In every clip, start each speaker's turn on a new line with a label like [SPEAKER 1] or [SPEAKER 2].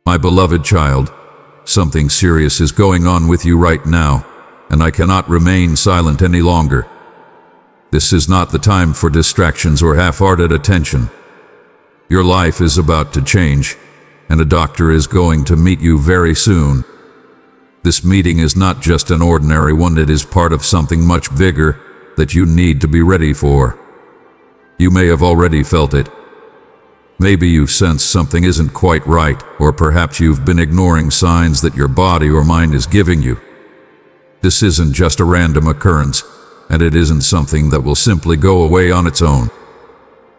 [SPEAKER 1] My beloved child, something serious is going on with you right now, and I cannot remain silent any longer. This is not the time for distractions or half-hearted attention. Your life is about to change, and a doctor is going to meet you very soon. This meeting is not just an ordinary one, it is part of something much bigger that you need to be ready for. You may have already felt it. Maybe you sense something isn't quite right, or perhaps you've been ignoring signs that your body or mind is giving you. This isn't just a random occurrence, and it isn't something that will simply go away on its own.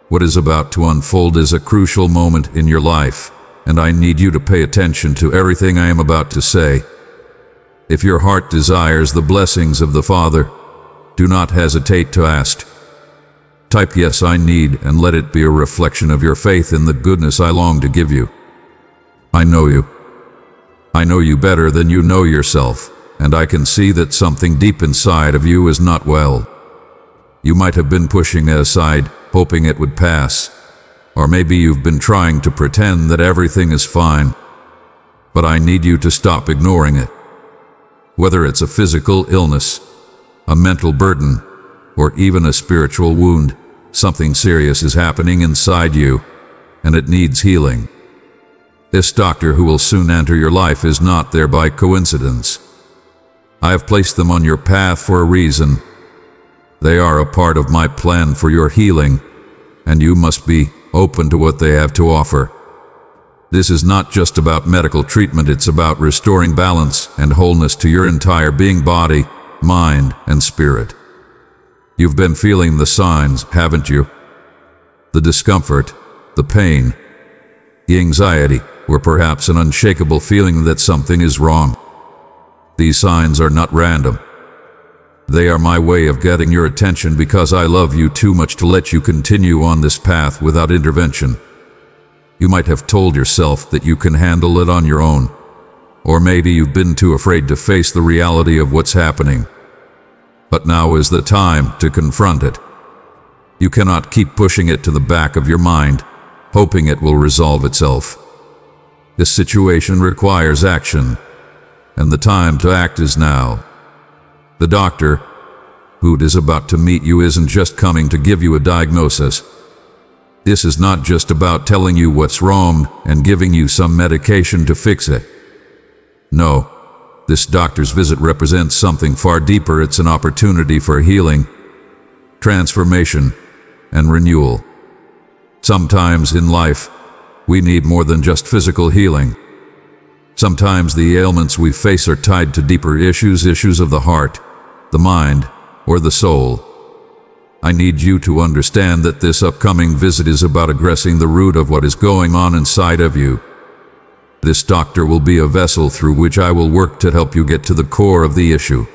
[SPEAKER 1] What is about to unfold is a crucial moment in your life, and I need you to pay attention to everything I am about to say. If your heart desires the blessings of the Father, do not hesitate to ask. Type "Yes, I need," and let it be a reflection of your faith in the goodness I long to give you. I know you. I know you better than you know yourself, and I can see that something deep inside of you is not well. You might have been pushing it aside, hoping it would pass, or maybe you've been trying to pretend that everything is fine. But I need you to stop ignoring it. Whether it's a physical illness, a mental burden, or even a spiritual wound, something serious is happening inside you, and it needs healing. This doctor who will soon enter your life is not there by coincidence. I have placed them on your path for a reason. They are a part of my plan for your healing, and you must be open to what they have to offer. This is not just about medical treatment, it's about restoring balance and wholeness to your entire being, body, mind, and spirit. You've been feeling the signs, haven't you? The discomfort, the pain, the anxiety, or perhaps an unshakable feeling that something is wrong. These signs are not random. They are my way of getting your attention because I love you too much to let you continue on this path without intervention. You might have told yourself that you can handle it on your own, or maybe you've been too afraid to face the reality of what's happening. But now is the time to confront it. You cannot keep pushing it to the back of your mind, hoping it will resolve itself. This situation requires action, and the time to act is now. The doctor who is about to meet you isn't just coming to give you a diagnosis. This is not just about telling you what's wrong and giving you some medication to fix it. No. This doctor's visit represents something far deeper. It's an opportunity for healing, transformation, and renewal. Sometimes in life, we need more than just physical healing. Sometimes the ailments we face are tied to deeper issues of the heart, the mind, or the soul. I need you to understand that this upcoming visit is about addressing the root of what is going on inside of you. This doctor will be a vessel through which I will work to help you get to the core of the issue.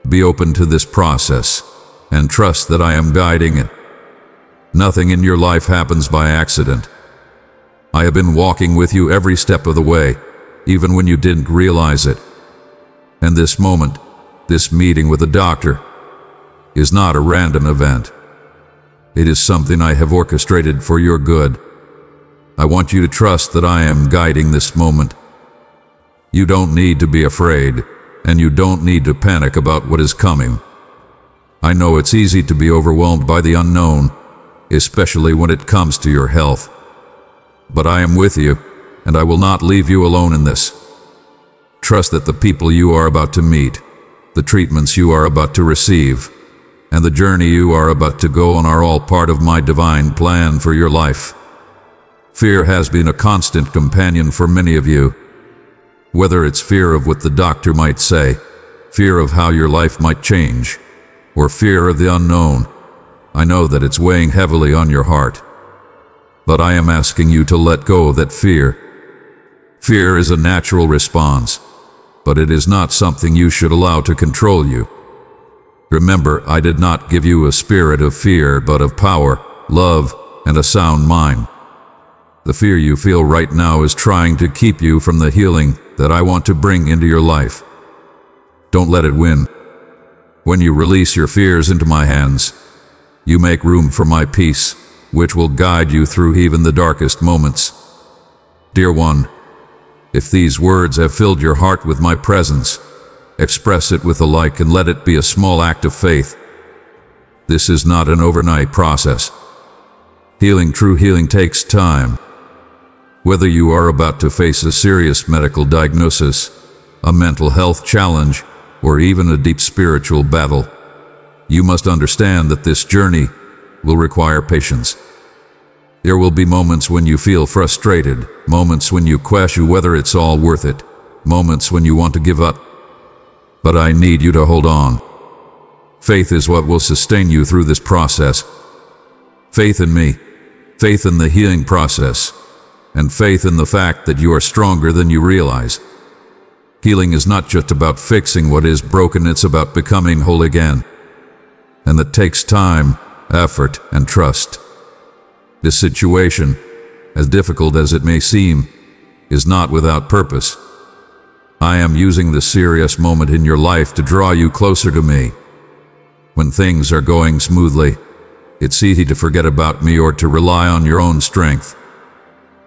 [SPEAKER 1] Be open to this process, and trust that I am guiding it. Nothing in your life happens by accident. I have been walking with you every step of the way, even when you didn't realize it. And this moment, this meeting with the doctor, is not a random event. It is something I have orchestrated for your good. I want you to trust that I am guiding this moment. You don't need to be afraid, and you don't need to panic about what is coming. I know it's easy to be overwhelmed by the unknown, especially when it comes to your health. But I am with you, and I will not leave you alone in this. Trust that the people you are about to meet, the treatments you are about to receive, and the journey you are about to go on are all part of my divine plan for your life. Fear has been a constant companion for many of you. Whether it's fear of what the doctor might say, fear of how your life might change, or fear of the unknown, I know that it's weighing heavily on your heart. But I am asking you to let go of that fear. Fear is a natural response, but it is not something you should allow to control you. Remember, I did not give you a spirit of fear, but of power, love, and a sound mind. The fear you feel right now is trying to keep you from the healing that I want to bring into your life. Don't let it win. When you release your fears into my hands, you make room for my peace, which will guide you through even the darkest moments. Dear one, If these words have filled your heart with my presence, express it with a like and let it be a small act of faith. This is not an overnight process. Healing, true healing, takes time. Whether you are about to face a serious medical diagnosis, a mental health challenge, or even a deep spiritual battle, you must understand that this journey will require patience. There will be moments when you feel frustrated, moments when you question whether it's all worth it, moments when you want to give up. But I need you to hold on. Faith is what will sustain you through this process. Faith in me, faith in the healing process, and faith in the fact that you are stronger than you realize. Healing is not just about fixing what is broken, it's about becoming whole again. And that takes time, effort, and trust. This situation, as difficult as it may seem, is not without purpose. I am using this serious moment in your life to draw you closer to me. When things are going smoothly, it's easy to forget about me or to rely on your own strength.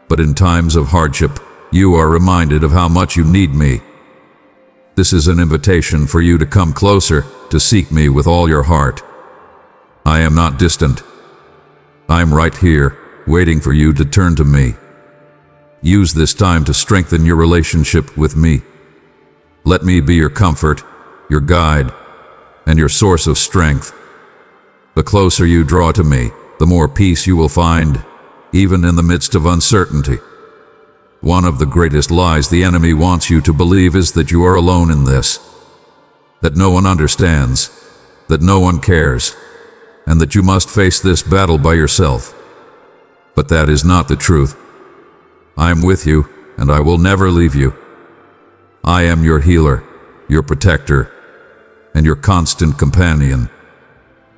[SPEAKER 1] But in times of hardship, you are reminded of how much you need me. This is an invitation for you to come closer, to seek me with all your heart. I am not distant. I am right here, waiting for you to turn to me. Use this time to strengthen your relationship with me. Let me be your comfort, your guide, and your source of strength. The closer you draw to me, the more peace you will find, even in the midst of uncertainty. One of the greatest lies the enemy wants you to believe is that you are alone in this, that no one understands, that no one cares, and that you must face this battle by yourself. But that is not the truth. I am with you, and I will never leave you. I am your healer, your protector, and your constant companion.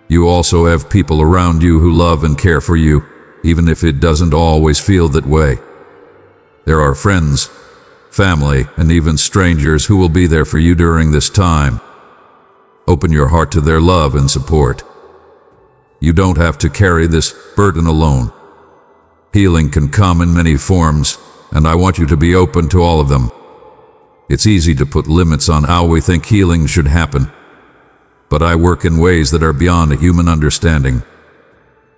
[SPEAKER 1] You also have people around you who love and care for you, even if it doesn't always feel that way. There are friends, family, and even strangers who will be there for you during this time. Open your heart to their love and support. You don't have to carry this burden alone. Healing can come in many forms, and I want you to be open to all of them. It's easy to put limits on how we think healing should happen, but I work in ways that are beyond human understanding.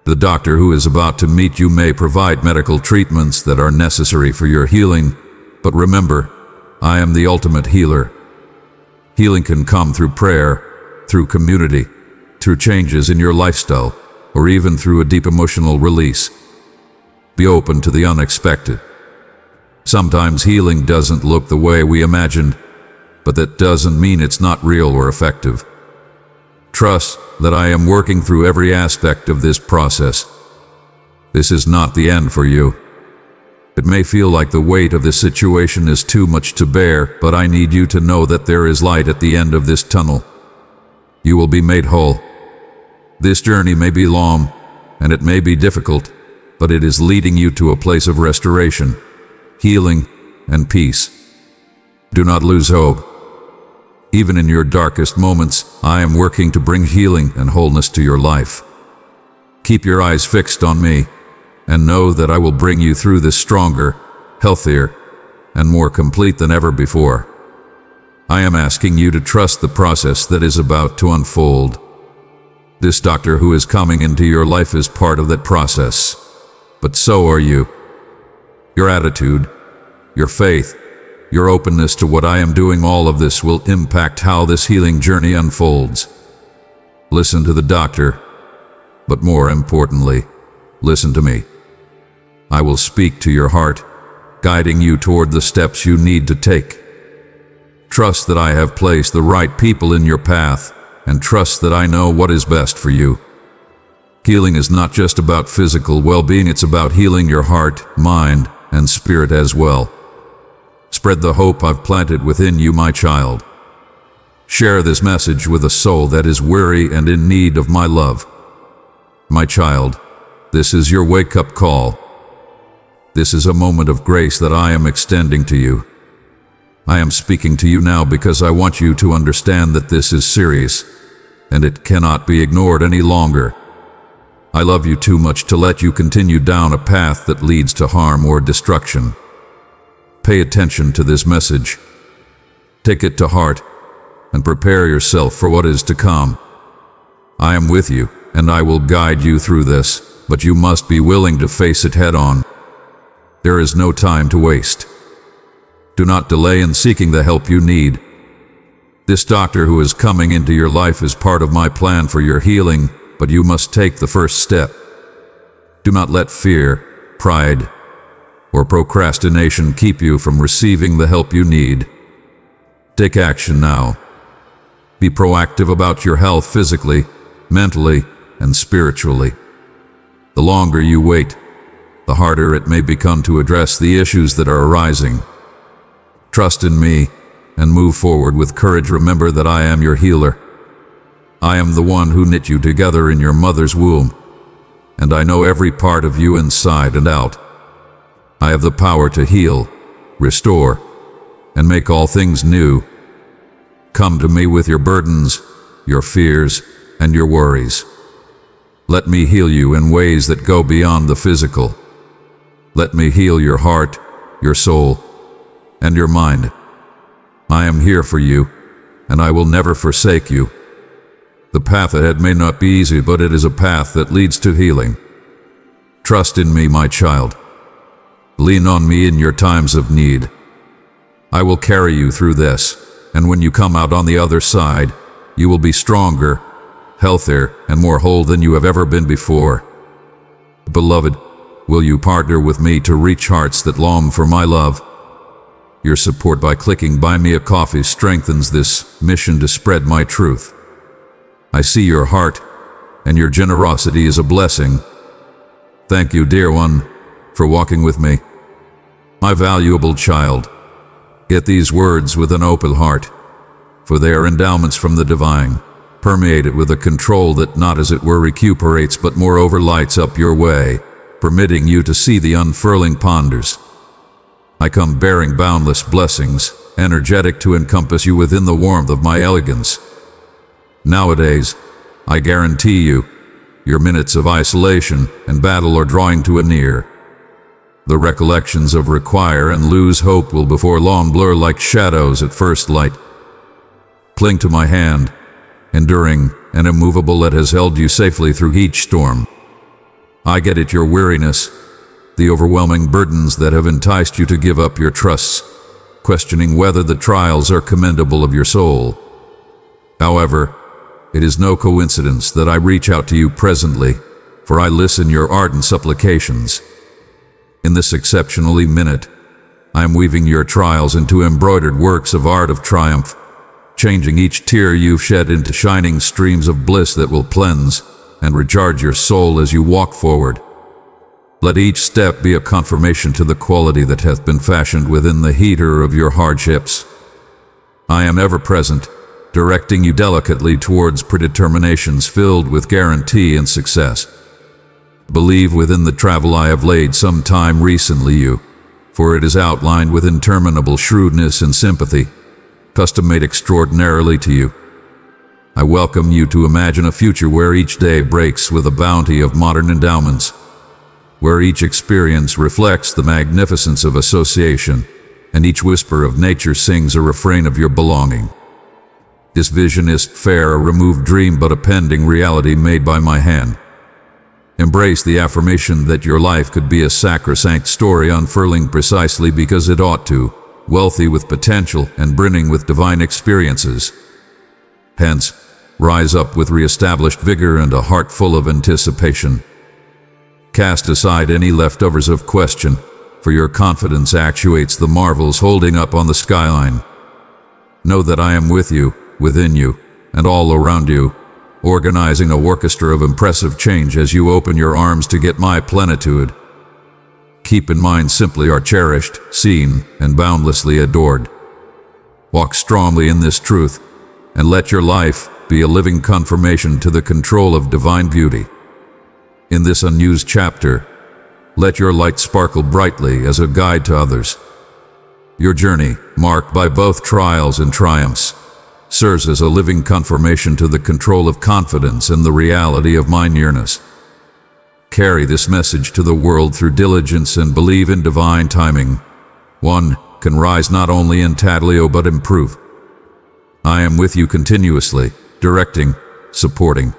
[SPEAKER 1] The doctor who is about to meet you may provide medical treatments that are necessary for your healing, but remember, I am the ultimate healer. Healing can come through prayer, through community, through changes in your lifestyle, or even through a deep emotional release. Be open to the unexpected. Sometimes healing doesn't look the way we imagined, but that doesn't mean it's not real or effective. Trust that I am working through every aspect of this process. This is not the end for you. It may feel like the weight of this situation is too much to bear, but I need you to know that there is light at the end of this tunnel. You will be made whole. This journey may be long, and it may be difficult, but it is leading you to a place of restoration, healing, and peace. Do not lose hope. Even in your darkest moments, I am working to bring healing and wholeness to your life. Keep your eyes fixed on me, and know that I will bring you through this stronger, healthier, and more complete than ever before. I am asking you to trust the process that is about to unfold. This doctor who is coming into your life is part of that process, but so are you. Your attitude, your faith, your openness to what I am doing, all of this will impact how this healing journey unfolds. Listen to the doctor, but more importantly, listen to me. I will speak to your heart, guiding you toward the steps you need to take. Trust that I have placed the right people in your path, and trust that I know what is best for you. Healing is not just about physical well-being, it's about healing your heart, mind, and spirit as well. Spread the hope I've planted within you, my child. Share this message with a soul that is weary and in need of my love. My child, this is your wake-up call. This is a moment of grace that I am extending to you. I am speaking to you now because I want you to understand that this is serious, and it cannot be ignored any longer. I love you too much to let you continue down a path that leads to harm or destruction. pay attention to this message. Take it to heart and prepare yourself for what is to come. I am with you, and I will guide you through this, but you must be willing to face it head on. There is no time to waste. Do not delay in seeking the help you need. This doctor who is coming into your life is part of my plan for your healing, but you must take the first step. Do not let fear, pride, or procrastination keep you from receiving the help you need. Take action now. Be proactive about your health physically, mentally, and spiritually. The longer you wait, the harder it may become to address the issues that are arising. Trust in me and move forward with courage. Remember that I am your healer. I am the one who knit you together in your mother's womb, and I know every part of you inside and out. I have the power to heal, restore, and make all things new. Come to me with your burdens, your fears, and your worries. Let me heal you in ways that go beyond the physical. Let me heal your heart, your soul, and your mind. I am here for you, and I will never forsake you. The path ahead may not be easy, but it is a path that leads to healing. Trust in me, my child. Lean on me in your times of need. I will carry you through this, and when you come out on the other side, you will be stronger, healthier, and more whole than you have ever been before. Beloved, will you partner with me to reach hearts that long for my love? Your support by clicking Buy Me a Coffee strengthens this mission to spread my truth. I see your heart, and your generosity is a blessing. Thank you, dear one, for walking with me. My valuable child, get these words with an open heart, for they are endowments from the divine, permeated with a control that not as it were recuperates but moreover lights up your way, permitting you to see the unfurling ponders. I come bearing boundless blessings, energetic to encompass you within the warmth of my elegance. Nowadays, I guarantee you, your minutes of isolation and battle are drawing to a near. The recollections of require and lose hope will before long blur like shadows at first light. Cling to my hand, enduring and immovable, that has held you safely through each storm. I get at your weariness, the overwhelming burdens that have enticed you to give up your trusts, questioning whether the trials are commendable of your soul. However, it is no coincidence that I reach out to you presently, for I listen your ardent supplications. In this exceptionally minute, I am weaving your trials into embroidered works of art of triumph, changing each tear you've shed into shining streams of bliss that will cleanse and recharge your soul as you walk forward. Let each step be a confirmation to the quality that hath been fashioned within the heater of your hardships. I am ever present, directing you delicately towards predeterminations filled with guarantee and success. Believe within the travel I have laid some time recently you, for it is outlined with interminable shrewdness and sympathy, custom-made extraordinarily to you. I welcome you to imagine a future where each day breaks with a bounty of modern endowments, where each experience reflects the magnificence of association, and each whisper of nature sings a refrain of your belonging. This vision is fair, a removed dream, but a pending reality made by my hand. Embrace the affirmation that your life could be a sacrosanct story unfurling precisely because it ought to, wealthy with potential and brimming with divine experiences. Hence, rise up with re-established vigor and a heart full of anticipation. Cast aside any leftovers of question, for your confidence actuates the marvels holding up on the skyline. Know that I am with you, within you, and all around you, organizing a orchestra of impressive change as you open your arms to get my plenitude. Keep in mind simply are cherished, seen, and boundlessly adored. Walk strongly in this truth, and let your life be a living confirmation to the control of divine beauty. In this unused chapter, let your light sparkle brightly as a guide to others. Your journey, marked by both trials and triumphs, serves as a living confirmation to the control of confidence and the reality of my nearness. Carry this message to the world through diligence and believe in divine timing. 1. can rise not only in Tadleo but improve. I am with you continuously, directing, supporting,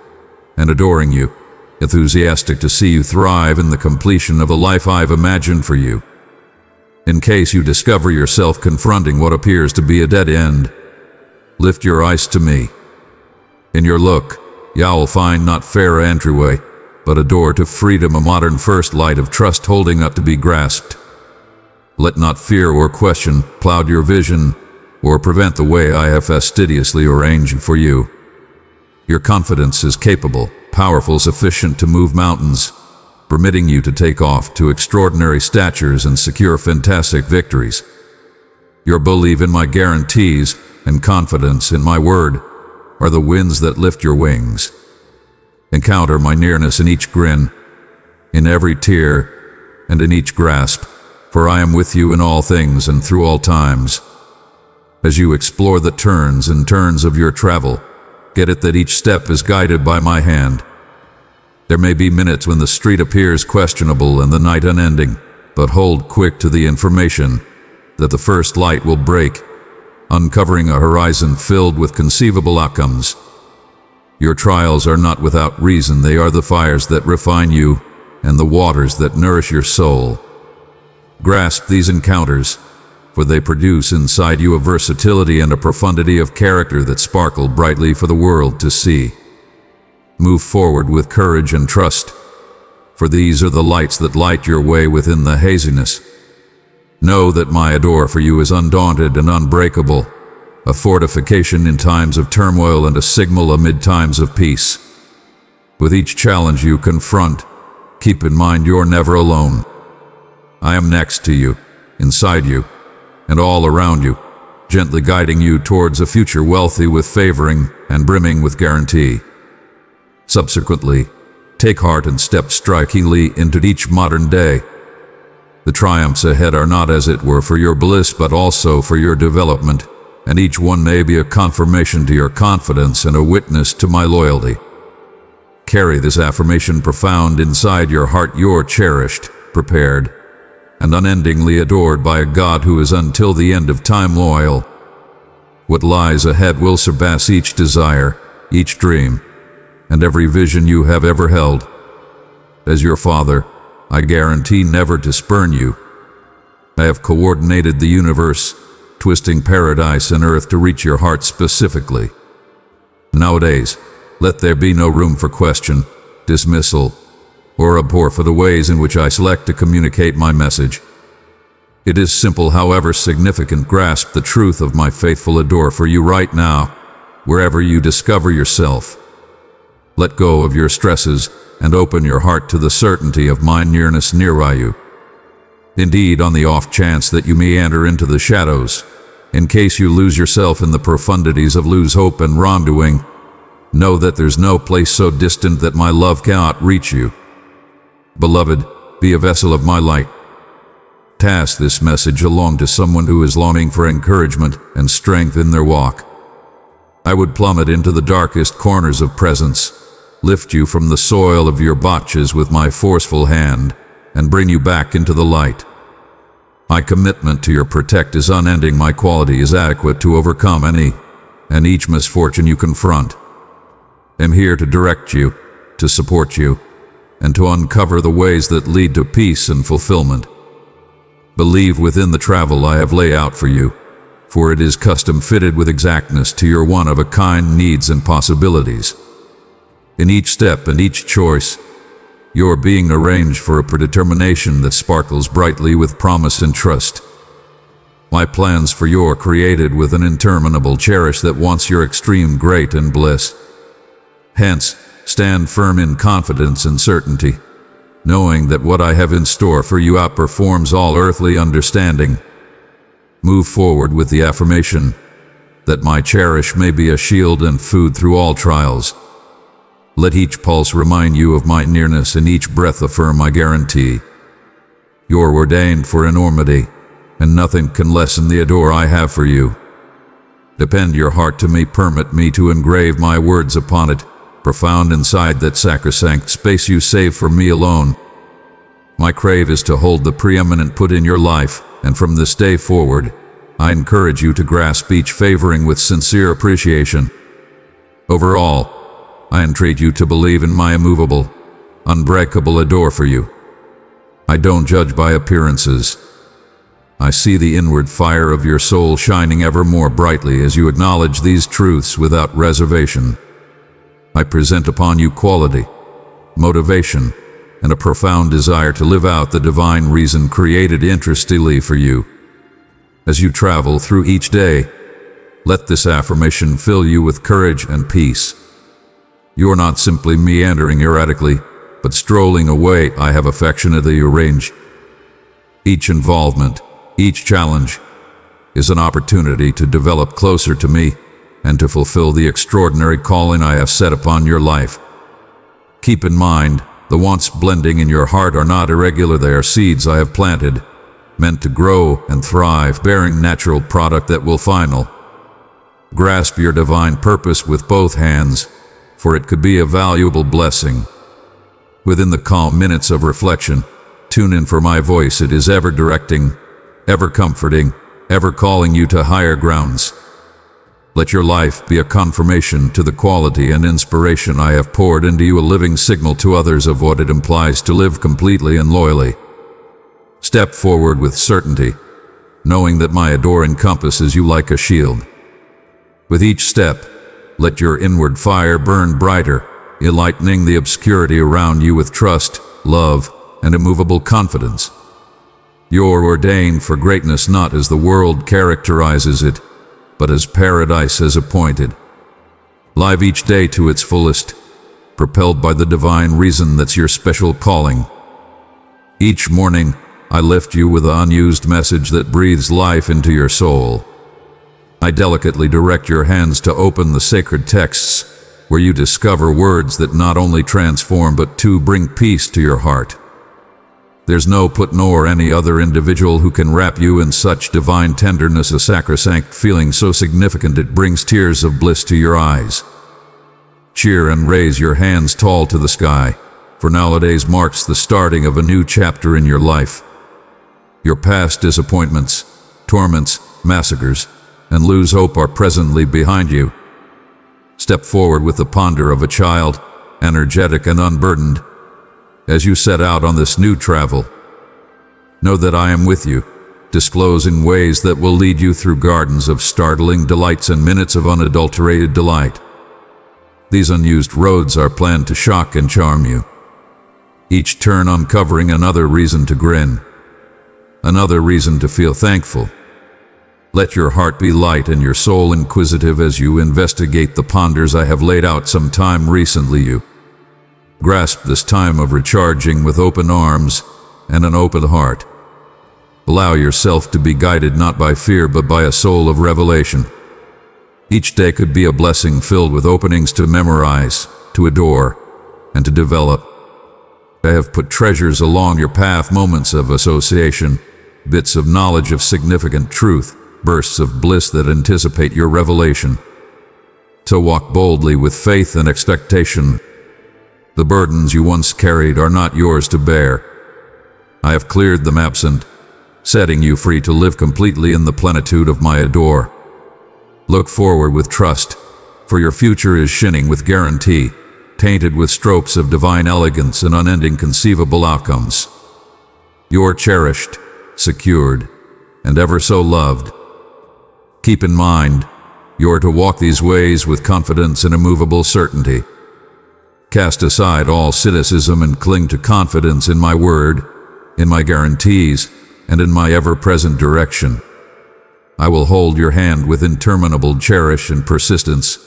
[SPEAKER 1] and adoring you, enthusiastic to see you thrive in the completion of the life I've imagined for you. In case you discover yourself confronting what appears to be a dead end, lift your eyes to me. In your look, you'll find not fair entryway, but a door to freedom, a modern first light of trust holding up to be grasped. Let not fear or question cloud your vision or prevent the way I have fastidiously arranged for you. Your confidence is capable, powerful, sufficient to move mountains, permitting you to take off to extraordinary statures and secure fantastic victories. Your belief in my guarantees and confidence in my word are the winds that lift your wings. Encounter my nearness in each grin, in every tear, and in each grasp, for I am with you in all things and through all times. As you explore the turns and turns of your travel, get it that each step is guided by my hand. There may be minutes when the street appears questionable and the night unending, but hold quick to the information that the first light will break, uncovering a horizon filled with conceivable outcomes. Your trials are not without reason. They are the fires that refine you and the waters that nourish your soul. Grasp these encounters, for they produce inside you a versatility and a profundity of character that sparkle brightly for the world to see. Move forward with courage and trust, for these are the lights that light your way within the haziness. Know that my adore for you is undaunted and unbreakable, a fortification in times of turmoil and a signal amid times of peace. With each challenge you confront, keep in mind you're never alone. I am next to you, inside you, and all around you, gently guiding you towards a future wealthy with favoring and brimming with guarantee. Subsequently, take heart and step strikingly into each modern day. The triumphs ahead are not, as it were, for your bliss but also for your development, and each one may be a confirmation to your confidence and a witness to my loyalty. Carry this affirmation profound inside your heart. You're cherished, prepared, and unendingly adored by a God who is until the end of time loyal. What lies ahead will surpass each desire, each dream, and every vision you have ever held. As your father, I guarantee never to spurn you. I have coordinated the universe, twisting paradise and earth to reach your heart specifically. Nowadays, let there be no room for question, dismissal, or abhor for the ways in which I select to communicate my message. It is simple, however significant. Grasp the truth of my faithful adore for you right now, wherever you discover yourself. Let go of your stresses and open your heart to the certainty of my nearness near you. Indeed, on the off chance that you meander into the shadows, in case you lose yourself in the profundities of lose hope and wrongdoing, know that there's no place so distant that my love cannot reach you. Beloved, be a vessel of my light. Pass this message along to someone who is longing for encouragement and strength in their walk. I would plummet into the darkest corners of presence, lift you from the soil of your botches with my forceful hand, and bring you back into the light. My commitment to your protect is unending. My quality is adequate to overcome any and each misfortune you confront. I'm here to direct you, to support you, and to uncover the ways that lead to peace and fulfillment. Believe within the travel I have laid out for you, for it is custom fitted with exactness to your one-of-a-kind needs and possibilities. In each step and each choice, you're being arranged for a predetermination that sparkles brightly with promise and trust. My plans for you are created with an interminable cherish that wants your extreme great and bliss. Hence, stand firm in confidence and certainty, knowing that what I have in store for you outperforms all earthly understanding. Move forward with the affirmation that my cherish may be a shield and food through all trials. Let each pulse remind you of my nearness, and each breath affirm my guarantee. You're ordained for enormity, and nothing can lessen the adore I have for you. Depend your heart to me, permit me to engrave my words upon it, profound inside that sacrosanct space you save for me alone. My crave is to hold the preeminent put in your life, and from this day forward, I encourage you to grasp each favoring with sincere appreciation. Overall, I entreat you to believe in my immovable, unbreakable adore for you. I don't judge by appearances. I see the inward fire of your soul shining ever more brightly as you acknowledge these truths without reservation. I present upon you quality, motivation, and a profound desire to live out the divine reason created interestingly for you. As you travel through each day, let this affirmation fill you with courage and peace. You are not simply meandering erratically, but strolling away I have affectionately arranged. Each involvement, each challenge, is an opportunity to develop closer to me and to fulfill the extraordinary calling I have set upon your life. Keep in mind, the wants blending in your heart are not irregular, they are seeds I have planted, meant to grow and thrive, bearing natural product that will final. Grasp your divine purpose with both hands, for it could be a valuable blessing. Within the calm minutes of reflection, tune in for my voice. It is ever directing, ever comforting, ever calling you to higher grounds. Let your life be a confirmation to the quality and inspiration I have poured into you, a living signal to others of what it implies to live completely and loyally. Step forward with certainty, knowing that my adore encompasses you like a shield. With each step, let your inward fire burn brighter, enlightening the obscurity around you with trust, love, and immovable confidence. You're ordained for greatness not as the world characterizes it, but as paradise has appointed. Live each day to its fullest, propelled by the divine reason that's your special calling. Each morning, I lift you with an unused message that breathes life into your soul. I delicately direct your hands to open the sacred texts, where you discover words that not only transform but to bring peace to your heart. There's no put nor any other individual who can wrap you in such divine tenderness, a sacrosanct feeling so significant it brings tears of bliss to your eyes. Cheer and raise your hands tall to the sky, for nowadays marks the starting of a new chapter in your life. Your past disappointments, torments, massacres, and lose hope are presently behind you. Step forward with the ponder of a child, energetic and unburdened. As you set out on this new travel, know that I am with you, disclosing ways that will lead you through gardens of startling delights and minutes of unadulterated delight. These unused roads are planned to shock and charm you, each turn uncovering another reason to grin, another reason to feel thankful. Let your heart be light and your soul inquisitive as you investigate the ponders I have laid out some time recently. You grasp this time of recharging with open arms and an open heart. Allow yourself to be guided not by fear but by a soul of revelation. Each day could be a blessing filled with openings to memorize, to adore, and to develop. I have put treasures along your path, moments of association, bits of knowledge of significant truth, bursts of bliss that anticipate your revelation. So walk boldly with faith and expectation. The burdens you once carried are not yours to bear. I have cleared them absent, setting you free to live completely in the plenitude of my adore. Look forward with trust, for your future is shining with guarantee, tainted with strokes of divine elegance and unending conceivable outcomes. You're cherished, secured, and ever so loved. Keep in mind, you're to walk these ways with confidence and immovable certainty. Cast aside all cynicism and cling to confidence in my word, in my guarantees, and in my ever-present direction. I will hold your hand with interminable cherish and persistence,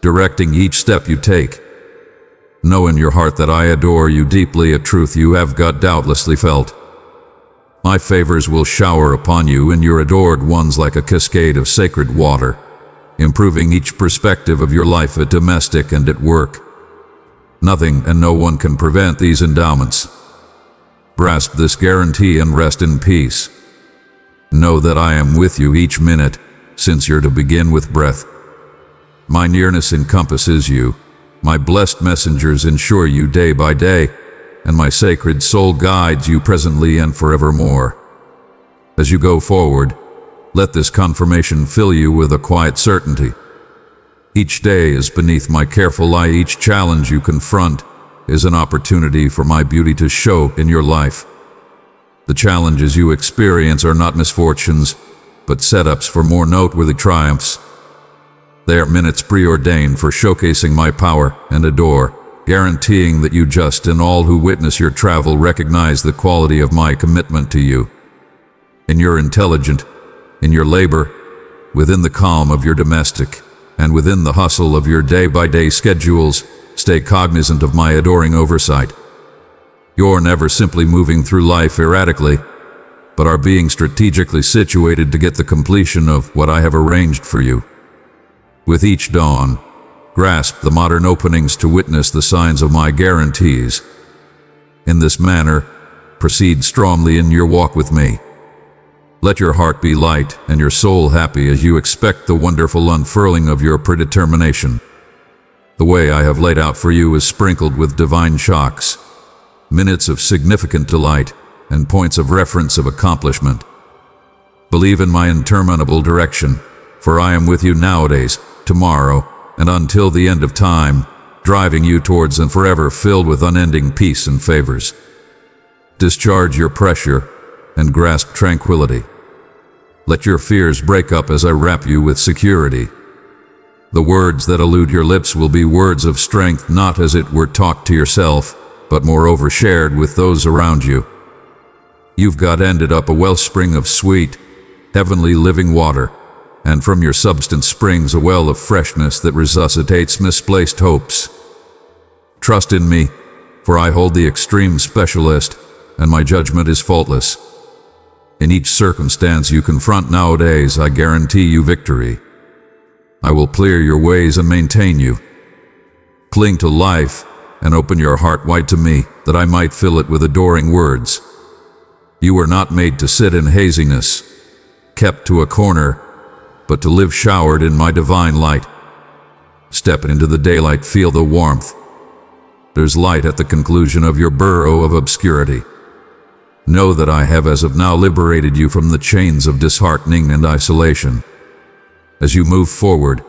[SPEAKER 1] directing each step you take. Know in your heart that I adore you deeply, a truth you have got doubtlessly felt. My favors will shower upon you and your adored ones like a cascade of sacred water, improving each perspective of your life at domestic and at work. Nothing and no one can prevent these endowments. Grasp this guarantee and rest in peace. Know that I am with you each minute, since you're to begin with breath. My nearness encompasses you, my blessed messengers ensure you day by day, and my sacred soul guides you presently and forevermore. As you go forward, let this confirmation fill you with a quiet certainty. Each day is beneath my careful eye. Each challenge you confront is an opportunity for my beauty to show in your life. The challenges you experience are not misfortunes, but setups for more noteworthy triumphs. They are minutes preordained for showcasing my power and adore, guaranteeing that you just and all who witness your travel recognize the quality of my commitment to you. In your intelligence, in your labor, within the calm of your domestic, and within the hustle of your day-by-day schedules, stay cognizant of my adoring oversight. You're never simply moving through life erratically, but are being strategically situated to get the completion of what I have arranged for you. With each dawn, grasp the modern openings to witness the signs of my guarantees. In this manner, proceed strongly in your walk with me. Let your heart be light and your soul happy as you expect the wonderful unfurling of your predetermination. The way I have laid out for you is sprinkled with divine shocks, minutes of significant delight, and points of reference of accomplishment. Believe in my interminable direction, for I am with you nowadays, tomorrow, and until the end of time, driving you towards and forever filled with unending peace and favors. Discharge your pressure and grasp tranquility. Let your fears break up as I wrap you with security. The words that elude your lips will be words of strength, not as it were talked to yourself, but moreover shared with those around you. You've got ended up a wellspring of sweet, heavenly living water, and from your substance springs a well of freshness that resuscitates misplaced hopes. Trust in me, for I hold the extreme specialist, and my judgment is faultless. In each circumstance you confront nowadays, I guarantee you victory. I will clear your ways and maintain you. Cling to life and open your heart wide to me, that I might fill it with adoring words. You were not made to sit in haziness, kept to a corner, but to live showered in my divine light. Step into the daylight, feel the warmth. There's light at the conclusion of your burrow of obscurity. Know that I have as of now liberated you from the chains of disheartening and isolation. As you move forward,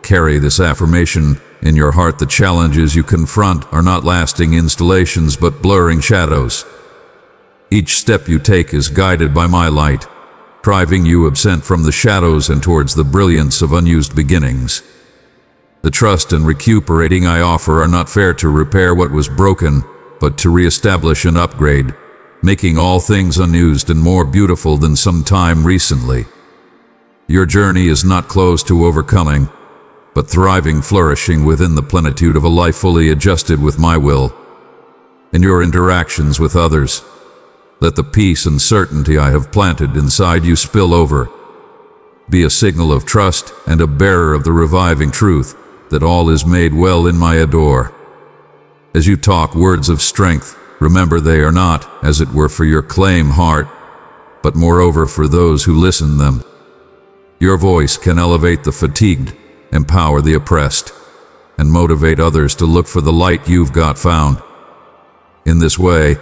[SPEAKER 1] carry this affirmation in your heart. The challenges you confront are not lasting installations but blurring shadows. Each step you take is guided by my light, driving you absent from the shadows and towards the brilliance of unused beginnings. The trust and recuperating I offer are not fair to repair what was broken, but to reestablish and upgrade, making all things unused and more beautiful than some time recently. Your journey is not close to overcoming, but thriving, flourishing within the plenitude of a life fully adjusted with my will. In your interactions with others, let the peace and certainty I have planted inside you spill over. Be a signal of trust and a bearer of the reviving truth that all is made well in my adore. As you talk words of strength, remember they are not, as it were, for your claim heart, but moreover for those who listen them. Your voice can elevate the fatigued, empower the oppressed, and motivate others to look for the light you've got found. In this way,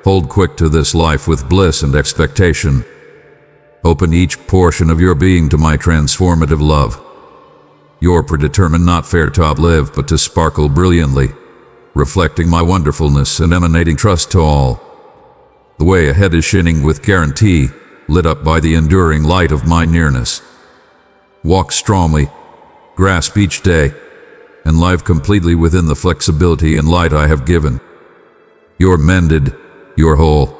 [SPEAKER 1] hold quick to this life with bliss and expectation. Open each portion of your being to my transformative love. You're predetermined not fair to outlive, but to sparkle brilliantly, reflecting my wonderfulness and emanating trust to all. The way ahead is shining with guarantee, lit up by the enduring light of my nearness. Walk strongly, grasp each day, and live completely within the flexibility and light I have given. You're mended, you're whole,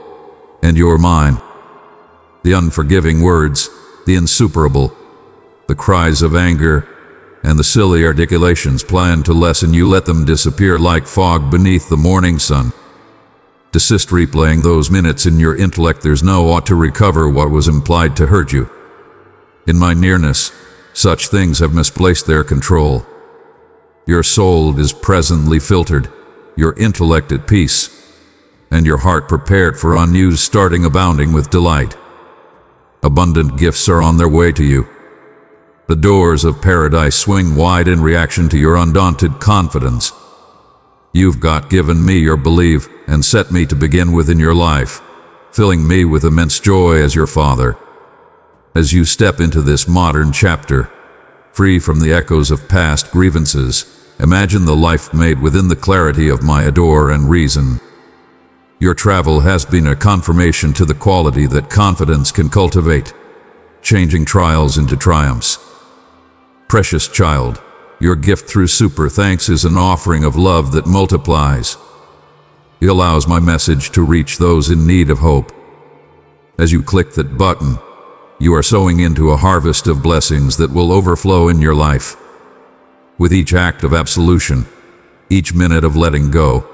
[SPEAKER 1] and you're mine. The unforgiving words, the insuperable, the cries of anger, and the silly articulations planned to lessen you, let them disappear like fog beneath the morning sun. Desist replaying those minutes in your intellect. There's no ought to recover what was implied to hurt you. In my nearness, such things have misplaced their control. Your soul is presently filtered, your intellect at peace, and your heart prepared for unused starting abounding with delight. Abundant gifts are on their way to you. The doors of paradise swing wide in reaction to your undaunted confidence. You've got given me your belief and set me to begin within your life, filling me with immense joy as your father, As you step into this modern chapter, free from the echoes of past grievances, imagine the life made within the clarity of my adore and reason. Your travel has been a confirmation to the quality that confidence can cultivate, changing trials into triumphs. Precious child, your gift through super thanks is an offering of love that multiplies. It allows my message to reach those in need of hope. As you click that button, you are sowing into a harvest of blessings that will overflow in your life. With each act of absolution, each minute of letting go,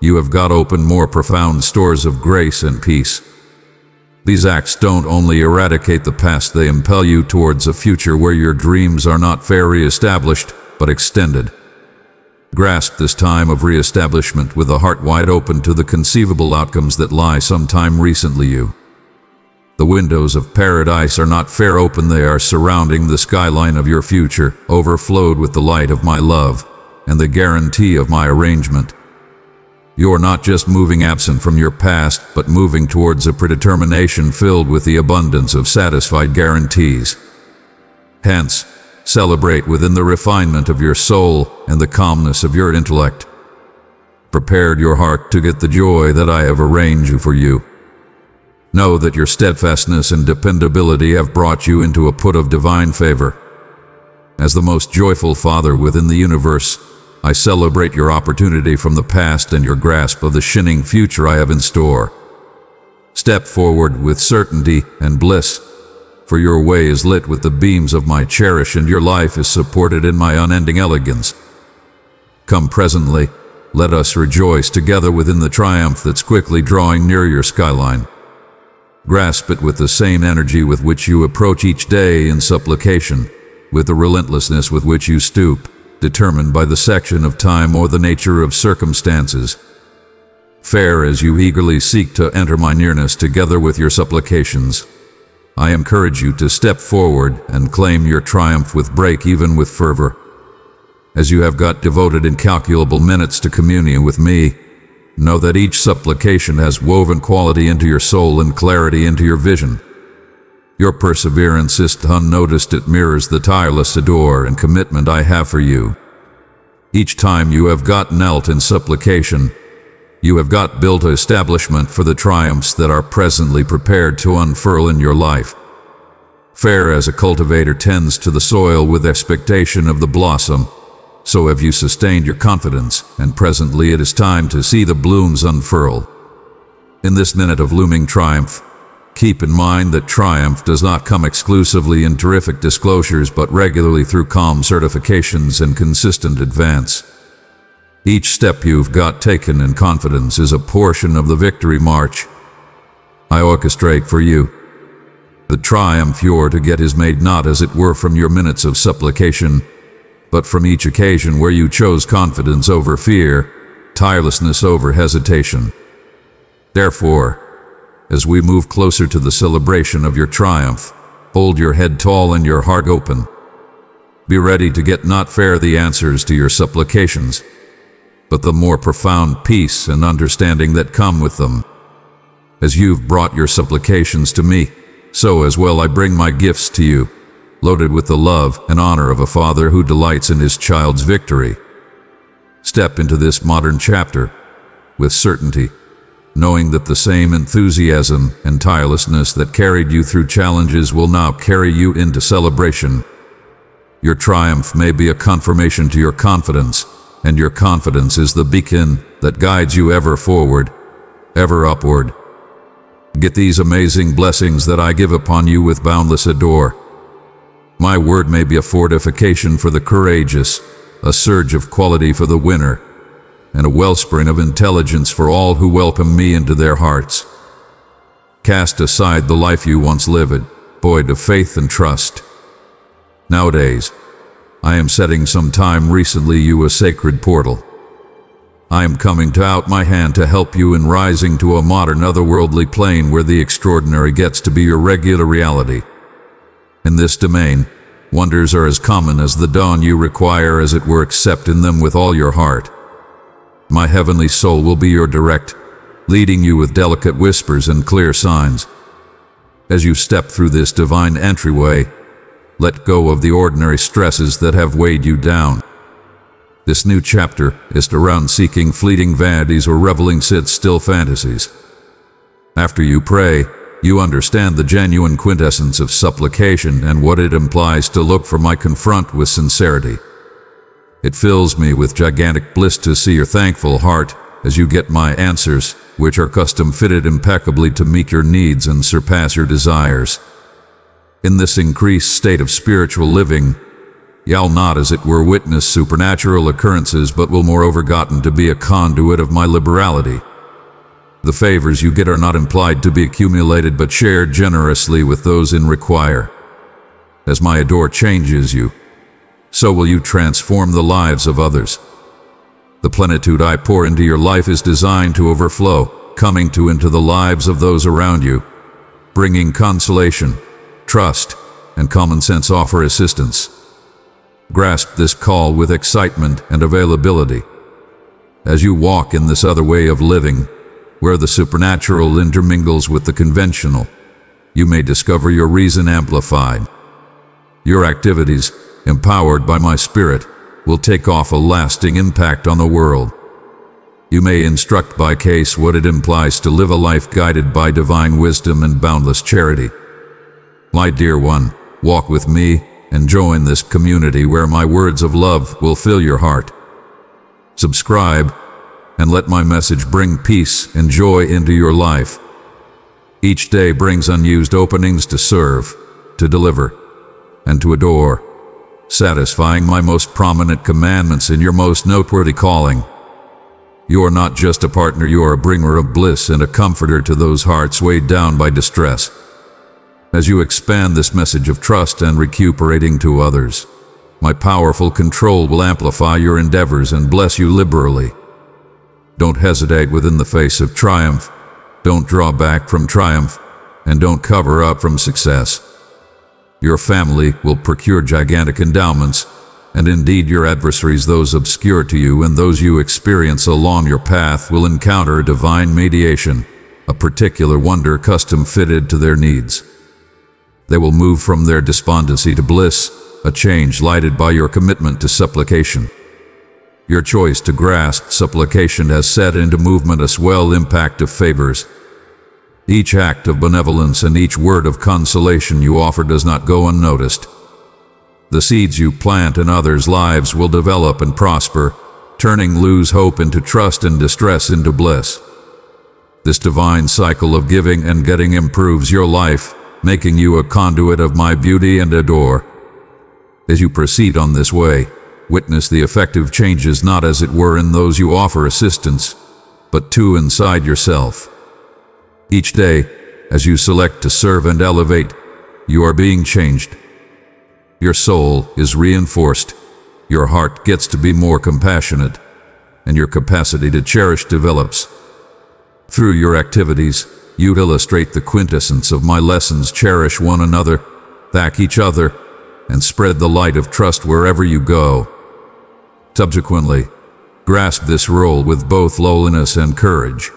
[SPEAKER 1] you have got open more profound stores of grace and peace. These acts don't only eradicate the past, they impel you towards a future where your dreams are not re-established, but extended. Grasp this time of re-establishment with a heart wide open to the conceivable outcomes that lie sometime recently you. The windows of paradise are not fair open, they are surrounding the skyline of your future, overflowed with the light of my love and the guarantee of my arrangement. You're not just moving absent from your past, but moving towards a predetermination filled with the abundance of satisfied guarantees. Hence, celebrate within the refinement of your soul and the calmness of your intellect. Prepared your heart to get the joy that I have arranged for you. Know that your steadfastness and dependability have brought you into a put of divine favor. As the most joyful Father within the universe, I celebrate your opportunity from the past and your grasp of the shining future I have in store. Step forward with certainty and bliss, for your way is lit with the beams of my cherish and your life is supported in my unending elegance. Come presently, let us rejoice together within the triumph that's quickly drawing near your skyline. Grasp it with the same energy with which you approach each day in supplication, with the relentlessness with which you stoop, determined by the section of time or the nature of circumstances. Fair as you eagerly seek to enter my nearness together with your supplications, I encourage you to step forward and claim your triumph with break even with fervor. As you have got devoted incalculable minutes to communion with me, know that each supplication has woven quality into your soul and clarity into your vision. Your perseverance is unnoticed, it mirrors the tireless adore and commitment I have for you. Each time you have got knelt in supplication, you have got built an establishment for the triumphs that are presently prepared to unfurl in your life. Fair as a cultivator tends to the soil with expectation of the blossom, so have you sustained your confidence, and presently it is time to see the blooms unfurl. In this minute of looming triumph, keep in mind that triumph does not come exclusively in terrific disclosures, but regularly through calm certifications and consistent advance. Each step you've got taken in confidence is a portion of the victory march I orchestrate for you. The triumph you're to get is made not as it were from your minutes of supplication, but from each occasion where you chose confidence over fear, tirelessness over hesitation. Therefore, as we move closer to the celebration of your triumph, hold your head tall and your heart open. Be ready to get not fair the answers to your supplications, but the more profound peace and understanding that come with them. As you've brought your supplications to me, so as well I bring my gifts to you, loaded with the love and honor of a father who delights in his child's victory. Step into this modern chapter with certainty, knowing that the same enthusiasm and tirelessness that carried you through challenges will now carry you into celebration. Your triumph may be a confirmation to your confidence, and your confidence is the beacon that guides you ever forward, ever upward. Get these amazing blessings that I give upon you with boundless adore. My word may be a fortification for the courageous, a surge of quality for the winner, and a wellspring of intelligence for all who welcome me into their hearts. Cast aside the life you once lived, void of faith and trust. Nowadays, I am setting some time recently you a sacred portal. I am coming to out my hand to help you in rising to a modern otherworldly plane where the extraordinary gets to be your regular reality. In this domain, wonders are as common as the dawn you require, as it were, accept in them with all your heart. My heavenly soul will be your direct, leading you with delicate whispers and clear signs. As you step through this divine entryway, let go of the ordinary stresses that have weighed you down. This new chapter isn't around seeking fleeting vanities or reveling sit-still fantasies. After you pray, you understand the genuine quintessence of supplication and what it implies to look for my confront with sincerity. It fills me with gigantic bliss to see your thankful heart as you get my answers, which are custom-fitted impeccably to meet your needs and surpass your desires. In this increased state of spiritual living, you'll not as it were witness supernatural occurrences, but will moreover gotten to be a conduit of my liberality. The favors you get are not implied to be accumulated, but shared generously with those in require. As my adore changes you, so will you transform the lives of others. The plenitude I pour into your life is designed to overflow, coming into the lives of those around you, bringing consolation, trust, and common sense offer assistance. Grasp this call with excitement and availability. As you walk in this other way of living, where the supernatural intermingles with the conventional, you may discover your reason amplified. Your activities, empowered by my spirit, will take off a lasting impact on the world. You may instruct by case what it implies to live a life guided by divine wisdom and boundless charity. My dear one, walk with me and join this community where my words of love will fill your heart. Subscribe and let my message bring peace and joy into your life. Each day brings unused openings to serve, to deliver, and to adore, satisfying my most prominent commandments in your most noteworthy calling. You are not just a partner, you are a bringer of bliss and a comforter to those hearts weighed down by distress. As you expand this message of trust and recuperating to others, my powerful control will amplify your endeavors and bless you liberally. Don't hesitate within the face of triumph. Don't draw back from triumph, and don't cover up from success. Your family will procure gigantic endowments, and indeed your adversaries, those obscure to you and those you experience along your path, will encounter a divine mediation, a particular wonder custom-fitted to their needs. They will move from their despondency to bliss, a change lighted by your commitment to supplication. Your choice to grasp supplication has set into movement a swell impact of favors. Each act of benevolence and each word of consolation you offer does not go unnoticed. The seeds you plant in others' lives will develop and prosper, turning lose hope into trust and distress into bliss. This divine cycle of giving and getting improves your life, making you a conduit of my beauty and adore. As you proceed on this way, witness the effective changes not as it were in those you offer assistance, but to inside yourself. Each day, as you select to serve and elevate, you are being changed. Your soul is reinforced, your heart gets to be more compassionate, and your capacity to cherish develops. Through your activities, you illustrate the quintessence of my lessons: cherish one another, thank each other, and spread the light of trust wherever you go. Subsequently, grasp this role with both lowliness and courage.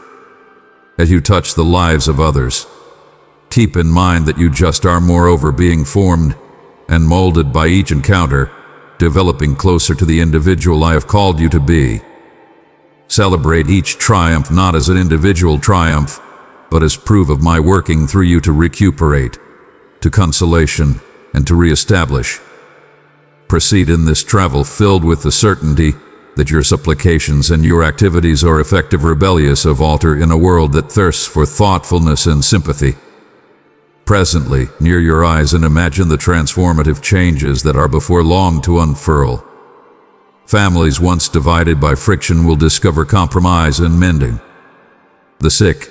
[SPEAKER 1] As you touch the lives of others, keep in mind that you just are moreover being formed and molded by each encounter, developing closer to the individual I have called you to be. Celebrate each triumph not as an individual triumph, but as proof of my working through you to recuperate, to consolation, and to reestablish. Proceed in this travel filled with the certainty that your supplications and your activities are effective rebellious of altar in a world that thirsts for thoughtfulness and sympathy. Presently, near your eyes, and imagine the transformative changes that are before long to unfurl. Families once divided by friction will discover compromise and mending. The sick,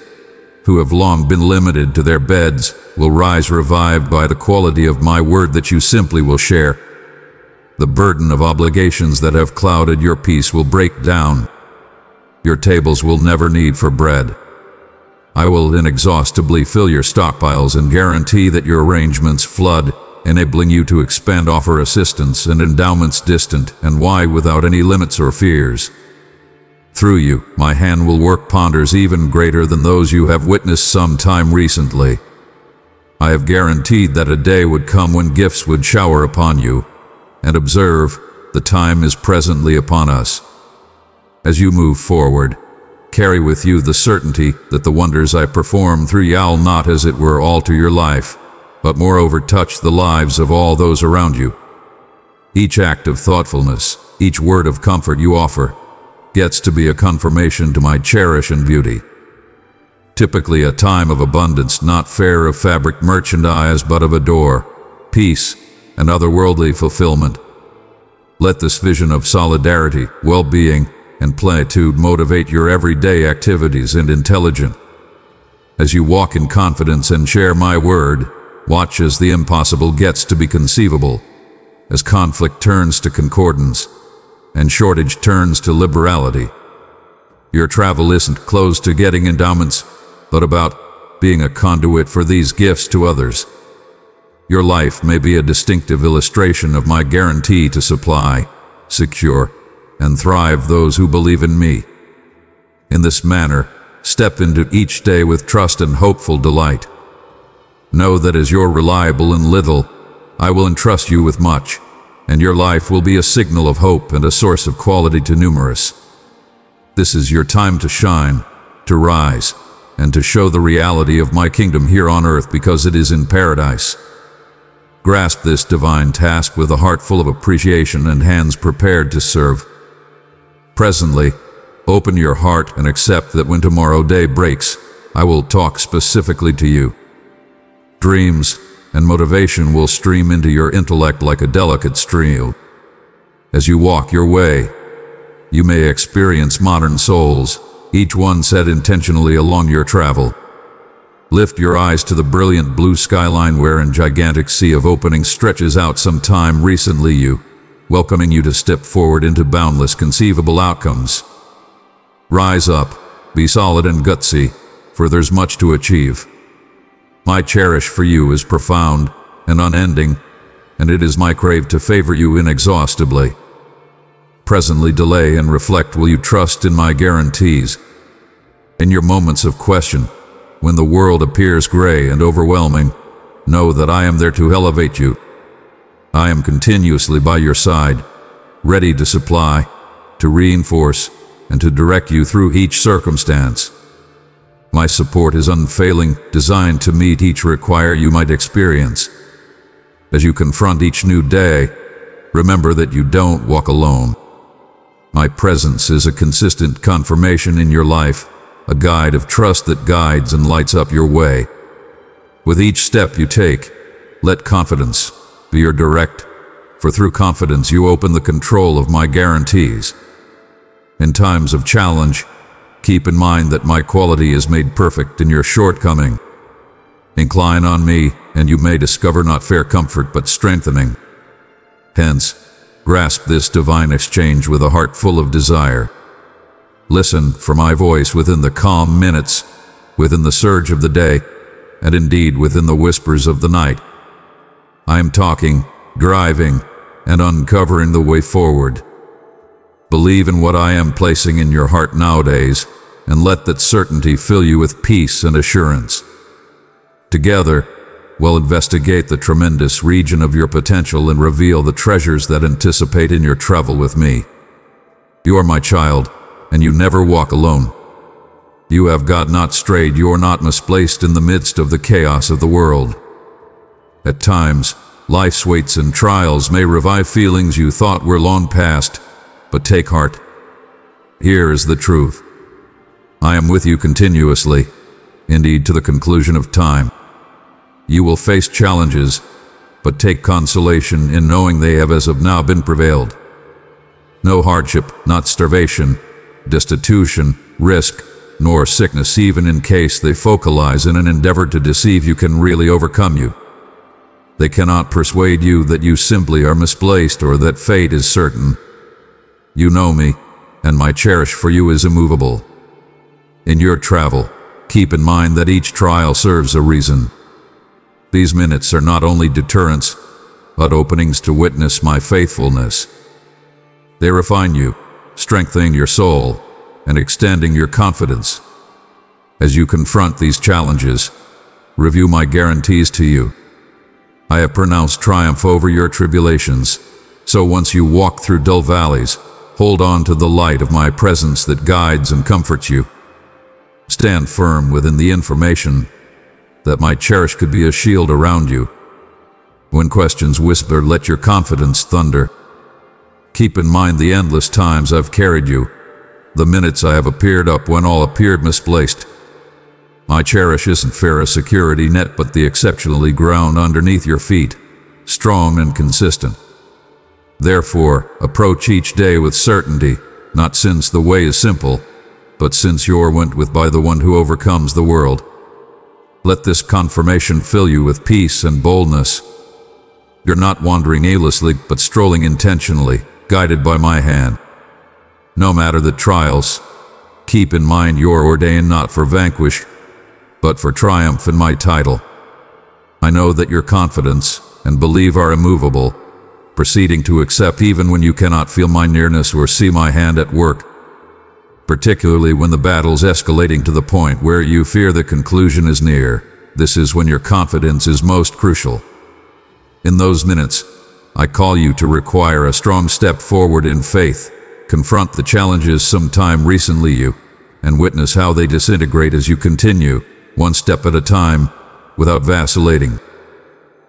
[SPEAKER 1] who have long been limited to their beds, will rise revived by the quality of my word that you simply will share. The burden of obligations that have clouded your peace will break down. Your tables will never need for bread. I will inexhaustibly fill your stockpiles and guarantee that your arrangements flood, enabling you to expand, offer assistance and endowments distant and wide without any limits or fears. Through you, my hand will work wonders even greater than those you have witnessed some time recently. I have guaranteed that a day would come when gifts would shower upon you. And observe, the time is presently upon us. As you move forward, carry with you the certainty that the wonders I perform through you will not as it were alter your life, but moreover touch the lives of all those around you. Each act of thoughtfulness, each word of comfort you offer, gets to be a confirmation to my cherish and beauty. Typically a time of abundance, not fair of fabric merchandise, but of adore, peace, and otherworldly fulfillment. Let this vision of solidarity, well-being, and plenitude motivate your everyday activities and intelligence. As you walk in confidence and share my word, watch as the impossible gets to be conceivable, as conflict turns to concordance, and shortage turns to liberality. Your travel isn't closed to getting endowments, but about being a conduit for these gifts to others. Your life may be a distinctive illustration of my guarantee to supply, secure, and thrive those who believe in me. In this manner, step into each day with trust and hopeful delight. Know that as you're reliable in little, I will entrust you with much, and your life will be a signal of hope and a source of quality to numerous. This is your time to shine, to rise, and to show the reality of my kingdom here on earth, because it is in paradise. Grasp this divine task with a heart full of appreciation and hands prepared to serve. Presently, open your heart and accept that when tomorrow day breaks, I will talk specifically to you. Dreams and motivation will stream into your intellect like a delicate stream. As you walk your way, you may experience modern souls, each one set intentionally along your travel. Lift your eyes to the brilliant blue skyline where a gigantic sea of openings stretches out some time recently you, welcoming you to step forward into boundless conceivable outcomes. Rise up, be solid and gutsy, for there's much to achieve. My cherish for you is profound and unending, and it is my crave to favor you inexhaustibly. Presently delay and reflect, will you trust in my guarantees? In your moments of question, when the world appears gray and overwhelming, know that I am there to elevate you. I am continuously by your side, ready to supply, to reinforce, and to direct you through each circumstance. My support is unfailing, designed to meet each require you might experience. As you confront each new day, remember that you don't walk alone. My presence is a consistent confirmation in your life, a guide of trust that guides and lights up your way. With each step you take, let confidence be your direct, for through confidence you open the control of my guarantees. In times of challenge, keep in mind that my quality is made perfect in your shortcoming. Incline on me, and you may discover not fair comfort but strengthening. Hence, grasp this divine exchange with a heart full of desire. Listen for my voice within the calm minutes, within the surge of the day, and indeed within the whispers of the night. I am talking, driving, and uncovering the way forward. Believe in what I am placing in your heart nowadays, and let that certainty fill you with peace and assurance. Together, we'll investigate the tremendous region of your potential and reveal the treasures that anticipate in your travel with me. You are my child, and you never walk alone. You have God not strayed, you are not misplaced in the midst of the chaos of the world. At times, life's weights and trials may revive feelings you thought were long past, but take heart. Here is the truth. I am with you continuously, indeed to the conclusion of time. You will face challenges, but take consolation in knowing they have as of now been prevailed. No hardship, not starvation, destitution, risk, nor sickness, even in case they focalize in an endeavor to deceive you, can really overcome you. They cannot persuade you that you simply are misplaced or that fate is certain. You know me, and my cherish for you is immovable. In your travel, keep in mind that each trial serves a reason. These minutes are not only deterrents, but openings to witness my faithfulness. They refine you, strengthening your soul, and extending your confidence. As you confront these challenges, review my guarantees to you. I have pronounced triumph over your tribulations, so once you walk through dull valleys, hold on to the light of my presence that guides and comforts you. Stand firm within the information that my cherish could be a shield around you. When questions whisper, let your confidence thunder. Keep in mind the endless times I've carried you, the minutes I have appeared up when all appeared misplaced. My cherish isn't fair a security net, but the exceptionally ground underneath your feet, strong and consistent. Therefore, approach each day with certainty, not since the way is simple, but since you're went with by the one who overcomes the world. Let this confirmation fill you with peace and boldness. You're not wandering aimlessly, but strolling intentionally, guided by my hand. No matter the trials, keep in mind you're ordained not for vanquish, but for triumph in my title. I know that your confidence and belief are immovable, proceeding to accept even when you cannot feel my nearness or see my hand at work, particularly when the battle's escalating to the point where you fear the conclusion is near. This is when your confidence is most crucial. In those minutes, I call you to require a strong step forward in faith, confront the challenges sometime recently you, and witness how they disintegrate as you continue, one step at a time, without vacillating.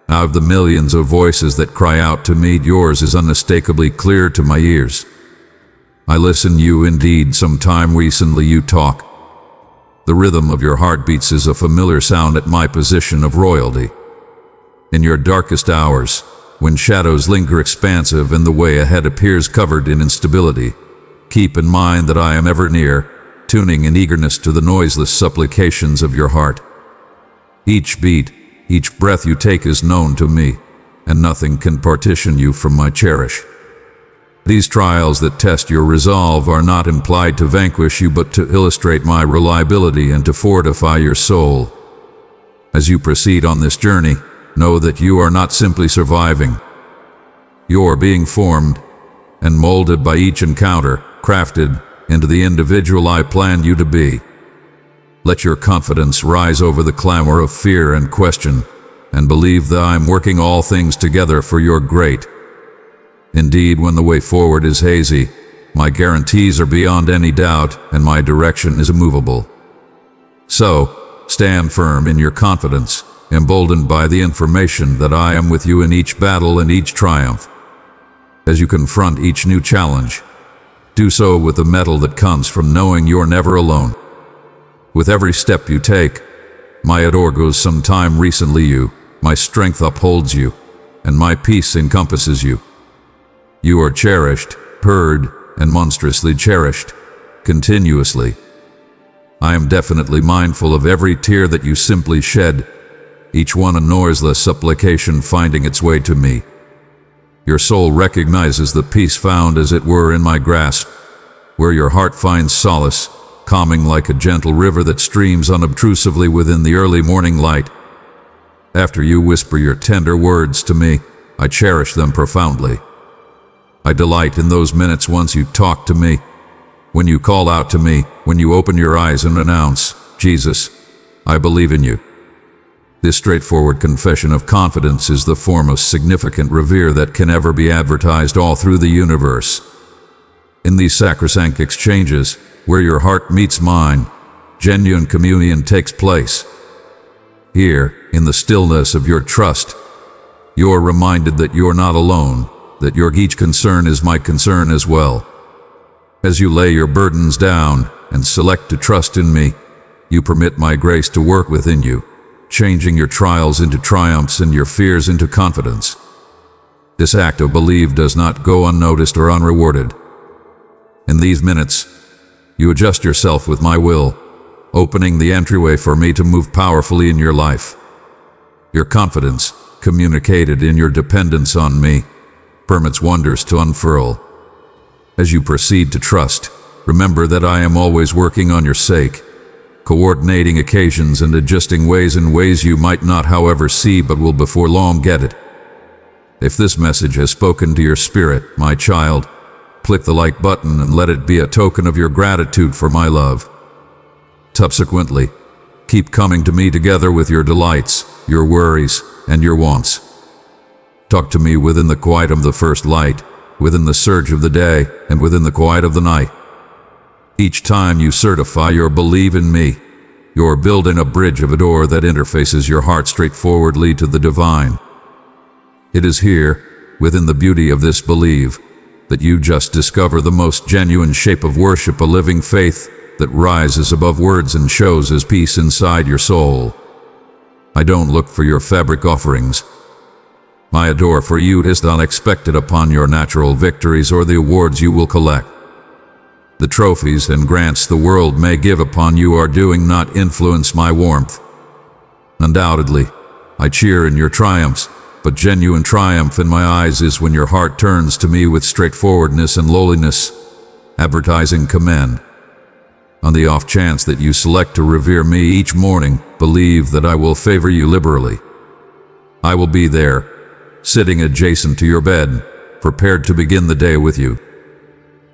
[SPEAKER 1] Out of the millions of voices that cry out to me, yours is unmistakably clear to my ears. I listen you indeed, sometime recently you talk. The rhythm of your heartbeats is a familiar sound at my position of royalty. In your darkest hours, when shadows linger expansive and the way ahead appears covered in instability, keep in mind that I am ever near, tuning in eagerness to the noiseless supplications of your heart. Each beat, each breath you take is known to me, and nothing can partition you from my cherish. These trials that test your resolve are not implied to vanquish you, but to illustrate my reliability and to fortify your soul. As you proceed on this journey, know that you are not simply surviving. You're being formed and molded by each encounter, crafted into the individual I planned you to be. Let your confidence rise over the clamor of fear and question, and believe that I am working all things together for your great. Indeed, when the way forward is hazy, my guarantees are beyond any doubt, and my direction is immovable. So, stand firm in your confidence, emboldened by the information that I am with you in each battle and each triumph. As you confront each new challenge, do so with the mettle that comes from knowing you're never alone. With every step you take, my ardor goes sometime recently you, my strength upholds you, and my peace encompasses you. You are cherished, heard, and monstrously cherished, continuously. I am definitely mindful of every tear that you simply shed, each one a noiseless supplication finding its way to me. Your soul recognizes the peace found as it were in my grasp, where your heart finds solace, calming like a gentle river that streams unobtrusively within the early morning light. After you whisper your tender words to me, I cherish them profoundly. I delight in those minutes once you talk to me, when you call out to me, when you open your eyes and announce, Jesus, I believe in you. This straightforward confession of confidence is the form of significant revere that can ever be advertised all through the universe. In these sacrosanct exchanges, where your heart meets mine, genuine communion takes place. Here, in the stillness of your trust, you're reminded that you're not alone, that your each concern is my concern as well. As you lay your burdens down and select to trust in me, you permit my grace to work within you, changing your trials into triumphs and your fears into confidence. This act of belief does not go unnoticed or unrewarded. In these minutes, you adjust yourself with my will, opening the entryway for me to move powerfully in your life. Your confidence, communicated in your dependence on me, permits wonders to unfurl. As you proceed to trust, remember that I am always working on your sake, coordinating occasions and adjusting ways in ways you might not however see but will before long get it. If this message has spoken to your spirit, my child, click the like button and let it be a token of your gratitude for my love. Subsequently, Keep coming to me together with your delights, your worries, and your wants. Talk to me within the quiet of the first light, within the surge of the day, and within the quiet of the night. Each time you certify your belief in me, you're building a bridge of a door that interfaces your heart straightforwardly to the divine. It is here, within the beauty of this belief, that you just discover the most genuine shape of worship, a living faith that rises above words and shows as peace inside your soul. I don't look for your fabric offerings. I adore for you is not expected upon your natural victories or the awards you will collect. The trophies and grants the world may give upon you are doing not influence my warmth. Undoubtedly, I cheer in your triumphs, but genuine triumph in my eyes is when your heart turns to me with straightforwardness and lowliness, advertising command. On the off chance that you select to revere me each morning, believe that I will favor you liberally. I will be there, sitting adjacent to your bed, prepared to begin the day with you.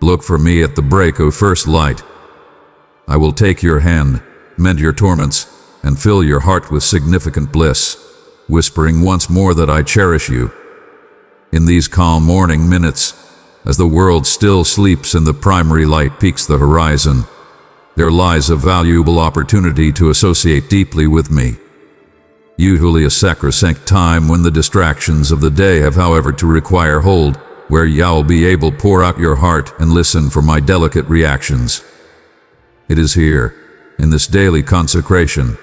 [SPEAKER 1] Look for me at the break of first light. I will take your hand, mend your torments, and fill your heart with significant bliss, whispering once more that I cherish you. In these calm morning minutes, as the world still sleeps and the primary light peaks the horizon, there lies a valuable opportunity to associate deeply with me. Usually a sacrosanct time when the distractions of the day have however to require hold, where you'll be able to pour out your heart and listen for my delicate reactions. It is here, in this daily consecration,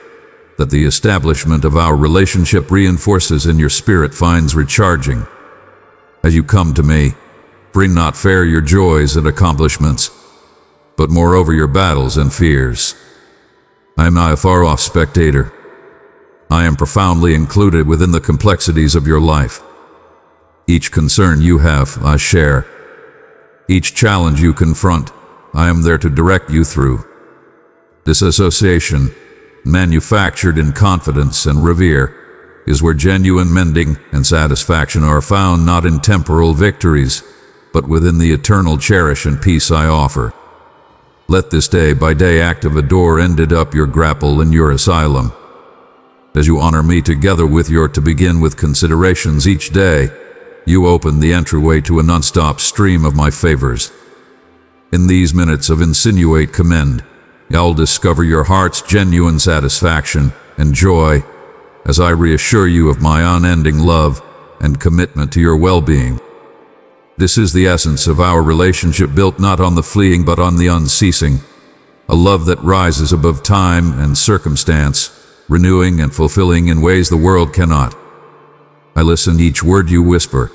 [SPEAKER 1] that the establishment of our relationship reinforces and your spirit finds recharging. As you come to me, bring not fair your joys and accomplishments, but moreover your battles and fears. I am not a far-off spectator. I am profoundly included within the complexities of your life. Each concern you have, I share. Each challenge you confront, I am there to direct you through. This association, manufactured in confidence and revere, is where genuine mending and satisfaction are found, not in temporal victories, but within the eternal cherish and peace I offer. Let this day-by-day act of a door ended up your grapple and your asylum. As you honor me together with your to begin with considerations each day, you open the entryway to a non-stop stream of my favors. In these minutes of insinuate commend, you'll discover your heart's genuine satisfaction and joy as I reassure you of my unending love and commitment to your well-being. This is the essence of our relationship, built not on the fleeting but on the unceasing, a love that rises above time and circumstance, renewing and fulfilling in ways the world cannot. I listen to each word you whisper.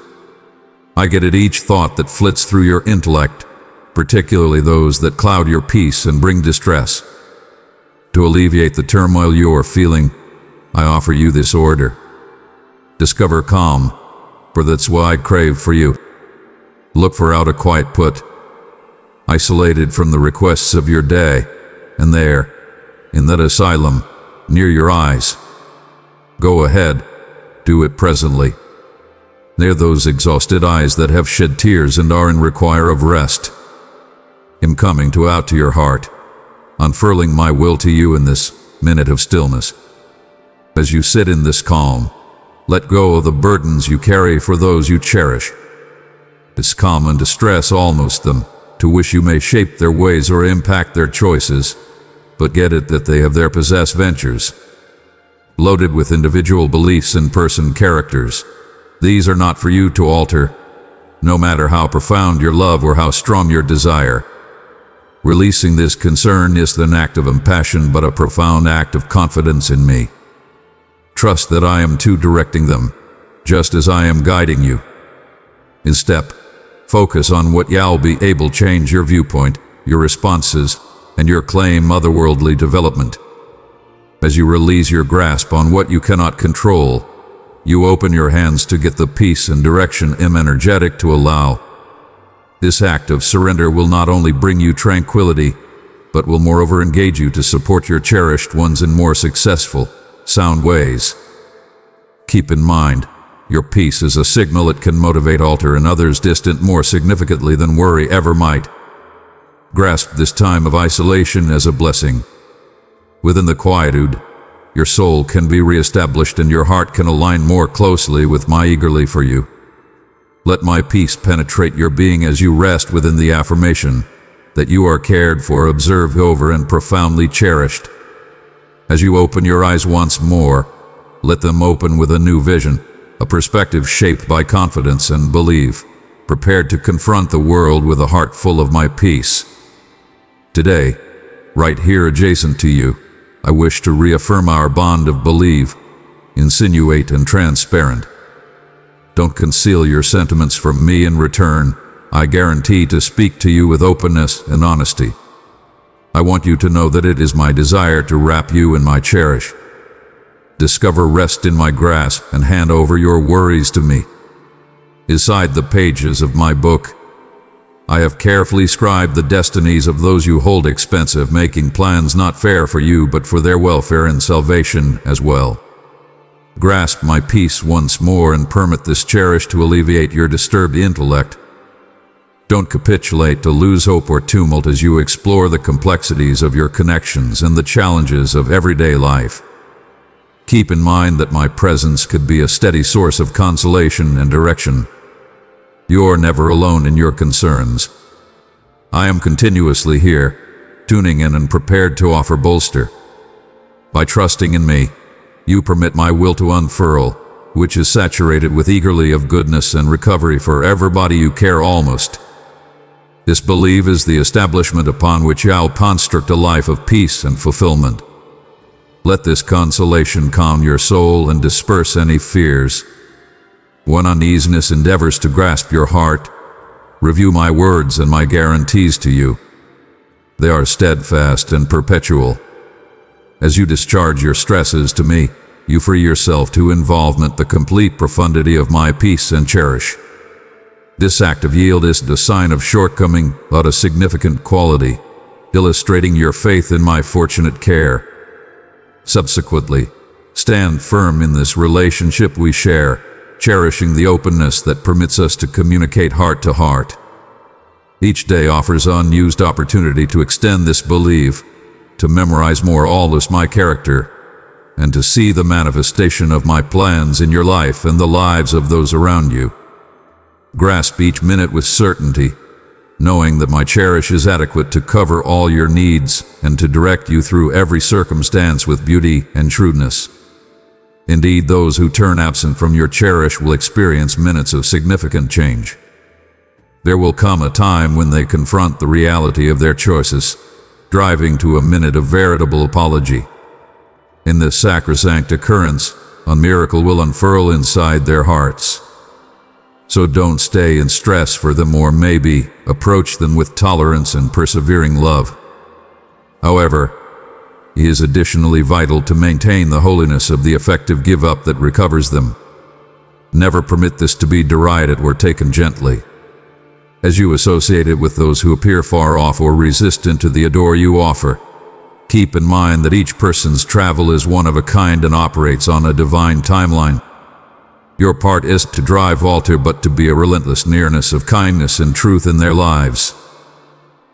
[SPEAKER 1] I get at each thought that flits through your intellect, particularly those that cloud your peace and bring distress. To alleviate the turmoil you are feeling, I offer you this order. Discover calm, for that's why I crave for you. Look for out a quiet put, isolated from the requests of your day, and there, in that asylum, near your eyes. Go ahead, do it presently. They're those exhausted eyes that have shed tears and are in require of rest. I'm coming out to your heart, unfurling my will to you in this minute of stillness. As you sit in this calm, let go of the burdens you carry for those you cherish. It's common to stress almost them, to wish you may shape their ways or impact their choices, but get it that they have their possessed ventures, loaded with individual beliefs and person characters. These are not for you to alter, no matter how profound your love or how strong your desire. Releasing this concern is an act of impassion, but a profound act of confidence in me. Trust that I am too directing them, just as I am guiding you. In step, focus on what you'll be able to change your viewpoint, your responses, and your claim otherworldly development. As you release your grasp on what you cannot control, you open your hands to get the peace and direction I'm energetic to allow. This act of surrender will not only bring you tranquility, but will moreover engage you to support your cherished ones in more successful, sound ways. Keep in mind, your peace is a signal it can motivate, alter, and others distant more significantly than worry ever might. Grasp this time of isolation as a blessing. Within the quietude, your soul can be reestablished and your heart can align more closely with my eagerly for you. Let my peace penetrate your being as you rest within the affirmation that you are cared for, observed over, and profoundly cherished. As you open your eyes once more, let them open with a new vision, a perspective shaped by confidence and belief, prepared to confront the world with a heart full of my peace. Today, right here adjacent to you, I wish to reaffirm our bond of belief, insinuate and transparent. Don't conceal your sentiments from me. In return, I guarantee to speak to you with openness and honesty. I want you to know that it is my desire to wrap you in my cherish. Discover rest in my grasp and hand over your worries to me. Inside the pages of my book, I have carefully scribed the destinies of those you hold expensive, making plans not fair for you but for their welfare and salvation as well. Grasp my peace once more and permit this cherish to alleviate your disturbed intellect. Don't capitulate to lose hope or tumult as you explore the complexities of your connections and the challenges of everyday life. Keep in mind that my presence could be a steady source of consolation and direction. You're never alone in your concerns. I am continuously here, tuning in and prepared to offer bolster. By trusting in me, you permit my will to unfurl, which is saturated with eagerly of goodness and recovery for everybody you care almost. This belief is the establishment upon which I'll construct a life of peace and fulfillment. Let this consolation calm your soul and disperse any fears. When uneasiness endeavors to grasp your heart, review my words and my guarantees to you. They are steadfast and perpetual. As you discharge your stresses to me, you free yourself to involvement the complete profundity of my peace and cherish. This act of yield isn't a sign of shortcoming, but a significant quality, illustrating your faith in my fortunate care. Subsequently, stand firm in this relationship we share, cherishing the openness that permits us to communicate heart to heart. Each day offers unused opportunity to extend this belief, to memorize more all this my character, and to see the manifestation of my plans in your life and the lives of those around you. Grasp each minute with certainty, knowing that my cherish is adequate to cover all your needs and to direct you through every circumstance with beauty and shrewdness. Indeed, those who turn absent from your cherish will experience minutes of significant change. There will come a time when they confront the reality of their choices, driving to a minute of veritable apology. In this sacrosanct occurrence, a miracle will unfurl inside their hearts. So don't stay in stress for them, or maybe approach them with tolerance and persevering love. However, it is additionally vital to maintain the holiness of the effective give-up that recovers them. Never permit this to be derided or taken gently. As you associate it with those who appear far off or resistant to the adore you offer, keep in mind that each person's travel is one of a kind and operates on a divine timeline. Your part isn't to drive altar, but to be a relentless nearness of kindness and truth in their lives.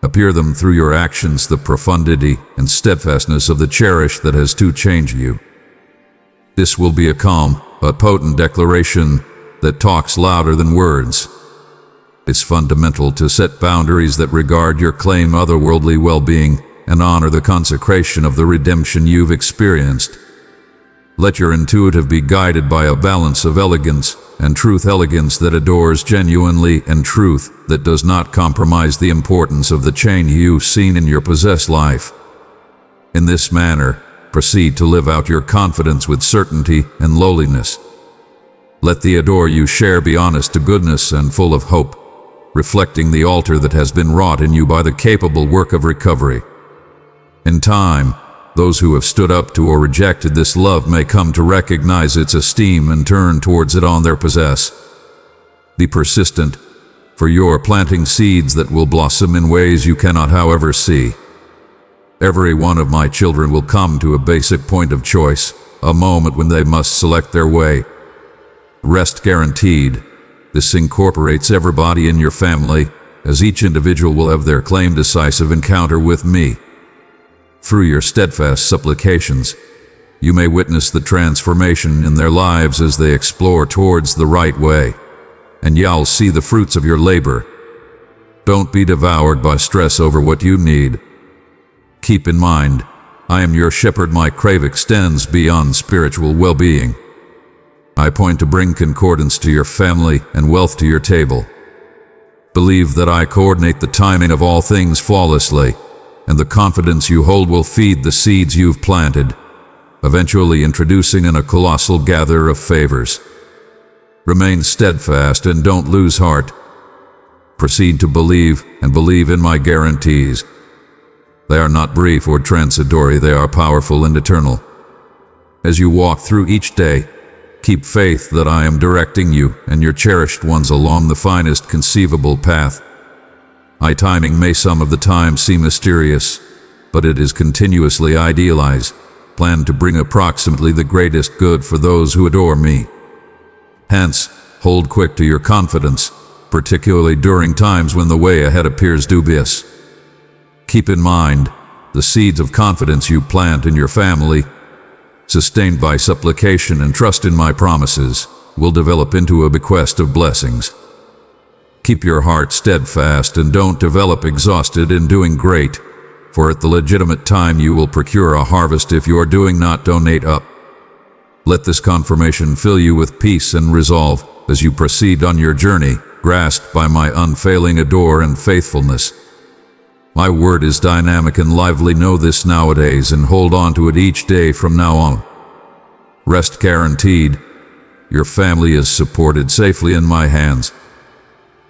[SPEAKER 1] Appear them through your actions the profundity and steadfastness of the cherish that has to change you. This will be a calm but potent declaration that talks louder than words. It's fundamental to set boundaries that regard your claim otherworldly well-being and honor the consecration of the redemption you've experienced. Let your intuitive be guided by a balance of elegance and truth, elegance that adores genuinely and truth that does not compromise the importance of the change you've seen in your possessed life. In this manner, proceed to live out your confidence with certainty and lowliness. Let the adore you share be honest to goodness and full of hope, reflecting the altar that has been wrought in you by the capable work of recovery. In time, those who have stood up to or rejected this love may come to recognize its esteem and turn towards it on their possess. Be persistent, for you're planting seeds that will blossom in ways you cannot however see. Every one of my children will come to a basic point of choice, a moment when they must select their way. Rest guaranteed. This incorporates everybody in your family, as each individual will have their claim decisive encounter with me. Through your steadfast supplications, you may witness the transformation in their lives as they explore towards the right way, and you'll see the fruits of your labor. Don't be devoured by stress over what you need. Keep in mind, I am your shepherd. My crave extends beyond spiritual well-being. I point to bring concordance to your family and wealth to your table. Believe that I coordinate the timing of all things flawlessly, and the confidence you hold will feed the seeds you've planted, eventually introducing in a colossal gather of favors. Remain steadfast and don't lose heart. Proceed to believe and believe in my guarantees. They are not brief or transitory, they are powerful and eternal. As you walk through each day, keep faith that I am directing you and your cherished ones along the finest conceivable path. My timing may some of the time seem mysterious, but it is continuously idealized, planned to bring approximately the greatest good for those who adore me. Hence, hold quick to your confidence, particularly during times when the way ahead appears dubious. Keep in mind, the seeds of confidence you plant in your family, sustained by supplication and trust in my promises, will develop into a bequest of blessings. Keep your heart steadfast and don't develop exhausted in doing great, for at the legitimate time you will procure a harvest if you are doing not donate up. Let this confirmation fill you with peace and resolve as you proceed on your journey, grasped by my unfailing adore and faithfulness. My word is dynamic and lively. Know this nowadays and hold on to it each day from now on. Rest guaranteed. Your family is supported safely in my hands.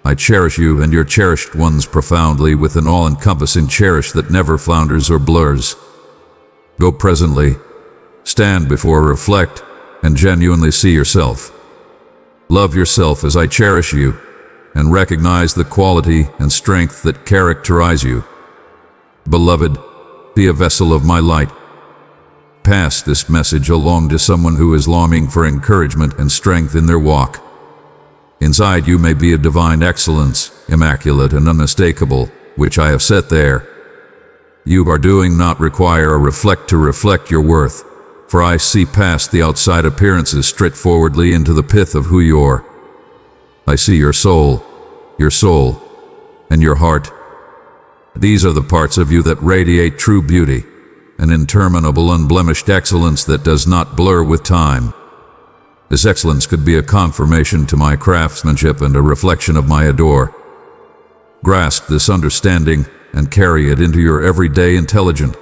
[SPEAKER 1] I cherish you and your cherished ones profoundly with an all-encompassing cherish that never flounders or blurs. Go presently, stand before, reflect, and genuinely see yourself. Love yourself as I cherish you, and recognize the quality and strength that characterize you. Beloved, be a vessel of my light. Pass this message along to someone who is longing for encouragement and strength in their walk. Inside you may be a divine excellence, immaculate and unmistakable, which I have set there. You are doing not require a reflect to reflect your worth, for I see past the outside appearances straightforwardly into the pith of who you are. I see your soul, and your heart. These are the parts of you that radiate true beauty, an interminable unblemished excellence that does not blur with time. This excellence could be a confirmation to my craftsmanship and a reflection of my adore. Grasp this understanding and carry it into your everyday intelligence.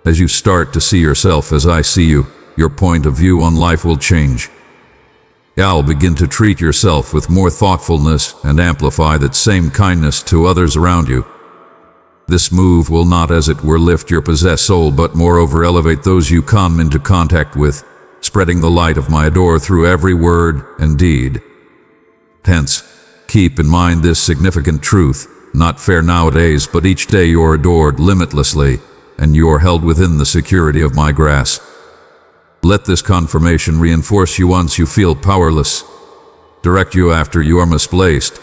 [SPEAKER 1] As you start to see yourself as I see you, your point of view on life will change. You'll begin to treat yourself with more thoughtfulness and amplify that same kindness to others around you. This move will not, as it were, lift your possessed soul, but moreover elevate those you come into contact with, spreading the light of my adore through every word and deed. Hence, keep in mind this significant truth: not fair nowadays, but each day you're adored limitlessly, and you're held within the security of my grasp. Let this confirmation reinforce you once you feel powerless, direct you after you are misplaced,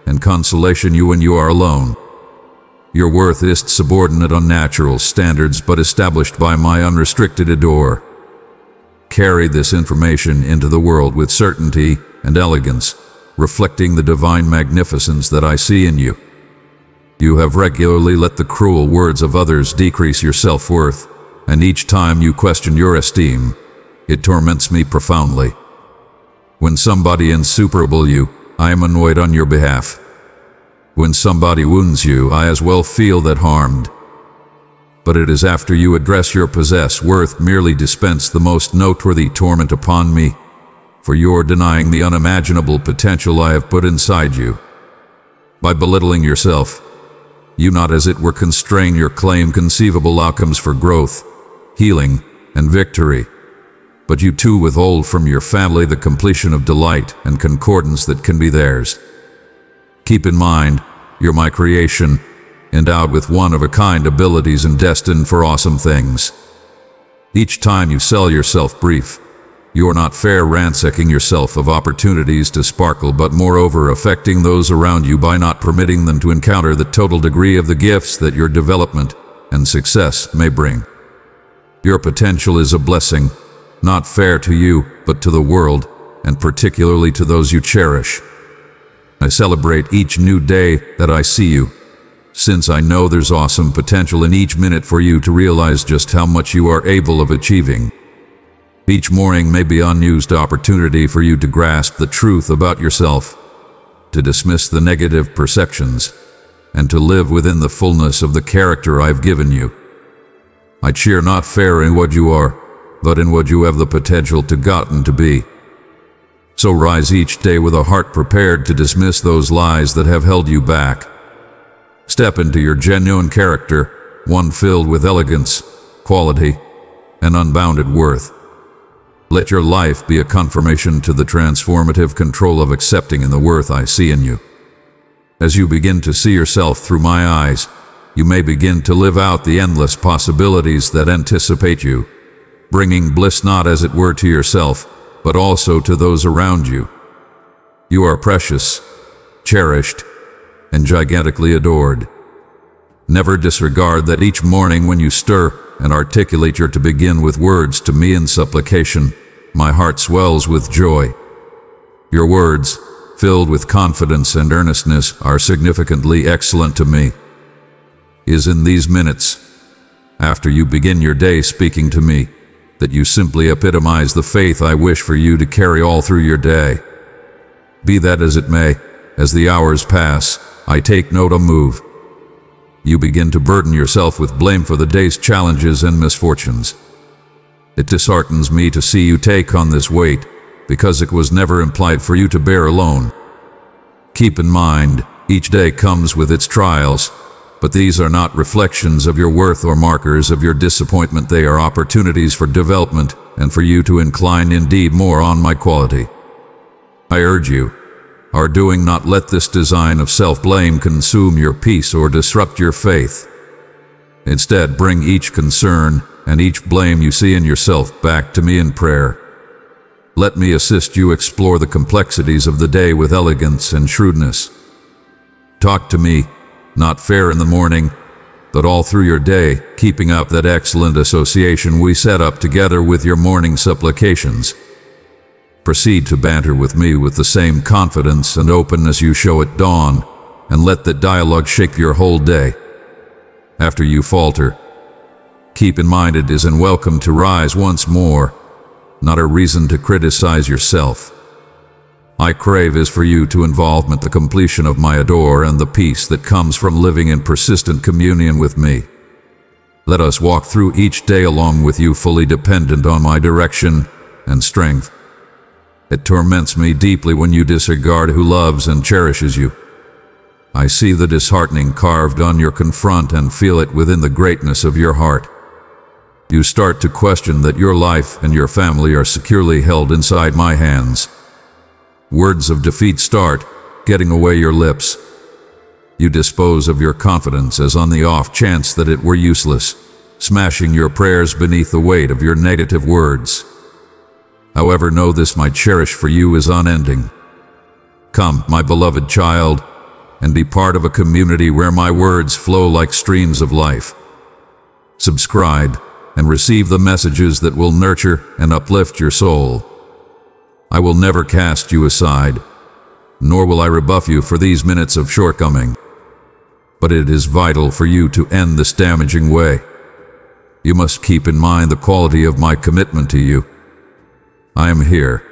[SPEAKER 1] and consolation you when you are alone. Your worth is subordinate on natural standards, but established by my unrestricted adore. Carry this information into the world with certainty and elegance, reflecting the divine magnificence that I see in you. You have regularly let the cruel words of others decrease your self-worth, and each time you question your esteem, it torments me profoundly. When somebody insuperable you, I am annoyed on your behalf. When somebody wounds you, I as well feel that harmed. But it is after you address your possessed worth merely dispense the most noteworthy torment upon me, for you're denying the unimaginable potential I have put inside you. By belittling yourself, you not as it were constrain your claim conceivable outcomes for growth, healing, and victory, but you too withhold from your family the completion of delight and concordance that can be theirs. Keep in mind, you're my creation, endowed with one-of-a-kind abilities and destined for awesome things. Each time you sell yourself brief, you're not fair ransacking yourself of opportunities to sparkle, but moreover affecting those around you by not permitting them to encounter the total degree of the gifts that your development and success may bring. Your potential is a blessing, not fair to you, but to the world, and particularly to those you cherish. I celebrate each new day that I see you, since I know there's awesome potential in each minute for you to realize just how much you are able of achieving. Each morning may be an unused opportunity for you to grasp the truth about yourself, to dismiss the negative perceptions, and to live within the fullness of the character I've given you. I cheer not fair in what you are, but in what you have the potential to gotten to be. So rise each day with a heart prepared to dismiss those lies that have held you back. Step into your genuine character, one filled with elegance, quality, and unbounded worth. Let your life be a confirmation to the transformative control of accepting in the worth I see in you. As you begin to see yourself through my eyes, you may begin to live out the endless possibilities that anticipate you, bringing bliss not as it were to yourself, but also to those around you. You are precious, cherished, and gigantically adored. Never disregard that each morning when you stir and articulate your to begin with words to me in supplication, my heart swells with joy. Your words, filled with confidence and earnestness, are significantly excellent to me. Is in these minutes, after you begin your day speaking to me, that you simply epitomize the faith I wish for you to carry all through your day. Be that as it may, as the hours pass, I take note of move. You begin to burden yourself with blame for the day's challenges and misfortunes. It disheartens me to see you take on this weight, because it was never implied for you to bear alone. Keep in mind, each day comes with its trials, but these are not reflections of your worth or markers of your disappointment. They are opportunities for development and for you to incline indeed more on my quality. I urge you, are doing not let this design of self-blame consume your peace or disrupt your faith. Instead, bring each concern and each blame you see in yourself back to me in prayer. Let me assist you explore the complexities of the day with elegance and shrewdness. Talk to me, not fair in the morning, but all through your day, keeping up that excellent association we set up together with your morning supplications. Proceed to banter with me with the same confidence and openness you show at dawn, and let that dialogue shape your whole day. After you falter, keep in mind it is welcome to rise once more, not a reason to criticize yourself. I crave is for you to involvement the completion of my adore and the peace that comes from living in persistent communion with me. Let us walk through each day along with you, fully dependent on my direction and strength. It torments me deeply when you disregard who loves and cherishes you. I see the disheartening carved on your confront and feel it within the greatness of your heart. You start to question that your life and your family are securely held inside my hands. Words of defeat start getting away your lips. You dispose of your confidence as on the off chance that it were useless, smashing your prayers beneath the weight of your negative words. However, know this, my cherish for you is unending. Come, my beloved child, and be part of a community where my words flow like streams of life. Subscribe and receive the messages that will nurture and uplift your soul. I will never cast you aside, nor will I rebuff you for these minutes of shortcoming. But it is vital for you to end this damaging way. You must keep in mind the quality of my commitment to you. I am here,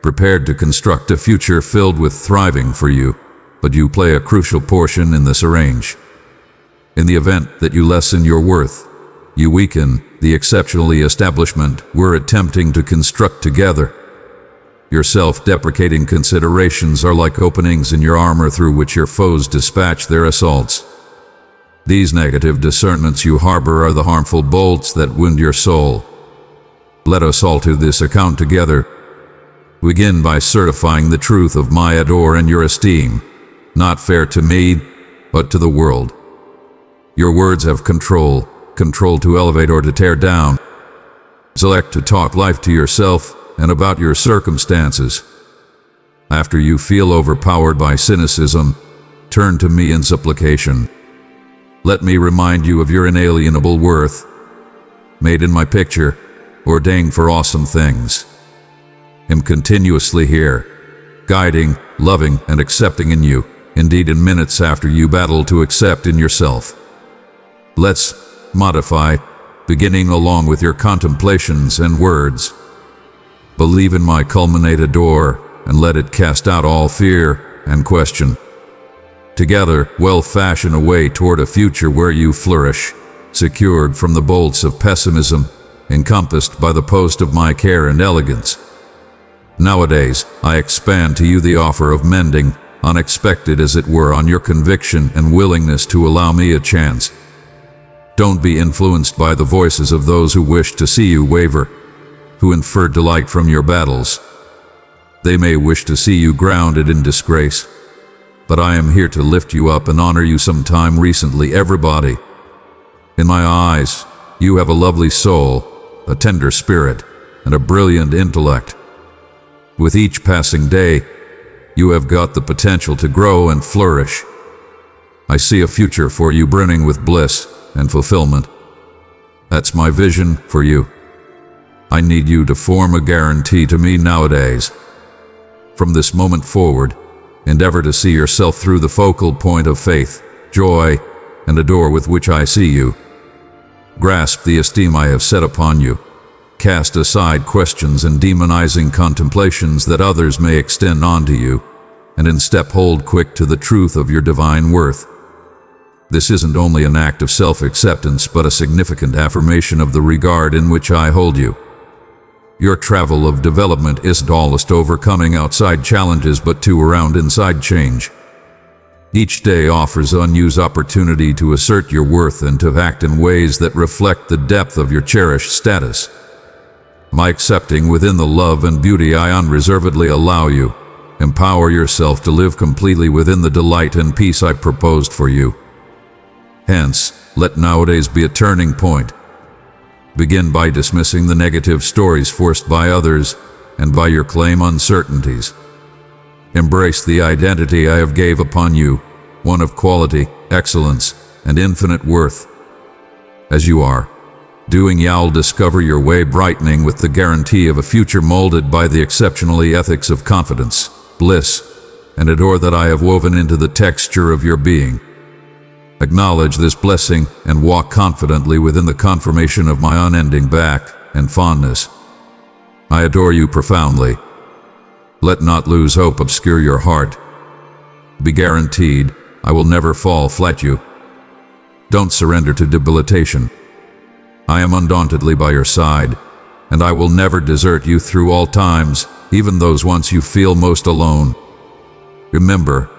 [SPEAKER 1] prepared to construct a future filled with thriving for you, but you play a crucial portion in this arrange. In the event that you lessen your worth, you weaken the exceptionally establishment we're attempting to construct together. Your self-deprecating considerations are like openings in your armor through which your foes dispatch their assaults. These negative discernments you harbor are the harmful bolts that wound your soul. Let us alter this account together. Begin by certifying the truth of my adore and your esteem, not fair to me, but to the world. Your words have control to elevate or to tear down. Select to talk life to yourself and about your circumstances. After you feel overpowered by cynicism, turn to me in supplication. Let me remind you of your inalienable worth. made in my picture, ordained for awesome things. Am continuously here, guiding, loving, and accepting in you, indeed in minutes after you battle to accept in yourself. Let's modify, beginning along with your contemplations and words. Believe in my culminated door, and let it cast out all fear and question. Together, we'll fashion a way toward a future where you flourish, secured from the bolts of pessimism, encompassed by the post of my care and elegance. Nowadays, I expand to you the offer of mending, unexpected as it were on your conviction and willingness to allow me a chance. Don't be influenced by the voices of those who wish to see you waver, who infer delight from your battles. They may wish to see you grounded in disgrace, but I am here to lift you up and honor you sometime recently, everybody. In my eyes, you have a lovely soul, a tender spirit, and a brilliant intellect. With each passing day, you have got the potential to grow and flourish. I see a future for you brimming with bliss and fulfillment. That's my vision for you. I need you to form a guarantee to me nowadays. From this moment forward, endeavor to see yourself through the focal point of faith, joy, and adore with which I see you. Grasp the esteem I have set upon you. Cast aside questions and demonizing contemplations that others may extend onto you, and in step hold quick to the truth of your divine worth. This isn't only an act of self-acceptance, but a significant affirmation of the regard in which I hold you. Your travel of development isn't almost overcoming outside challenges, but to around inside change. Each day offers unused opportunity to assert your worth and to act in ways that reflect the depth of your cherished status. By accepting within the love and beauty I unreservedly allow you, empower yourself to live completely within the delight and peace I proposed for you. Hence, let nowadays be a turning point. Begin by dismissing the negative stories forced by others and by your claim uncertainties. Embrace the identity I have gave upon you, one of quality, excellence, and infinite worth. As you are, doing you'll discover your way brightening with the guarantee of a future molded by the exceptionally ethics of confidence, bliss, and adore that I have woven into the texture of your being. Acknowledge this blessing and walk confidently within the confirmation of my unending back and fondness. I adore you profoundly. Let not lose hope obscure your heart. Be guaranteed I will never fall flat you. Don't surrender to debilitation. I am undauntedly by your side, and I will never desert you through all times, even those once you feel most alone. Remember,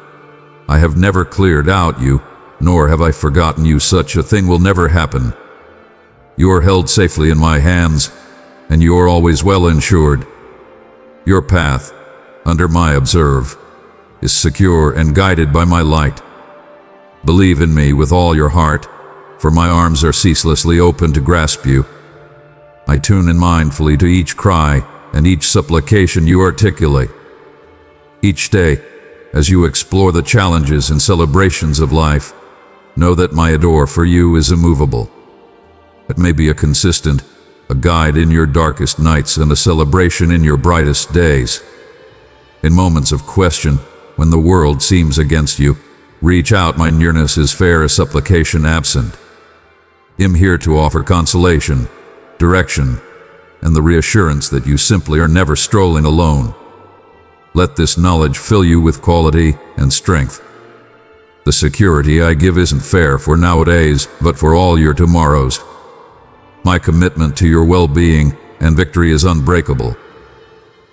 [SPEAKER 1] I have never cleared out you, nor have I forgotten you. Such a thing will never happen. You are held safely in my hands, and you are always well insured. Your path, under my observe, is secure and guided by my light. Believe in me with all your heart, for my arms are ceaselessly open to grasp you. I tune in mindfully to each cry and each supplication you articulate. Each day, as you explore the challenges and celebrations of life, know that my adore for you is immovable. It may be a consistent, a guide in your darkest nights and a celebration in your brightest days. In moments of question, when the world seems against you, reach out, my nearness is fair as supplication absent. I'm here to offer consolation, direction, and the reassurance that you simply are never strolling alone. Let this knowledge fill you with quality and strength. The security I give isn't fair for nowadays, but for all your tomorrows. My commitment to your well-being and victory is unbreakable.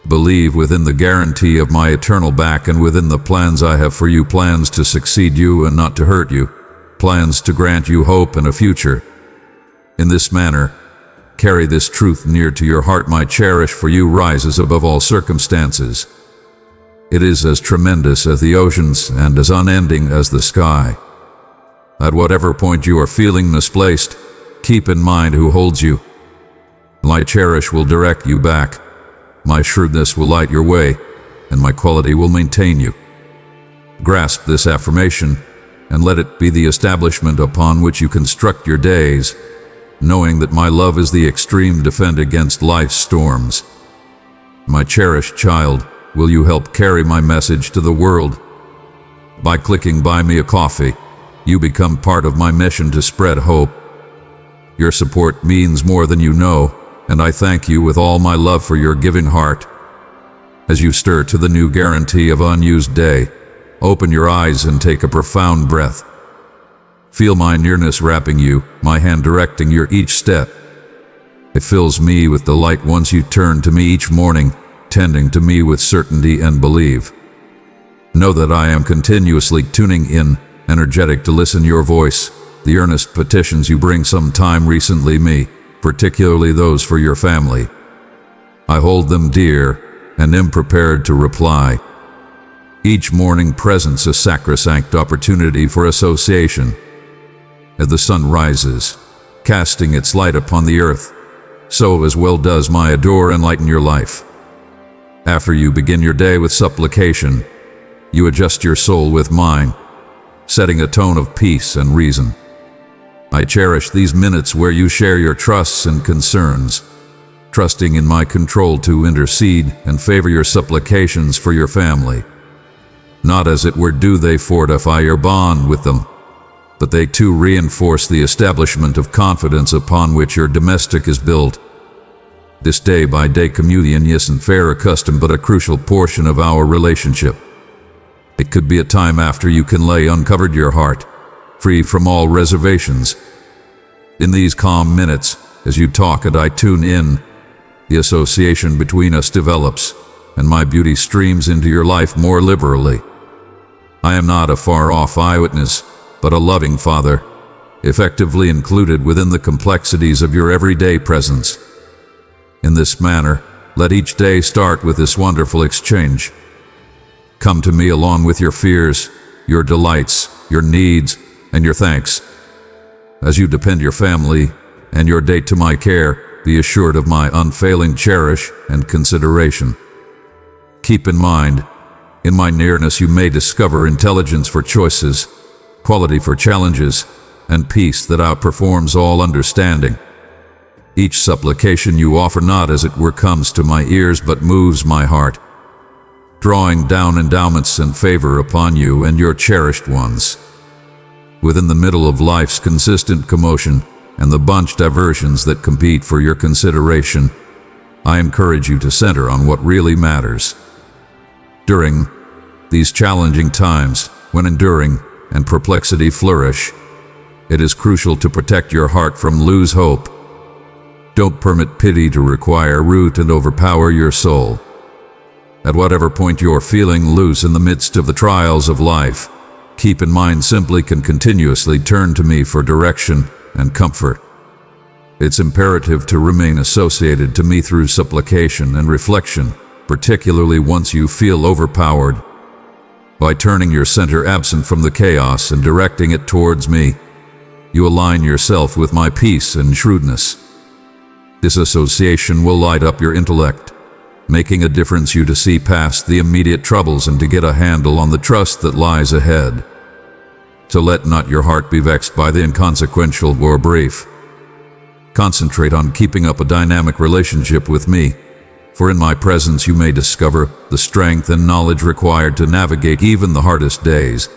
[SPEAKER 1] Believe within the guarantee of my eternal back and within the plans I have for you, plans to succeed you and not to hurt you, plans to grant you hope and a future. In this manner, carry this truth near to your heart. My cherish for you rises above all circumstances. It is as tremendous as the oceans and as unending as the sky. At whatever point you are feeling misplaced, keep in mind who holds you. My cherish will direct you back. My shrewdness will light your way, and my quality will maintain you. Grasp this affirmation, and let it be the establishment upon which you construct your days. knowing that my love is the extreme defense against life's storms. My cherished child, will you help carry my message to the world? By clicking Buy Me a Coffee, you become part of my mission to spread hope. Your support means more than you know, and I thank you with all my love for your giving heart. As you stir to the new guarantee of unused day, open your eyes and take a profound breath. Feel my nearness wrapping you, my hand directing your each step. It fills me with delight once you turn to me each morning, tending to me with certainty and believe. Know that I am continuously tuning in, energetic to listen your voice, the earnest petitions you bring some time recently me, particularly those for your family. I hold them dear and am prepared to reply. Each morning presents a sacrosanct opportunity for association. As the sun rises, casting its light upon the earth, so as well does my adore enlighten your life. After you begin your day with supplication, you adjust your soul with mine, setting a tone of peace and reason. I cherish these minutes where you share your trusts and concerns, trusting in my control to intercede and favor your supplications for your family. Not as it were do they fortify your bond with them, but they too reinforce the establishment of confidence upon which your domestic is built. This day-by-day communion isn't fair or custom, but a crucial portion of our relationship. It could be a time after you can lay uncovered your heart, free from all reservations. In these calm minutes, as you talk and I tune in, the association between us develops, and my beauty streams into your life more liberally. I am not a far-off eyewitness, but a loving father, effectively included within the complexities of your everyday presence. In this manner, let each day start with this wonderful exchange. Come to me along with your fears, your delights, your needs, and your thanks. As you depend your family and your day to my care, be assured of my unfailing cherish and consideration. Keep in mind, in my nearness you may discover intelligence for choices, quality for challenges, and peace that outperforms all understanding. Each supplication you offer not as it were comes to my ears but moves my heart, drawing down endowments and favor upon you and your cherished ones. Within the middle of life's consistent commotion and the bunched diversions that compete for your consideration, I encourage you to center on what really matters. During these challenging times, when enduring and perplexity flourish, it is crucial to protect your heart from lose hope. Don't permit pity to require root and overpower your soul. At whatever point you're feeling loose in the midst of the trials of life, keep in mind simply can continuously turn to me for direction and comfort. It's imperative to remain associated to me through supplication and reflection, particularly once you feel overpowered. By turning your center absent from the chaos and directing it towards me, you align yourself with my peace and shrewdness. This association will light up your intellect, making a difference you to see past the immediate troubles and to get a handle on the trust that lies ahead. So let not your heart be vexed by the inconsequential or brief. Concentrate on keeping up a dynamic relationship with me, for in my presence you may discover the strength and knowledge required to navigate even the hardest days.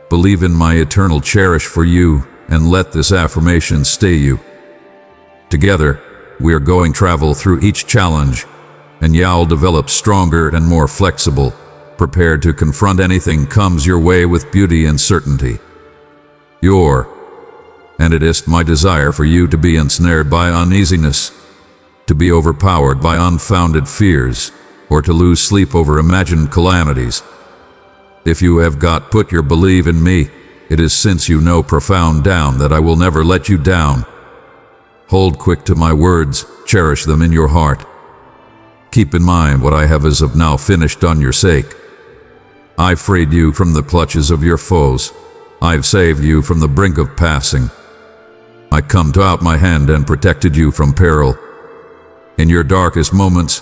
[SPEAKER 1] Believe in my eternal cherish for you, and let this affirmation stay you. Together, we are going to travel through each challenge, and you'll develop stronger and more flexible, prepared to confront anything comes your way with beauty and certainty. And it is my desire for you to be ensnared by uneasiness, to be overpowered by unfounded fears, or to lose sleep over imagined calamities. If you have put your belief in me, it is since you know profound down that I will never let you down. Hold quick to my words, cherish them in your heart. Keep in mind what I have as of now finished on your sake. I freed you from the clutches of your foes. I've saved you from the brink of passing. I come to out my hand and protected you from peril. In your darkest moments,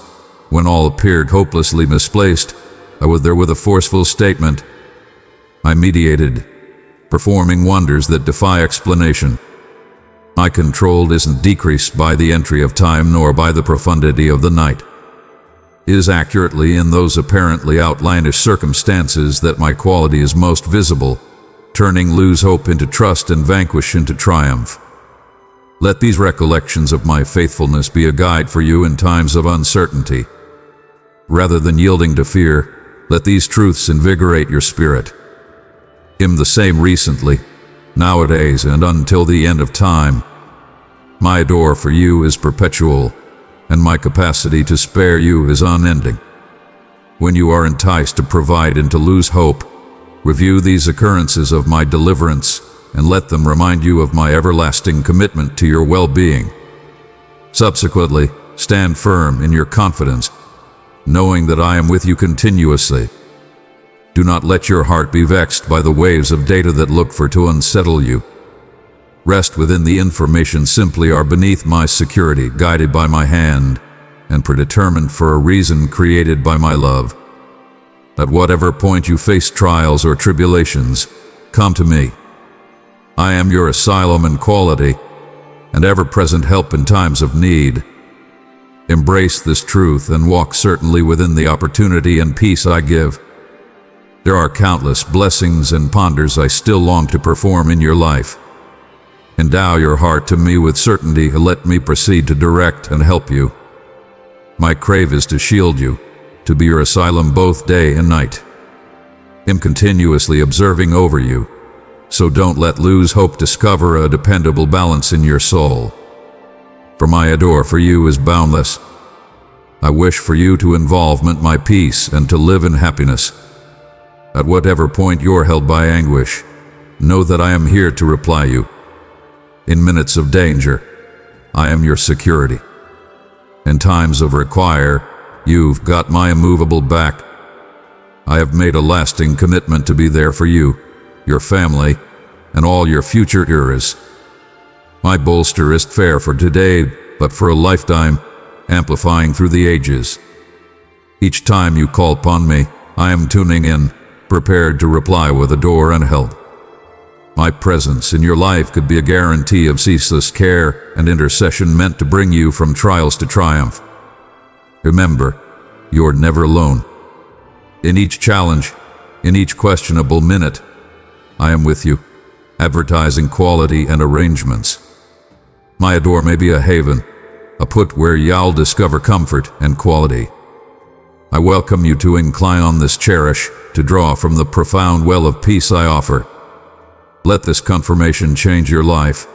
[SPEAKER 1] when all appeared hopelessly misplaced, I was there with a forceful statement. I mediated, performing wonders that defy explanation. My control isn't decreased by the entry of time nor by the profundity of the night. It is accurately in those apparently outlandish circumstances that my quality is most visible, turning lose hope into trust and vanquish into triumph. Let these recollections of my faithfulness be a guide for you in times of uncertainty. Rather than yielding to fear, let these truths invigorate your spirit. I'm the same recently, nowadays, and until the end of time. My adore for you is perpetual, and my capacity to spare you is unending. When you are enticed to provide and to lose hope, review these occurrences of my deliverance and let them remind you of my everlasting commitment to your well-being. Subsequently, stand firm in your confidence, knowing that I am with you continuously. Do not let your heart be vexed by the waves of data that look for to unsettle you. Rest within the information simply are beneath my security, guided by my hand, and predetermined for a reason created by my love. At whatever point you face trials or tribulations, come to me. I am your asylum and quality, and ever-present help in times of need. Embrace this truth and walk certainly within the opportunity and peace I give. There are countless blessings and wonders I still long to perform in your life. Endow your heart to me with certainty and let me proceed to direct and help you. My crave is to shield you, to be your asylum both day and night. I'm continuously observing over you, so don't let lose hope discover a dependable balance in your soul. For my adore for you is boundless. I wish for you to involvement my peace and to live in happiness. At whatever point you're held by anguish, know that I am here to reply you. In minutes of danger, I am your security. In times of require, you've got my immovable back. I have made a lasting commitment to be there for you, your family, and all your future eras. My bolster is fair for today, but for a lifetime, amplifying through the ages. Each time you call upon me, I am tuning in, prepared to reply with adore and help. My presence in your life could be a guarantee of ceaseless care and intercession meant to bring you from trials to triumph. Remember, you're never alone. In each challenge, in each questionable minute, I am with you, advertising quality and arrangements. My adore may be a haven, a put where you'll discover comfort and quality. I welcome you to incline on this cherish, to draw from the profound well of peace I offer. Let this confirmation change your life,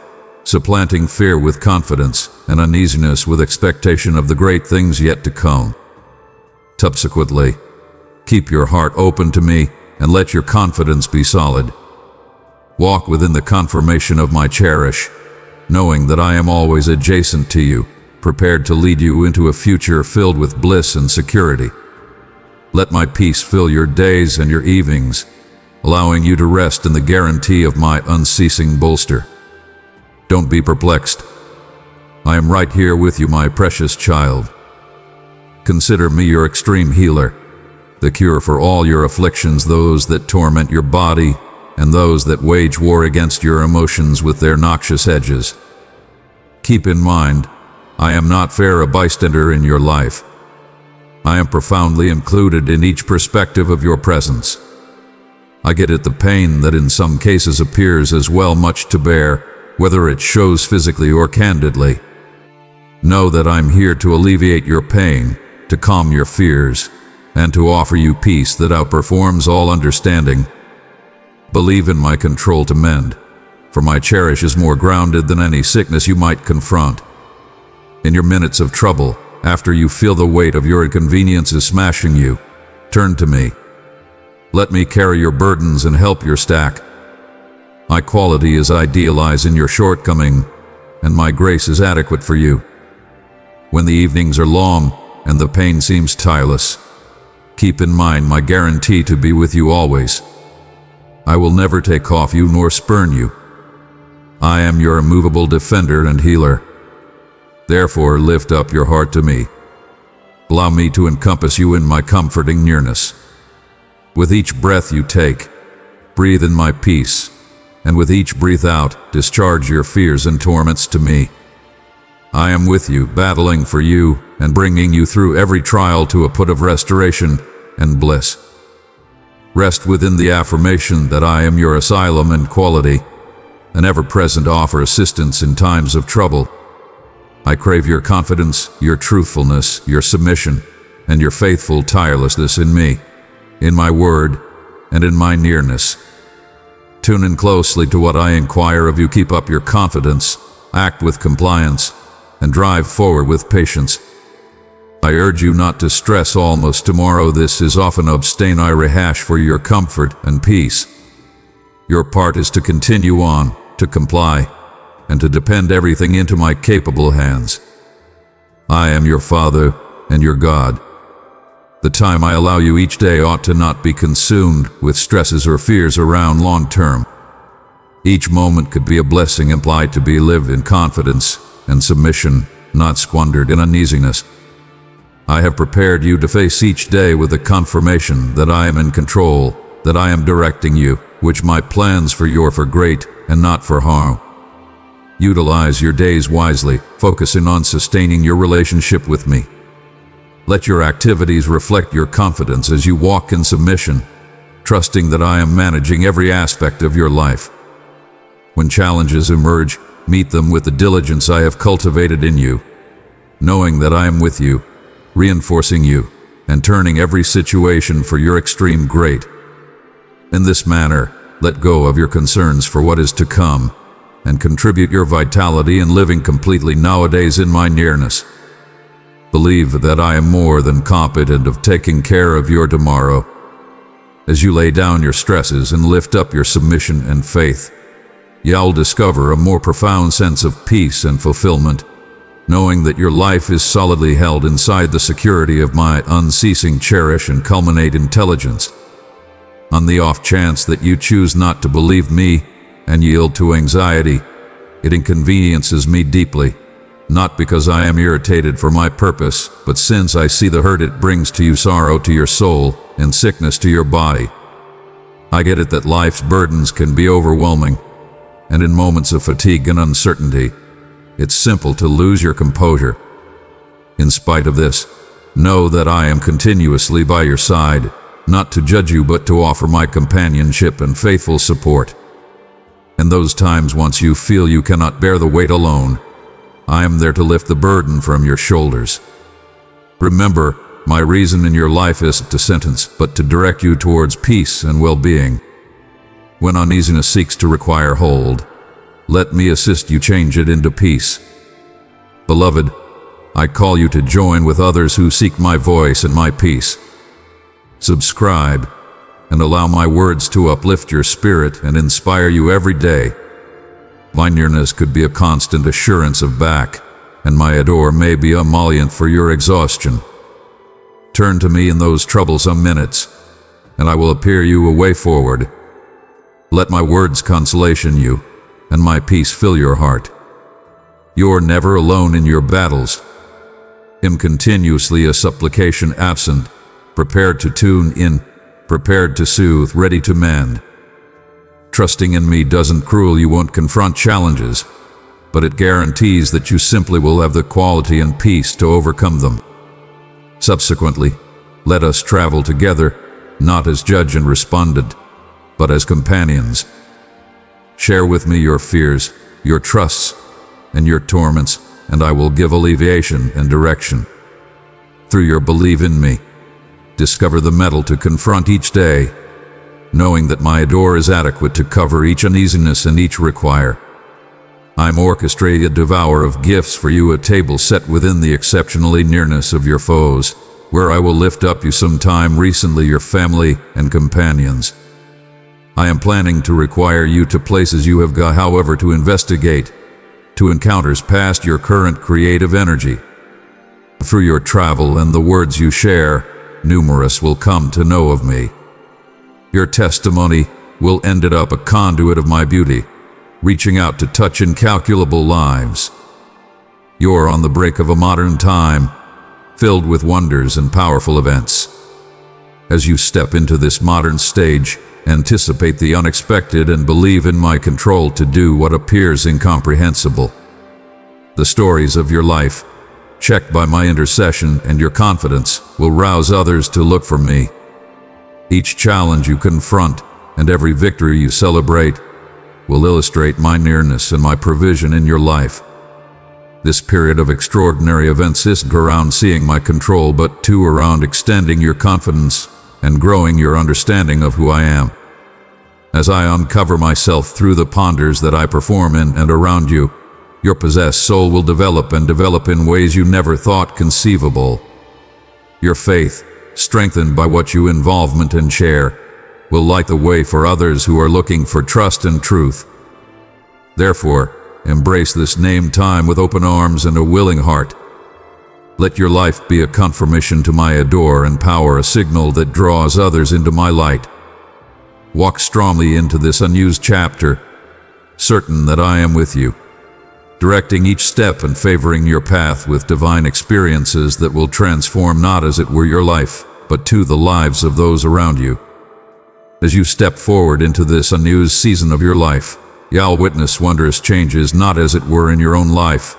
[SPEAKER 1] supplanting fear with confidence and uneasiness with expectation of the great things yet to come. Subsequently, keep your heart open to me and let your confidence be solid. Walk within the confirmation of my cherish, knowing that I am always adjacent to you, prepared to lead you into a future filled with bliss and security. Let my peace fill your days and your evenings, allowing you to rest in the guarantee of my unceasing bolster. Don't be perplexed. I am right here with you, my precious child. Consider me your extreme healer, the cure for all your afflictions, those that torment your body and those that wage war against your emotions with their noxious edges. Keep in mind, I am not fair a bystander in your life. I am profoundly included in each perspective of your presence. I get at the pain that in some cases appears as well much to bear, whether it shows physically or candidly. Know that I'm here to alleviate your pain, to calm your fears, and to offer you peace that outperforms all understanding. Believe in my control to mend, for my cherish is more grounded than any sickness you might confront. In your minutes of trouble, after you feel the weight of your inconveniences smashing you, turn to me. Let me carry your burdens and help your stack. My quality is idealized in your shortcoming, and my grace is adequate for you. When the evenings are long and the pain seems tireless, keep in mind my guarantee to be with you always. I will never take off you nor spurn you. I am your immovable defender and healer. Therefore, lift up your heart to me. Allow me to encompass you in my comforting nearness. With each breath you take, breathe in my peace, and with each breath out, discharge your fears and torments to me. I am with you, battling for you, and bringing you through every trial to a put of restoration and bliss. Rest within the affirmation that I am your asylum and quality, an ever-present offer assistance in times of trouble. I crave your confidence, your truthfulness, your submission, and your faithful tirelessness in me, in my word, and in my nearness. Tune in closely to what I inquire of you. Keep up your confidence, act with compliance, and drive forward with patience. I urge you not to stress almost tomorrow. This is often abstain. I rehash for your comfort and peace. Your part is to continue on, to comply, and to depend everything into my capable hands. I am your Father and your God. The time I allow you each day ought to not be consumed with stresses or fears around long term. Each moment could be a blessing implied to be lived in confidence and submission, not squandered in uneasiness. I have prepared you to face each day with the confirmation that I am in control, that I am directing you, which my plans for you are for great and not for harm. Utilize your days wisely, focusing on sustaining your relationship with me. Let your activities reflect your confidence as you walk in submission, trusting that I am managing every aspect of your life. When challenges emerge, meet them with the diligence I have cultivated in you, knowing that I am with you, reinforcing you, and turning every situation for your extreme great. In this manner, let go of your concerns for what is to come, and contribute your vitality in living completely nowadays in my nearness. Believe that I am more than competent of taking care of your tomorrow. As you lay down your stresses and lift up your submission and faith, you'll discover a more profound sense of peace and fulfillment, knowing that your life is solidly held inside the security of my unceasing cherish and culminate intelligence. On the off chance that you choose not to believe me and yield to anxiety, it inconveniences me deeply, not because I am irritated for my purpose, but since I see the hurt it brings to you, sorrow to your soul and sickness to your body. I get it that life's burdens can be overwhelming, and in moments of fatigue and uncertainty, it's simple to lose your composure. In spite of this, know that I am continuously by your side, not to judge you but to offer my companionship and faithful support. In those times once you feel you cannot bear the weight alone, I am there to lift the burden from your shoulders. Remember, my reason in your life isn't to sentence, but to direct you towards peace and well-being. When uneasiness seeks to require hold, let me assist you change it into peace. Beloved, I call you to join with others who seek my voice and my peace. Subscribe, and allow my words to uplift your spirit and inspire you every day. My nearness could be a constant assurance of back, and my adore may be a emollient for your exhaustion. Turn to me in those troublesome minutes, and I will appear you a way forward. Let my words consolation you, and my peace fill your heart. You're never alone in your battles. Am continuously a supplication absent, prepared to tune in, prepared to soothe, ready to mend. Trusting in me doesn't cruel you won't confront challenges, but it guarantees that you simply will have the quality and peace to overcome them. Subsequently, let us travel together, not as judge and respondent, but as companions. Share with me your fears, your trusts, and your torments, and I will give alleviation and direction. Through your belief in me, discover the mettle to confront each day, knowing that my adore is adequate to cover each uneasiness and each require. I'm orchestrated devourer of gifts for you, a table set within the exceptionally nearness of your foes, where I will lift up you sometime recently your family and companions. I am planning to require you to places you have got, however, to investigate, to encounters past your current creative energy. Through your travel and the words you share, numerous will come to know of me. Your testimony will end up a conduit of my beauty, reaching out to touch incalculable lives. You're on the brink of a modern time, filled with wonders and powerful events. As you step into this modern stage, anticipate the unexpected, and believe in my control to do what appears incomprehensible. The stories of your life, checked by my intercession and your confidence, will rouse others to look for me. Each challenge you confront and every victory you celebrate will illustrate my nearness and my provision in your life. This period of extraordinary events isn't around seeing my control, but too around extending your confidence and growing your understanding of who I am. As I uncover myself through the ponders that I perform in and around you, your possessed soul will develop in ways you never thought conceivable. Your faith, strengthened by what you involvement and share, will light the way for others who are looking for trust and truth. Therefore, embrace this named time with open arms and a willing heart. Let your life be a confirmation to my adore and power, a signal that draws others into my light. Walk strongly into this unused chapter, certain that I am with you, directing each step and favoring your path with divine experiences that will transform not as it were your life, but to the lives of those around you. As you step forward into this unused season of your life, you'll witness wondrous changes, not as it were in your own life,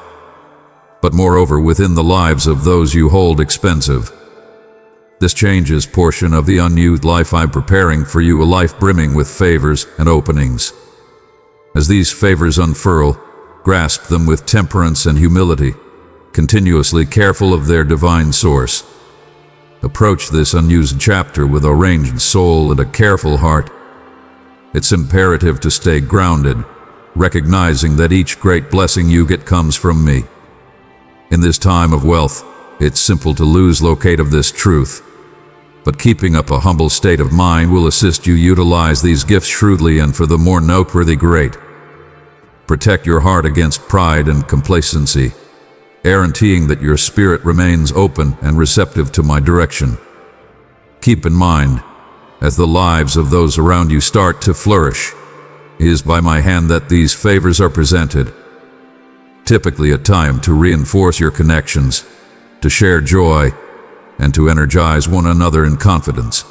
[SPEAKER 1] but moreover within the lives of those you hold expensive. This changes portion of the unused life I'm preparing for you, a life brimming with favors and openings. As these favors unfurl, grasp them with temperance and humility, continuously careful of their divine source. Approach this unused chapter with a ranged soul and a careful heart. It's imperative to stay grounded, recognizing that each great blessing you get comes from me. In this time of wealth, it's simple to lose locate of this truth, but keeping up a humble state of mind will assist you utilize these gifts shrewdly and for the more noteworthy great. Protect your heart against pride and complacency, guaranteeing that your spirit remains open and receptive to my direction. Keep in mind, as the lives of those around you start to flourish, it is by my hand that these favors are presented. Typically a time to reinforce your connections, to share joy, and to energize one another in confidence.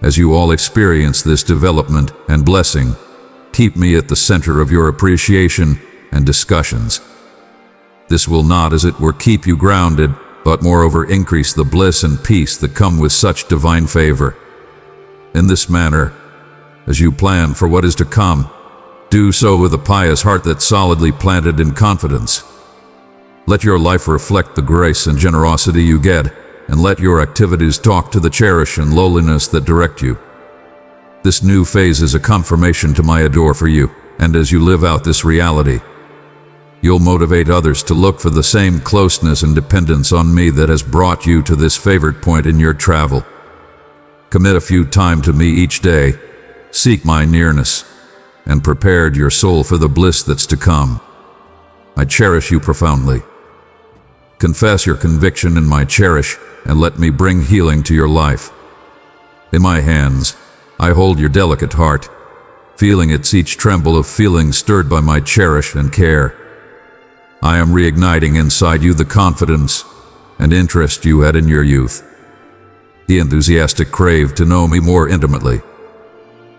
[SPEAKER 1] As you all experience this development and blessing, keep me at the center of your appreciation and discussions. This will not, as it were, keep you grounded, but moreover increase the bliss and peace that come with such divine favor. In this manner, as you plan for what is to come, do so with a pious heart that's solidly planted in confidence. Let your life reflect the grace and generosity you get, and let your activities talk to the cherish and lowliness that direct you. This new phase is a confirmation to my adore for you, and as you live out this reality, you'll motivate others to look for the same closeness and dependence on me that has brought you to this favored point in your travel. Commit a few time to me each day, seek my nearness, and prepared your soul for the bliss that's to come. I cherish you profoundly. Confess your conviction in my cherish, and let me bring healing to your life. In my hands, I hold your delicate heart, feeling its each tremble of feeling stirred by my cherish and care. I am reigniting inside you the confidence and interest you had in your youth. The enthusiastic crave to know me more intimately.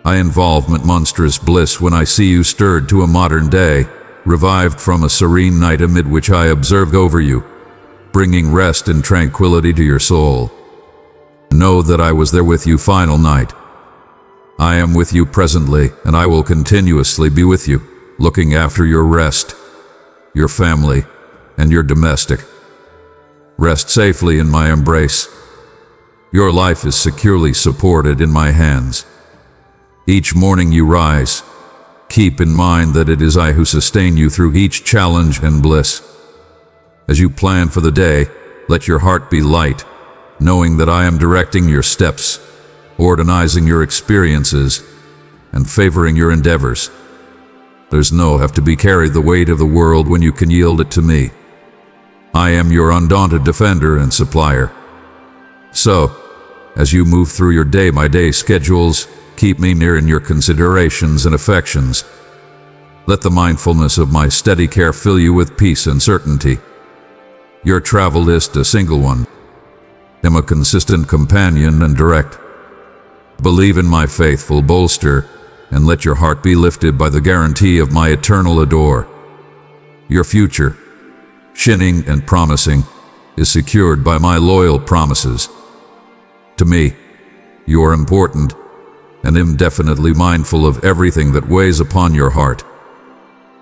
[SPEAKER 1] I involvement monstrous bliss when I see you stirred to a modern day, revived from a serene night amid which I observed over you, bringing rest and tranquility to your soul. Know that I was there with you final night. I am with you presently, and I will continuously be with you, looking after your rest, your family, and your domestic. Rest safely in my embrace. Your life is securely supported in my hands. Each morning you rise, keep in mind that it is I who sustain you through each challenge and bliss. As you plan for the day, let your heart be light, knowing that I am directing your steps, organizing your experiences, and favoring your endeavors. There's no have to be carried the weight of the world when you can yield it to me. I am your undaunted defender and supplier. So, as you move through your day-by-day schedules, keep me near in your considerations and affections. Let the mindfulness of my steady care fill you with peace and certainty. Your travel list a single one. Am a consistent companion and direct. Believe in my faithful bolster, and let your heart be lifted by the guarantee of my eternal adore. Your future, shining and promising, is secured by my loyal promises. To me, you are important, and indefinitely mindful of everything that weighs upon your heart.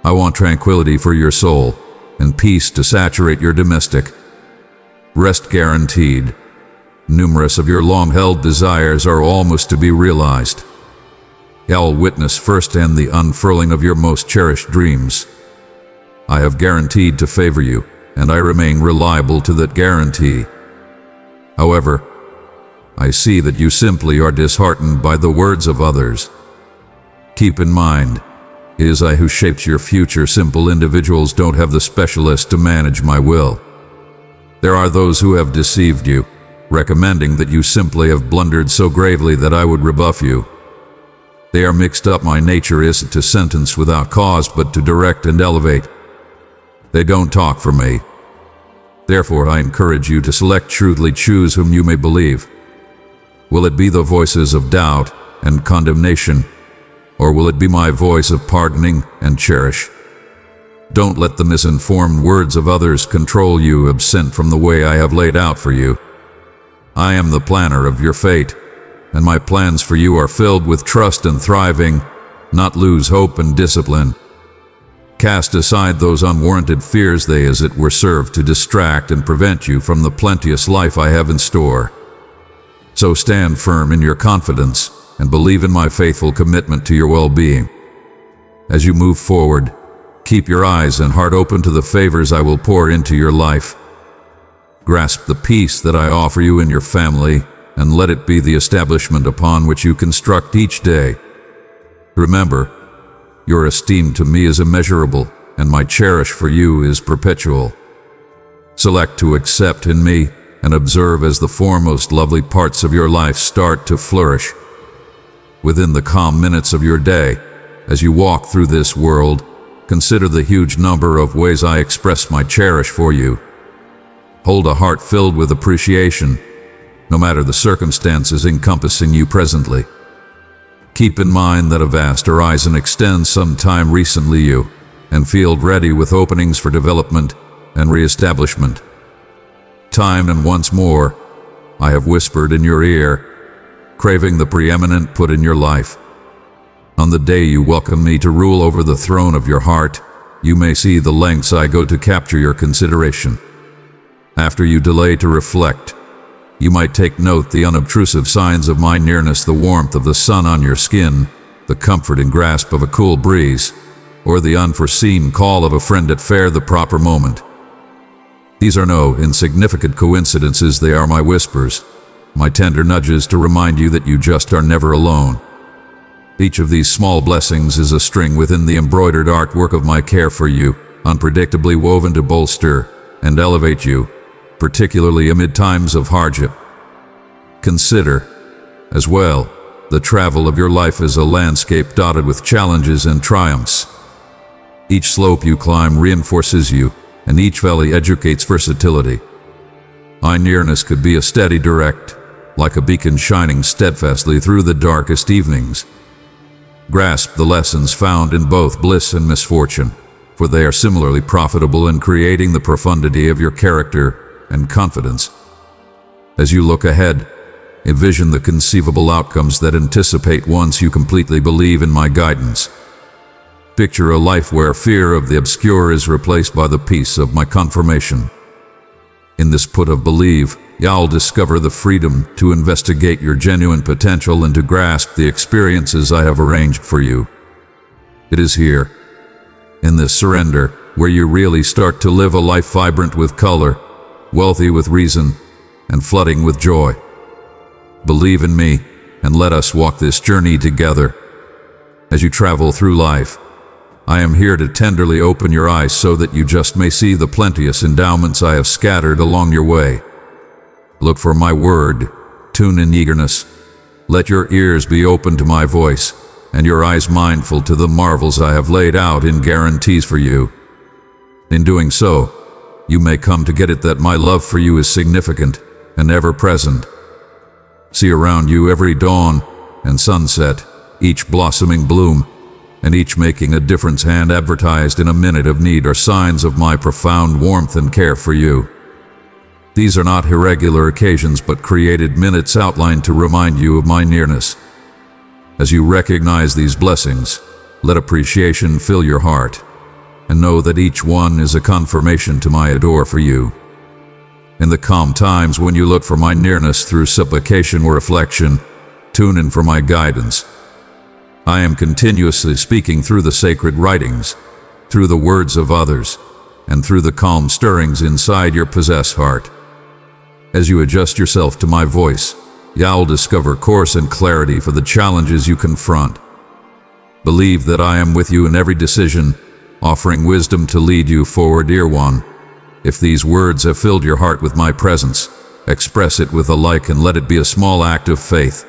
[SPEAKER 1] I want tranquility for your soul, and peace to saturate your domestic. Rest guaranteed. Numerous of your long-held desires are almost to be realized. I'll witness firsthand the unfurling of your most cherished dreams. I have guaranteed to favor you, and I remain reliable to that guarantee. However, I see that you simply are disheartened by the words of others. Keep in mind, it is I who shaped your future. Simple individuals don't have the specialist to manage my will. There are those who have deceived you, recommending that you simply have blundered so gravely that I would rebuff you. They are mixed up. My nature isn't to sentence without cause, but to direct and elevate. They don't talk for me. Therefore, I encourage you to select shrewdly. Choose whom you may believe. Will it be the voices of doubt and condemnation, or will it be my voice of pardoning and cherish? Don't let the misinformed words of others control you. Absent from the way I have laid out for you. I am the planner of your fate, and my plans for you are filled with trust and thriving, not lose hope and discipline. Cast aside those unwarranted fears. They, as it were, serve to distract and prevent you from the plenteous life I have in store. So stand firm in your confidence and believe in my faithful commitment to your well-being. As you move forward, keep your eyes and heart open to the favors I will pour into your life. Grasp the peace that I offer you and your family, and let it be the establishment upon which you construct each day. Remember, your esteem to me is immeasurable, and my cherish for you is perpetual. Select to accept in me, and observe as the foremost lovely parts of your life start to flourish. Within the calm minutes of your day, as you walk through this world, consider the huge number of ways I express my cherish for you. Hold a heart filled with appreciation, no matter the circumstances encompassing you presently. Keep in mind that a vast horizon extends some time recently you, and feel ready with openings for development and re-establishment. Time and once more, I have whispered in your ear, craving the preeminent put in your life. On the day you welcome me to rule over the throne of your heart, you may see the lengths I go to capture your consideration. After you delay to reflect, you might take note the unobtrusive signs of my nearness, the warmth of the sun on your skin, the comforting grasp of a cool breeze, or the unforeseen call of a friend at the proper moment. These are no insignificant coincidences. They are my whispers, my tender nudges to remind you that you just are never alone. Each of these small blessings is a string within the embroidered artwork of my care for you, unpredictably woven to bolster and elevate you, particularly amid times of hardship. Consider, as well, the travel of your life as a landscape dotted with challenges and triumphs. Each slope you climb reinforces you, and each valley educates versatility. My nearness could be a steady direct, like a beacon shining steadfastly through the darkest evenings. Grasp the lessons found in both bliss and misfortune, for they are similarly profitable in creating the profundity of your character and confidence. As you look ahead, envision the conceivable outcomes that anticipate once you completely believe in my guidance. Picture a life where fear of the obscure is replaced by the peace of my confirmation. In this put of believe, you'll discover the freedom to investigate your genuine potential and to grasp the experiences I have arranged for you. It is here, in this surrender, where you really start to live a life vibrant with color, wealthy with reason, and flooding with joy. Believe in me, and let us walk this journey together. As you travel through life, I am here to tenderly open your eyes so that you just may see the plenteous endowments I have scattered along your way. Look for my word, tune in eagerness. Let your ears be open to my voice, and your eyes mindful to the marvels I have laid out in guarantees for you. In doing so, you may come to get it that my love for you is significant and ever present. See around you every dawn, and sunset, each blossoming bloom, and each making a difference hand advertised in a minute of need are signs of my profound warmth and care for you. These are not irregular occasions but created minutes outlined to remind you of my nearness. As you recognize these blessings, let appreciation fill your heart, and know that each one is a confirmation to my adore for you. In the calm times when you look for my nearness through supplication or reflection, tune in for my guidance. I am continuously speaking through the sacred writings, through the words of others, and through the calm stirrings inside your possessed heart. As you adjust yourself to my voice, you'll discover course and clarity for the challenges you confront. Believe that I am with you in every decision, offering wisdom to lead you forward, dear one. If these words have filled your heart with my presence, express it with a like and let it be a small act of faith.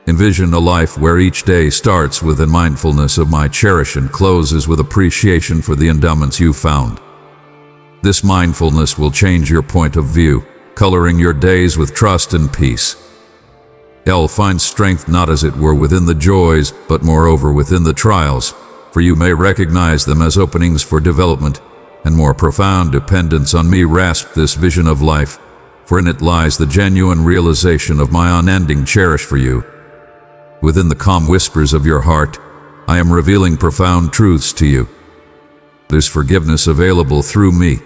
[SPEAKER 1] Envision a life where each day starts with a mindfulness of my cherish and closes with appreciation for the endowments you found. This mindfulness will change your point of view, coloring your days with trust and peace. You'll find strength not as it were within the joys, but moreover within the trials, for you may recognize them as openings for development and more profound dependence on me. Grasp this vision of life, for in it lies the genuine realization of my unending cherish for you. Within the calm whispers of your heart, I am revealing profound truths to you. There's forgiveness available through me.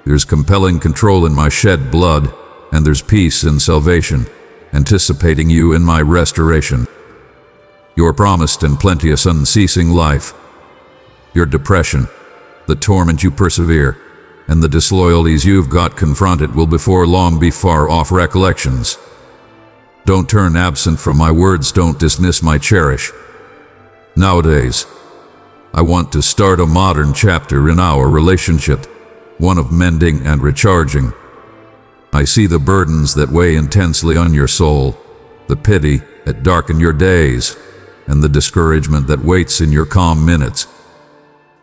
[SPEAKER 1] There's compelling control in my shed blood, and there's peace and salvation, anticipating you in my restoration. Your promised and plenteous unceasing life. Your depression, the torment you persevere, and the disloyalties you've got confronted will before long be far off recollections. Don't turn absent from my words, don't dismiss my cherish. Nowadays, I want to start a modern chapter in our relationship, one of mending and recharging. I see the burdens that weigh intensely on your soul, the pity that darken your days, and the discouragement that waits in your calm minutes.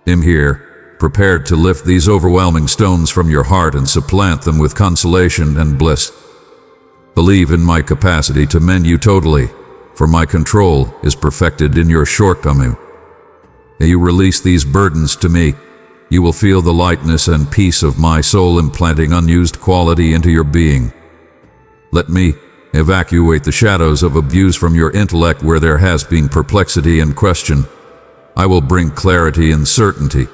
[SPEAKER 1] I'm here, prepared to lift these overwhelming stones from your heart and supplant them with consolation and bliss. Believe in my capacity to mend you totally, for my control is perfected in your shortcoming. As you release these burdens to me, you will feel the lightness and peace of my soul implanting unused quality into your being. Let me evacuate the shadows of abuse from your intellect where there has been perplexity and question. I will bring clarity and certainty.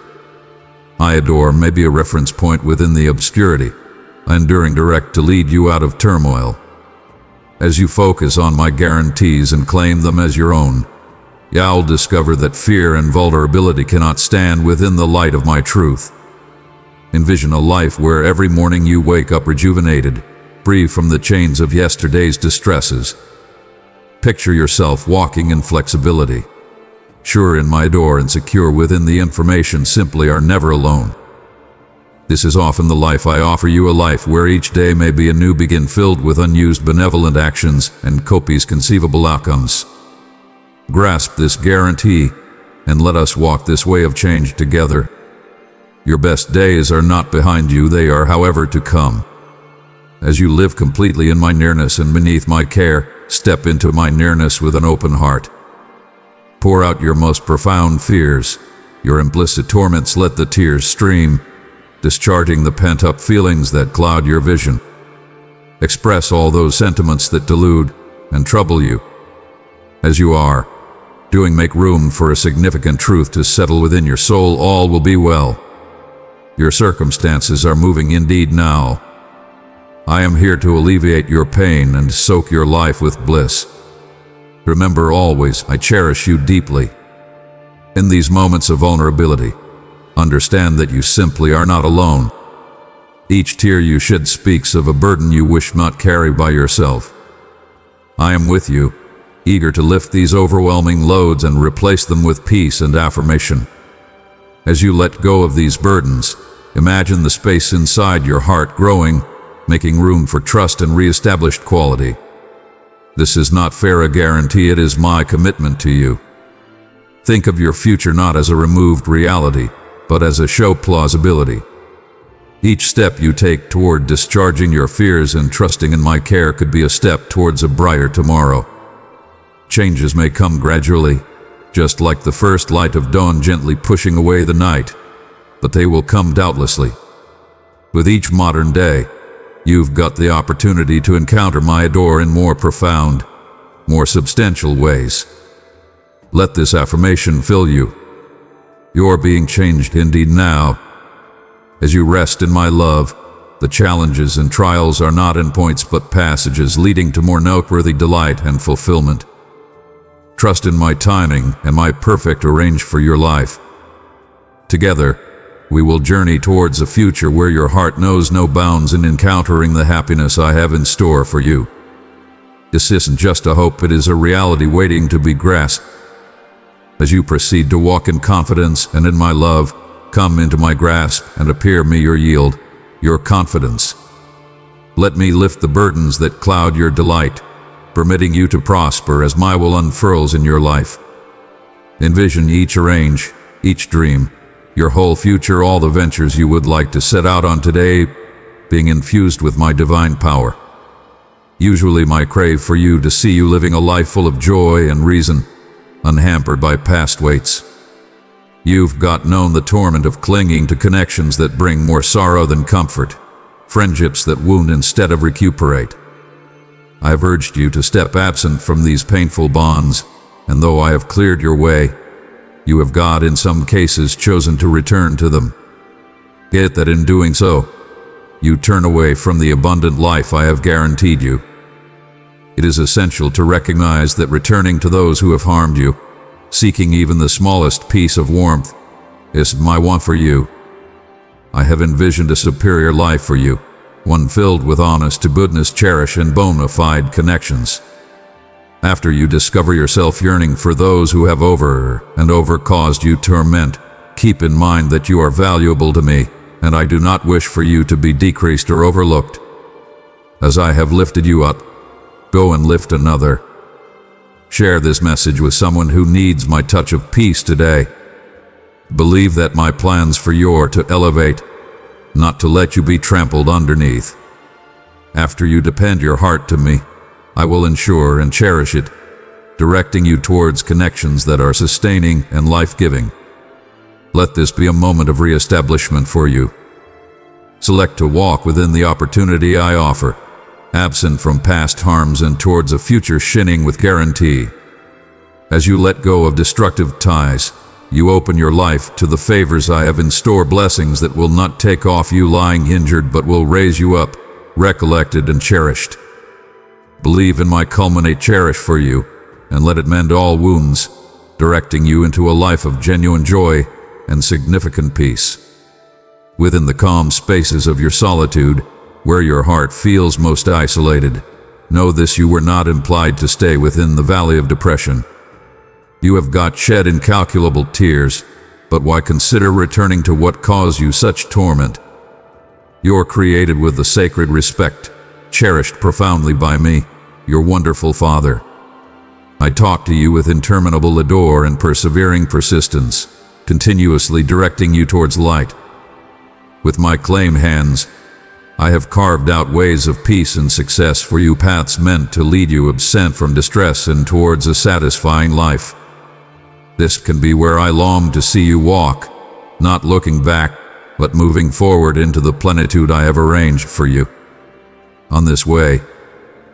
[SPEAKER 1] I adore may be a reference point within the obscurity, enduring direct to lead you out of turmoil. As you focus on my guarantees and claim them as your own, you'll discover that fear and vulnerability cannot stand within the light of my truth. Envision a life where every morning you wake up rejuvenated, free from the chains of yesterday's distresses. Picture yourself walking in flexibility, sure in my door and secure within the information simply are never alone. This is often the life I offer you, a life where each day may be a new begin filled with unused benevolent actions and copious conceivable outcomes. Grasp this guarantee and let us walk this way of change together. Your best days are not behind you, they are however to come. As you live completely in my nearness and beneath my care, step into my nearness with an open heart. Pour out your most profound fears, your implicit torments, let the tears stream, discharging the pent-up feelings that cloud your vision. Express all those sentiments that delude and trouble you. As you are doing, make room for a significant truth to settle within your soul. All will be well. Your circumstances are moving indeed now. I am here to alleviate your pain and soak your life with bliss. Remember always, I cherish you deeply. In these moments of vulnerability, understand that you simply are not alone. Each tear you shed speaks of a burden you wish not carry by yourself. I am with you, eager to lift these overwhelming loads and replace them with peace and affirmation. As you let go of these burdens, imagine the space inside your heart growing, making room for trust and re-established quality. This is not fair a guarantee, it is my commitment to you. Think of your future not as a removed reality, but as a show plausibility. Each step you take toward discharging your fears and trusting in my care could be a step towards a brighter tomorrow. changes may come gradually, just like the first light of dawn gently pushing away the night, but they will come doubtlessly. With each modern day, you've got the opportunity to encounter my adore in more profound, more substantial ways. Let this affirmation fill you. You're being changed indeed now. As you rest in my love, the challenges and trials are not endpoints but passages leading to more noteworthy delight and fulfillment. Trust in my timing and my perfect arrange for your life. Together, we will journey towards a future where your heart knows no bounds in encountering the happiness I have in store for you. This isn't just a hope, it is a reality waiting to be grasped. As you proceed to walk in confidence and in my love, come into my grasp and appear me your yield, your confidence. Let me lift the burdens that cloud your delight, permitting you to prosper as my will unfurls in your life. Envision each arrange, each dream, your whole future, all the ventures you would like to set out on today, being infused with my divine power. Usually my crave for you to see you living a life full of joy and reason, unhampered by past weights. You've got known the torment of clinging to connections that bring more sorrow than comfort, friendships that wound instead of recuperate. I've urged you to step absent from these painful bonds, and though I have cleared your way, you have God in some cases chosen to return to them. Get that in doing so, you turn away from the abundant life I have guaranteed you. It is essential to recognize that returning to those who have harmed you, seeking even the smallest piece of warmth, is my want for you. I have envisioned a superior life for you, one filled with honest to goodness, cherish and bona fide connections. After you discover yourself yearning for those who have over caused you torment, keep in mind that you are valuable to me, and I do not wish for you to be decreased or overlooked. As I have lifted you up, go and lift another. Share this message with someone who needs my touch of peace today. Believe that my plans for you are to elevate, not to let you be trampled underneath. After you depend your heart to me, I will ensure and cherish it, directing you towards connections that are sustaining and life-giving. Let this be a moment of re-establishment for you. Select to walk within the opportunity I offer, absent from past harms and towards a future shining with guarantee. As you let go of destructive ties, you open your life to the favors I have in store, blessings that will not take off you lying injured but will raise you up, recollected and cherished. Believe in my culminate cherish for you, and let it mend all wounds, directing you into a life of genuine joy and significant peace. Within the calm spaces of your solitude, where your heart feels most isolated, know this: you were not implied to stay within the valley of depression. You have got shed incalculable tears, but why consider returning to what caused you such torment? You're created with the sacred respect, cherished profoundly by me, your wonderful Father. I talk to you with interminable adore and persevering persistence, continuously directing you towards light. With my claim hands, I have carved out ways of peace and success for you, paths meant to lead you absent from distress and towards a satisfying life. This can be where I long to see you walk, not looking back, but moving forward into the plenitude I have arranged for you. On this way,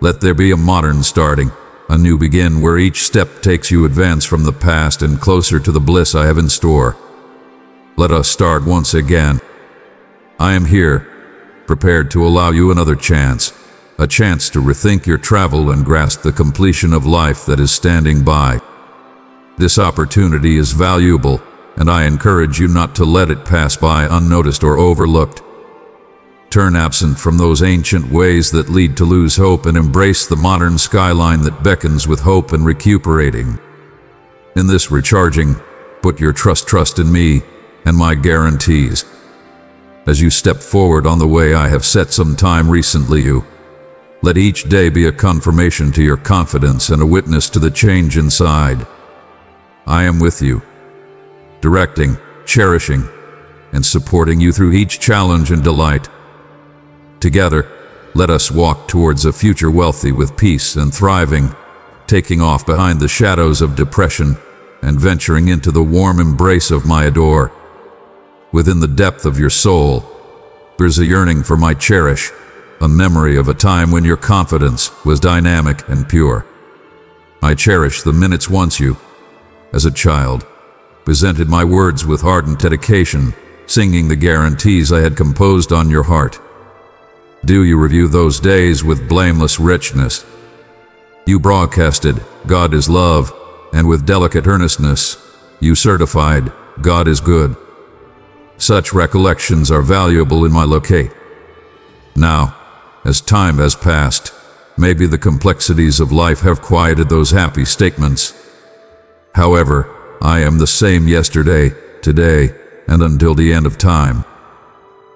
[SPEAKER 1] let there be a modern starting, a new begin where each step takes you advance from the past and closer to the bliss I have in store. Let us start once again. I am here, prepared to allow you another chance, a chance to rethink your travel and grasp the completion of life that is standing by. This opportunity is valuable, and I encourage you not to let it pass by unnoticed or overlooked. Turn absent from those ancient ways that lead to lose hope and embrace the modern skyline that beckons with hope and recuperating. In this recharging, put your trust in me and my guarantees. As you step forward on the way I have set some time recently, let each day be a confirmation to your confidence and a witness to the change inside. I am with you, directing, cherishing, and supporting you through each challenge and delight. Together, let us walk towards a future wealthy with peace and thriving, taking off behind the shadows of depression and venturing into the warm embrace of my adore. Within the depth of your soul, there's a yearning for my cherish, a memory of a time when your confidence was dynamic and pure. I cherish the minutes once you, as a child, presented my words with ardent dedication, singing the guarantees I had composed on your heart. Do you review those days with blameless richness? You broadcasted, "God is love," and with delicate earnestness, you certified, "God is good." Such recollections are valuable in my locate. Now, as time has passed, maybe the complexities of life have quieted those happy statements. However, I am the same yesterday, today, and until the end of time.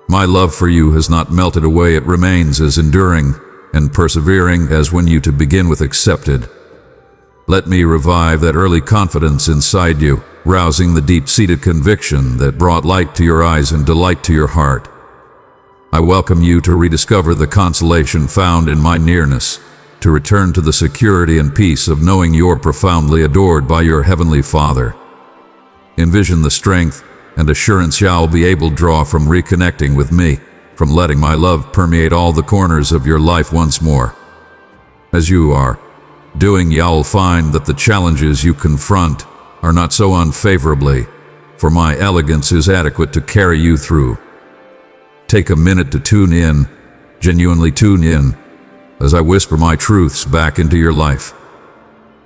[SPEAKER 1] My love for you has not melted away. It remains as enduring and persevering as when you to begin with accepted. Let me revive that early confidence inside you, rousing the deep-seated conviction that brought light to your eyes and delight to your heart. I welcome you to rediscover the consolation found in my nearness, to return to the security and peace of knowing you're profoundly adored by your Heavenly Father. Envision the strength and assurance you'll be able to draw from reconnecting with me, from letting my love permeate all the corners of your life once more. As you are doing, you'll find that the challenges you confront are not so unfavorably, for my elegance is adequate to carry you through. Take a minute to tune in, genuinely tune in, as I whisper my truths back into your life.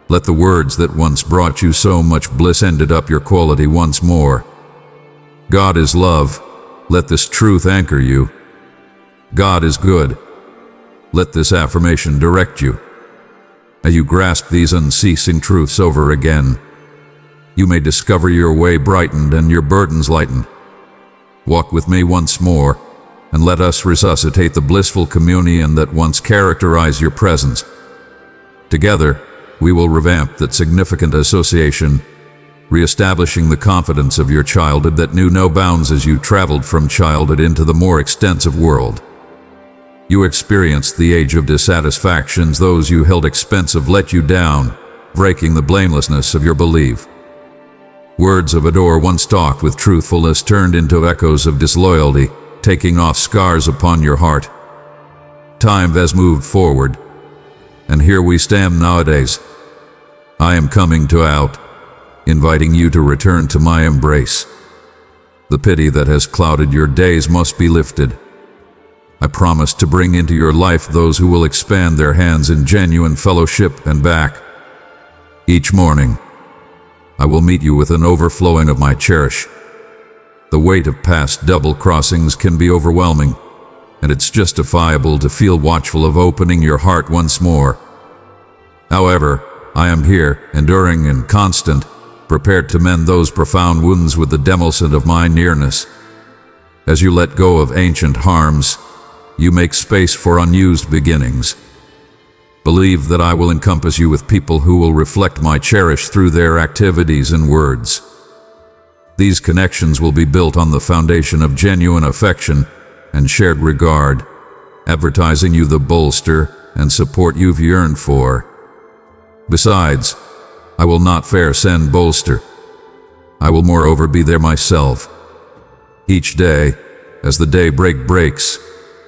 [SPEAKER 1] Let the words that once brought you so much bliss ended up your quality once more. God is love. Let this truth anchor you. God is good. Let this affirmation direct you. As you grasp these unceasing truths over again, you may discover your way brightened and your burdens lightened. Walk with me once more, and let us resuscitate the blissful communion that once characterized your presence. Together, we will revamp that significant association, reestablishing the confidence of your childhood that knew no bounds as you traveled from childhood into the more extensive world. You experienced the age of dissatisfactions. Those you held expensive let you down, breaking the blamelessness of your belief. Words of adore once talked with truthfulness turned into echoes of disloyalty, taking off scars upon your heart. Time has moved forward, and here we stand nowadays. I am coming to out, inviting you to return to my embrace. The pity that has clouded your days must be lifted. I promise to bring into your life those who will expand their hands in genuine fellowship and back. Each morning, I will meet you with an overflowing of my cherish. The weight of past double crossings can be overwhelming, and it's justifiable to feel watchful of opening your heart once more. However, I am here, enduring and constant, prepared to mend those profound wounds with the demulcent of my nearness. As you let go of ancient harms, you make space for unused beginnings. Believe that I will encompass you with people who will reflect my cherish through their activities and words. These connections will be built on the foundation of genuine affection and shared regard, advertising you the bolster and support you've yearned for. Besides, I will not fair send bolster. I will moreover be there myself. Each day, as the day breaks,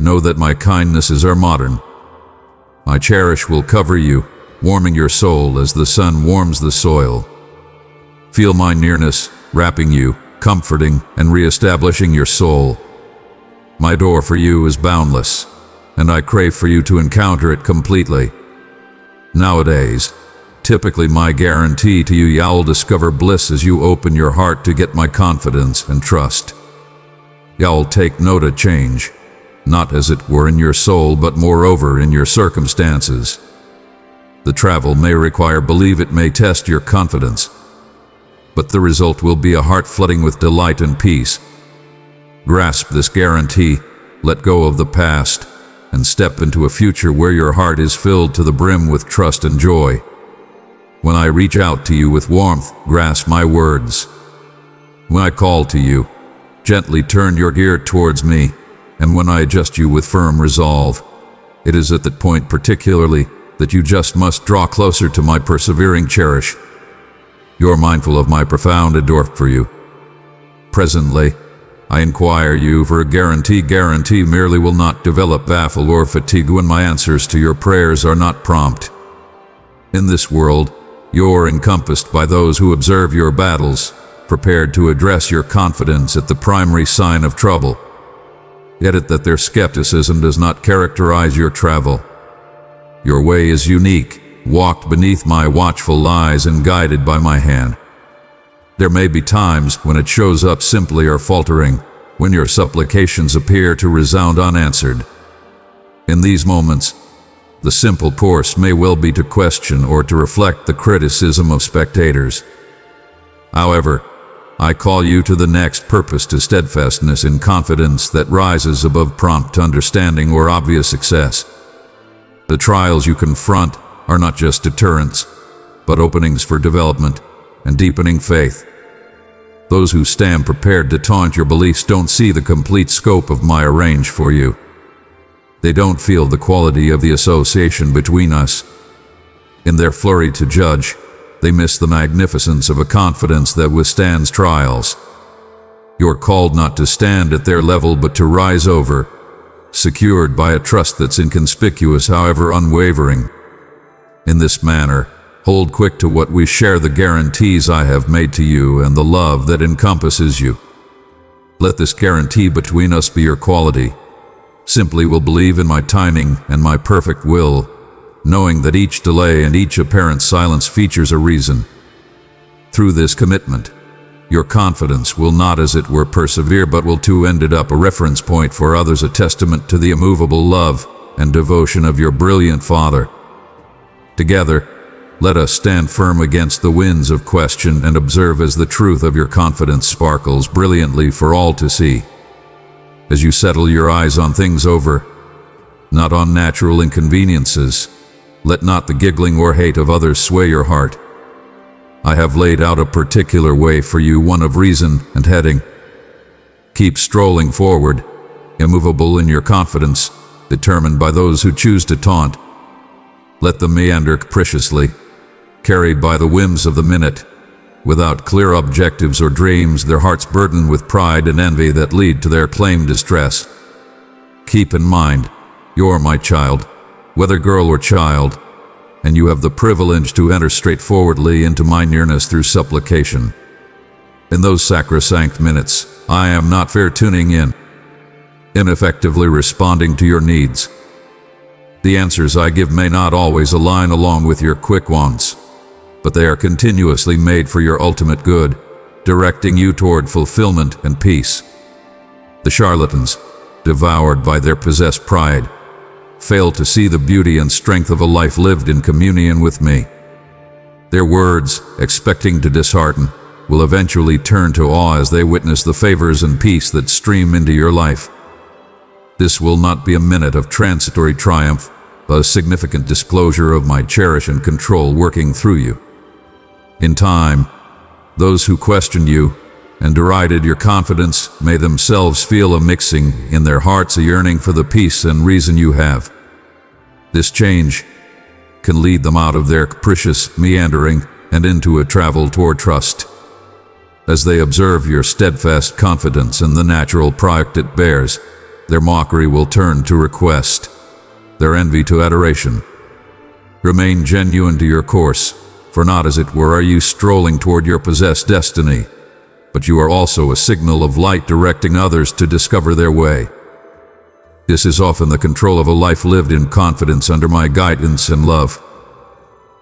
[SPEAKER 1] know that my kindnesses are modern. My cherish will cover you, warming your soul as the sun warms the soil. Feel my nearness, wrapping you, comforting and re-establishing your soul. My door for you is boundless, and I crave for you to encounter it completely. Nowadays, typically my guarantee to you, you'll discover bliss as you open your heart to get my confidence and trust. You'll take note of change, not as it were in your soul, but moreover in your circumstances. The travel may require, believe it may test your confidence, but the result will be a heart flooding with delight and peace. Grasp this guarantee, let go of the past, and step into a future where your heart is filled to the brim with trust and joy. When I reach out to you with warmth, grasp my words. When I call to you, gently turn your ear towards me, and when I adjust you with firm resolve, it is at that point particularly that you just must draw closer to my persevering cherish. You're mindful of my profound adore for you. Presently, I inquire you for a guarantee. Guarantee merely will not develop baffle or fatigue when my answers to your prayers are not prompt. In this world, you're encompassed by those who observe your battles, prepared to address your confidence at the primary sign of trouble. Yet that their skepticism does not characterize your travel. Your way is unique, walked beneath my watchful eyes and guided by my hand. There may be times when it shows up simply or faltering, when your supplications appear to resound unanswered. In these moments, the simple course may well be to question or to reflect the criticism of spectators. However, I call you to the next purpose, to steadfastness in confidence that rises above prompt understanding or obvious success. The trials you confront are not just deterrents, but openings for development and deepening faith. Those who stand prepared to taunt your beliefs don't see the complete scope of my arrange for you. They don't feel the quality of the association between us. In their flurry to judge, they miss the magnificence of a confidence that withstands trials. You're called not to stand at their level but to rise over, secured by a trust that's inconspicuous however unwavering. In this manner, hold quick to what we share, the guarantees I have made to you and the love that encompasses you. Let this guarantee between us be your quality. Simply will believe in my timing and my perfect will, knowing that each delay and each apparent silence features a reason. Through this commitment, your confidence will not as it were persevere, but will too end up a reference point for others, a testament to the immovable love and devotion of your brilliant Father. Together, let us stand firm against the winds of question and observe as the truth of your confidence sparkles brilliantly for all to see. As you settle your eyes on things over, not on natural inconveniences, let not the giggling or hate of others sway your heart. I have laid out a particular way for you, one of reason and heading. Keep strolling forward, immovable in your confidence, determined by those who choose to taunt. Let them meander capriciously, carried by the whims of the minute, without clear objectives or dreams, their hearts burdened with pride and envy that lead to their claimed distress. Keep in mind, you're my child, whether girl or child, and you have the privilege to enter straightforwardly into my nearness through supplication. In those sacrosanct minutes, I am not fair tuning in, ineffectively responding to your needs. The answers I give may not always align along with your quick wants, but they are continuously made for your ultimate good, directing you toward fulfillment and peace. The charlatans, devoured by their possessed pride, fail to see the beauty and strength of a life lived in communion with me. Their words, expecting to dishearten, will eventually turn to awe as they witness the favors and peace that stream into your life. This will not be a minute of transitory triumph, but a significant disclosure of my cherish and control working through you. In time, those who questioned you and derided your confidence may themselves feel a mixing in their hearts, a yearning for the peace and reason you have. This change can lead them out of their capricious meandering and into a travel toward trust. As they observe your steadfast confidence and the natural pride it bears, their mockery will turn to request, their envy to adoration. Remain genuine to your course, for not as it were are you strolling toward your possessed destiny, but you are also a signal of light directing others to discover their way. This is often the control of a life lived in confidence under my guidance and love.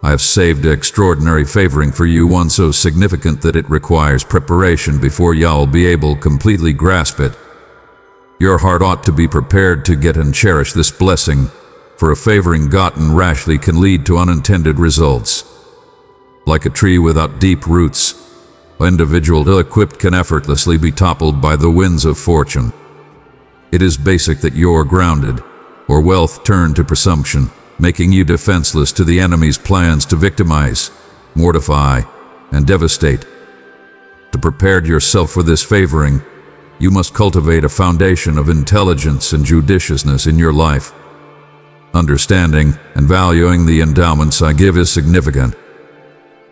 [SPEAKER 1] I have saved extraordinary favoring for you, one so significant that it requires preparation before you'll be able to completely grasp it. Your heart ought to be prepared to get and cherish this blessing, for a favoring gotten rashly can lead to unintended results. Like a tree without deep roots, an individual ill-equipped can effortlessly be toppled by the winds of fortune. It is basic that you're grounded, or wealth turned to presumption, making you defenseless to the enemy's plans to victimize, mortify, and devastate. To prepare yourself for this favoring, you must cultivate a foundation of intelligence and judiciousness in your life. Understanding and valuing the endowments I give is significant.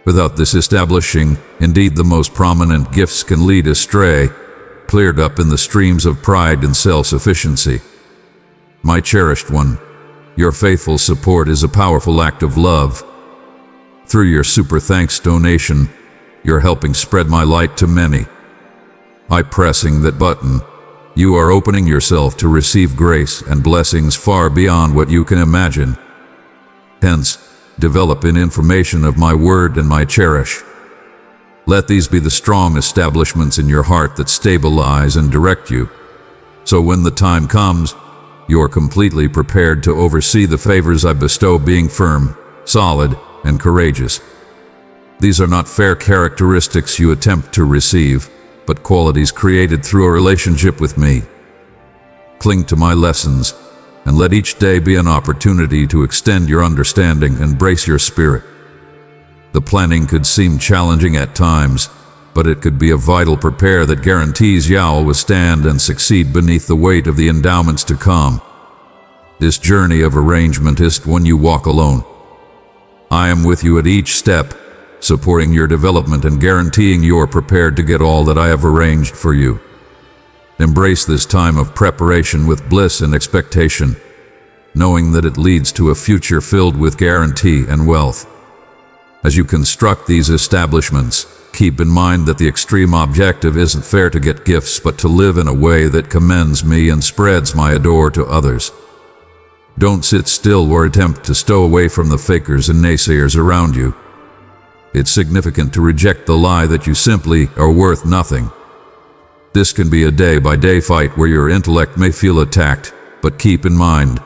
[SPEAKER 1] Without this establishing, indeed the most prominent gifts can lead astray, cleared up in the streams of pride and self-sufficiency. My cherished one, your faithful support is a powerful act of love. Through your super thanks donation, you're helping spread my light to many. By pressing that button, you are opening yourself to receive grace and blessings far beyond what you can imagine. Hence, develop in information of my word and my cherish. Let these be the strong establishments in your heart that stabilize and direct you, so when the time comes, you are completely prepared to oversee the favors I bestow, being firm, solid, and courageous. These are not fair characteristics you attempt to receive, but qualities created through a relationship with me. Cling to my lessons, and let each day be an opportunity to extend your understanding and brace your spirit. The planning could seem challenging at times, but it could be a vital prepare that guarantees you'll withstand and succeed beneath the weight of the endowments to come. This journey of arrangement is one you walk alone. I am with you at each step, supporting your development and guaranteeing you're prepared to get all that I have arranged for you. Embrace this time of preparation with bliss and expectation, knowing that it leads to a future filled with guarantee and wealth. As you construct these establishments, keep in mind that the extreme objective isn't fair to get gifts, but to live in a way that commends me and spreads my adore to others. Don't sit still or attempt to stow away from the fakers and naysayers around you. It's significant to reject the lie that you simply are worth nothing. This can be a day-by-day fight where your intellect may feel attacked, but keep in mind,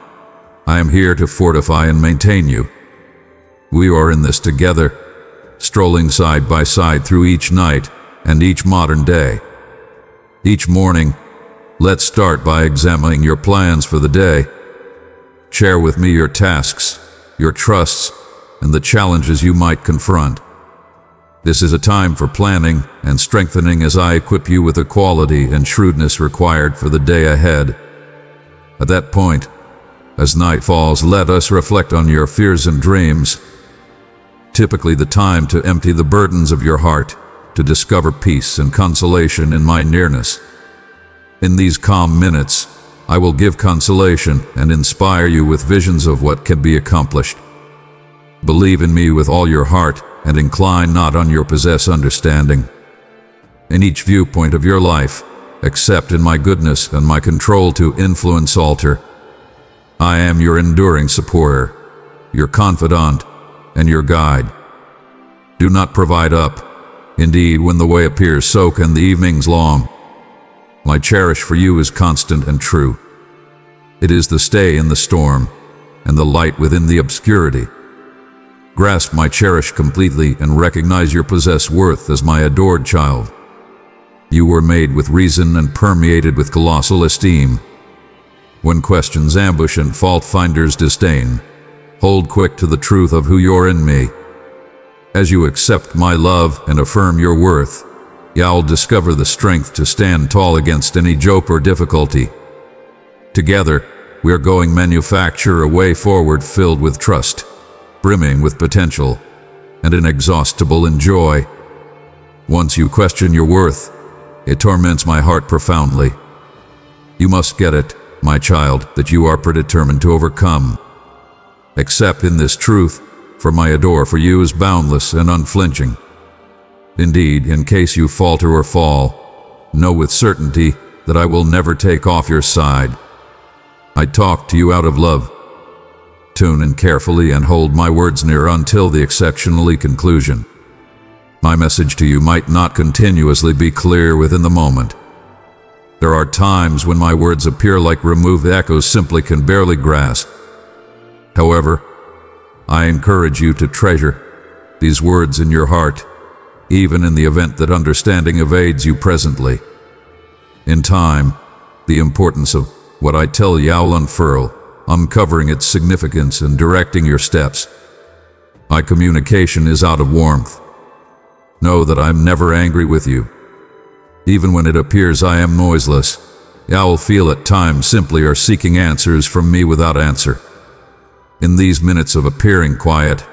[SPEAKER 1] I am here to fortify and maintain you. We are in this together, strolling side by side through each night and each modern day. Each morning, let's start by examining your plans for the day. Share with me your tasks, your trusts, and the challenges you might confront. This is a time for planning and strengthening as I equip you with the quality and shrewdness required for the day ahead. At that point, as night falls, let us reflect on your fears and dreams. Typically the time to empty the burdens of your heart, to discover peace and consolation in my nearness. In these calm minutes, I will give consolation and inspire you with visions of what can be accomplished. Believe in me with all your heart, and incline not on your possess understanding. In each viewpoint of your life, accept in my goodness and my control to influence alter. I am your enduring supporter, your confidant, and your guide. Do not provide up. Indeed, when the way appears, so can the evenings long. My cherish for you is constant and true. It is the stay in the storm, and the light within the obscurity. Grasp my cherish completely and recognize your possessed worth as my adored child. You were made with reason and permeated with colossal esteem. When questions ambush and fault finders disdain, hold quick to the truth of who you're in me. As you accept my love and affirm your worth, you'll discover the strength to stand tall against any joke or difficulty. Together, we are going manufacture a way forward filled with trust, brimming with potential, and inexhaustible in joy. Once you question your worth, it torments my heart profoundly. You must get it, my child, that you are predetermined to overcome. Accept in this truth, for my adore for you is boundless and unflinching. Indeed, in case you falter or fall, know with certainty that I will never take off your side. I talk to you out of love. Tune in carefully and hold my words near until the exceptionally conclusion. My message to you might not continuously be clear within the moment. There are times when my words appear like removed echoes simply can barely grasp. However, I encourage you to treasure these words in your heart, even in the event that understanding evades you presently. In time, the importance of what I tell you'll unfurl, uncovering its significance and directing your steps. My communication is out of warmth. Know that I'm never angry with you. Even when it appears I am noiseless, you'll feel at times simply are seeking answers from me without answer. In these minutes of appearing quiet,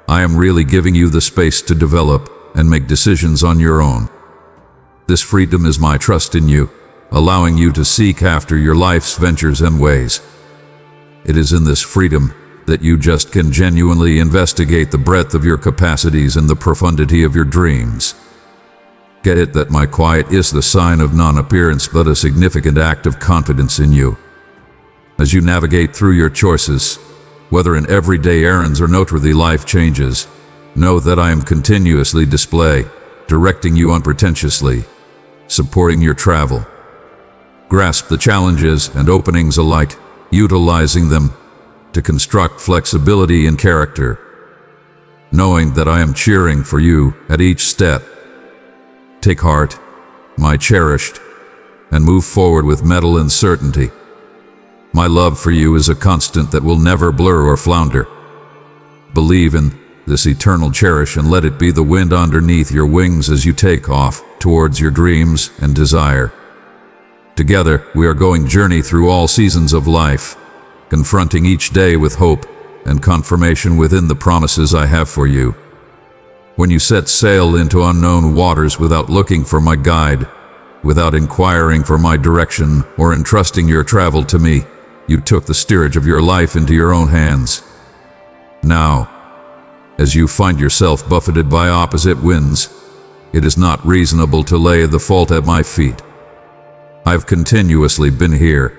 [SPEAKER 1] I am really giving you the space to develop and make decisions on your own. This freedom is my trust in you, allowing you to seek after your life's ventures and ways. It is in this freedom that you just can genuinely investigate the breadth of your capacities and the profundity of your dreams. Get it that my quiet is the sign of non-appearance, but a significant act of confidence in you. As you navigate through your choices, whether in everyday errands or noteworthy life changes, know that I am continuously directing you unpretentiously, supporting your travel. Grasp the challenges and openings alike, utilizing them to construct flexibility and character, knowing that I am cheering for you at each step. Take heart, my cherished, and move forward with mettle and certainty. My love for you is a constant that will never blur or flounder. Believe in this eternal cherish and let it be the wind underneath your wings as you take off towards your dreams and desire. Together, we are going journey through all seasons of life, confronting each day with hope and confirmation within the promises I have for you. When you set sail into unknown waters without looking for my guide, without inquiring for my direction or entrusting your travel to me, you took the steerage of your life into your own hands. Now, as you find yourself buffeted by opposite winds, it is not reasonable to lay the fault at my feet. I've continuously been here,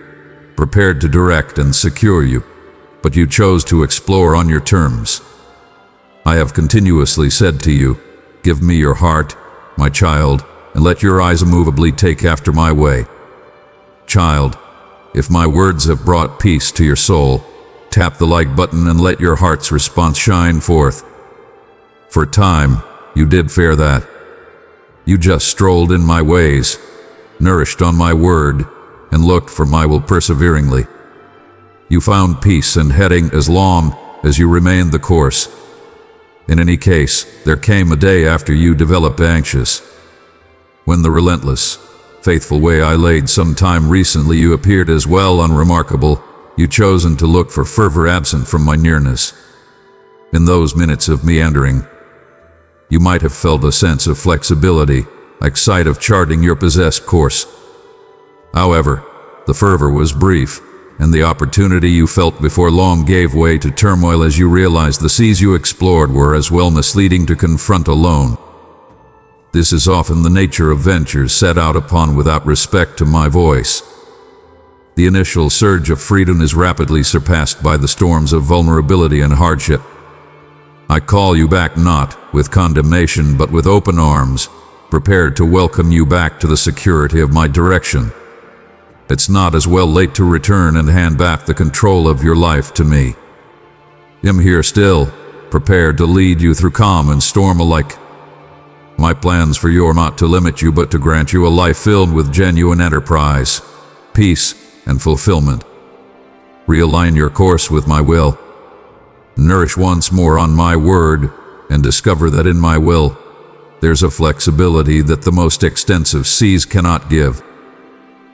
[SPEAKER 1] prepared to direct and secure you, but you chose to explore on your terms. I have continuously said to you, give me your heart, my child, and let your eyes immovably take after my way. Child, if my words have brought peace to your soul, tap the like button and let your heart's response shine forth. For a time, you did fare that. You just strolled in my ways, nourished on my word, and looked for my will perseveringly. You found peace and heading as long as you remained the course. In any case, there came a day after you developed anxious. When the relentless, faithful way I laid some time recently you appeared as well unremarkable, you chosen to look for fervor absent from my nearness. In those minutes of meandering, you might have felt a sense of flexibility, like sight of charting your possessed course. However, the fervor was brief, and the opportunity you felt before long gave way to turmoil as you realized the seas you explored were as well misleading to confront alone. This is often the nature of ventures set out upon without respect to my voice. The initial surge of freedom is rapidly surpassed by the storms of vulnerability and hardship. I call you back not with condemnation but with open arms, prepared to welcome you back to the security of my direction. It's not as well late to return and hand back the control of your life to me. I'm here still, prepared to lead you through calm and storm alike. My plans for you are not to limit you but to grant you a life filled with genuine enterprise, peace, and fulfillment. Realign your course with my will. Nourish once more on my word, and discover that in my will, there's a flexibility that the most extensive seas cannot give.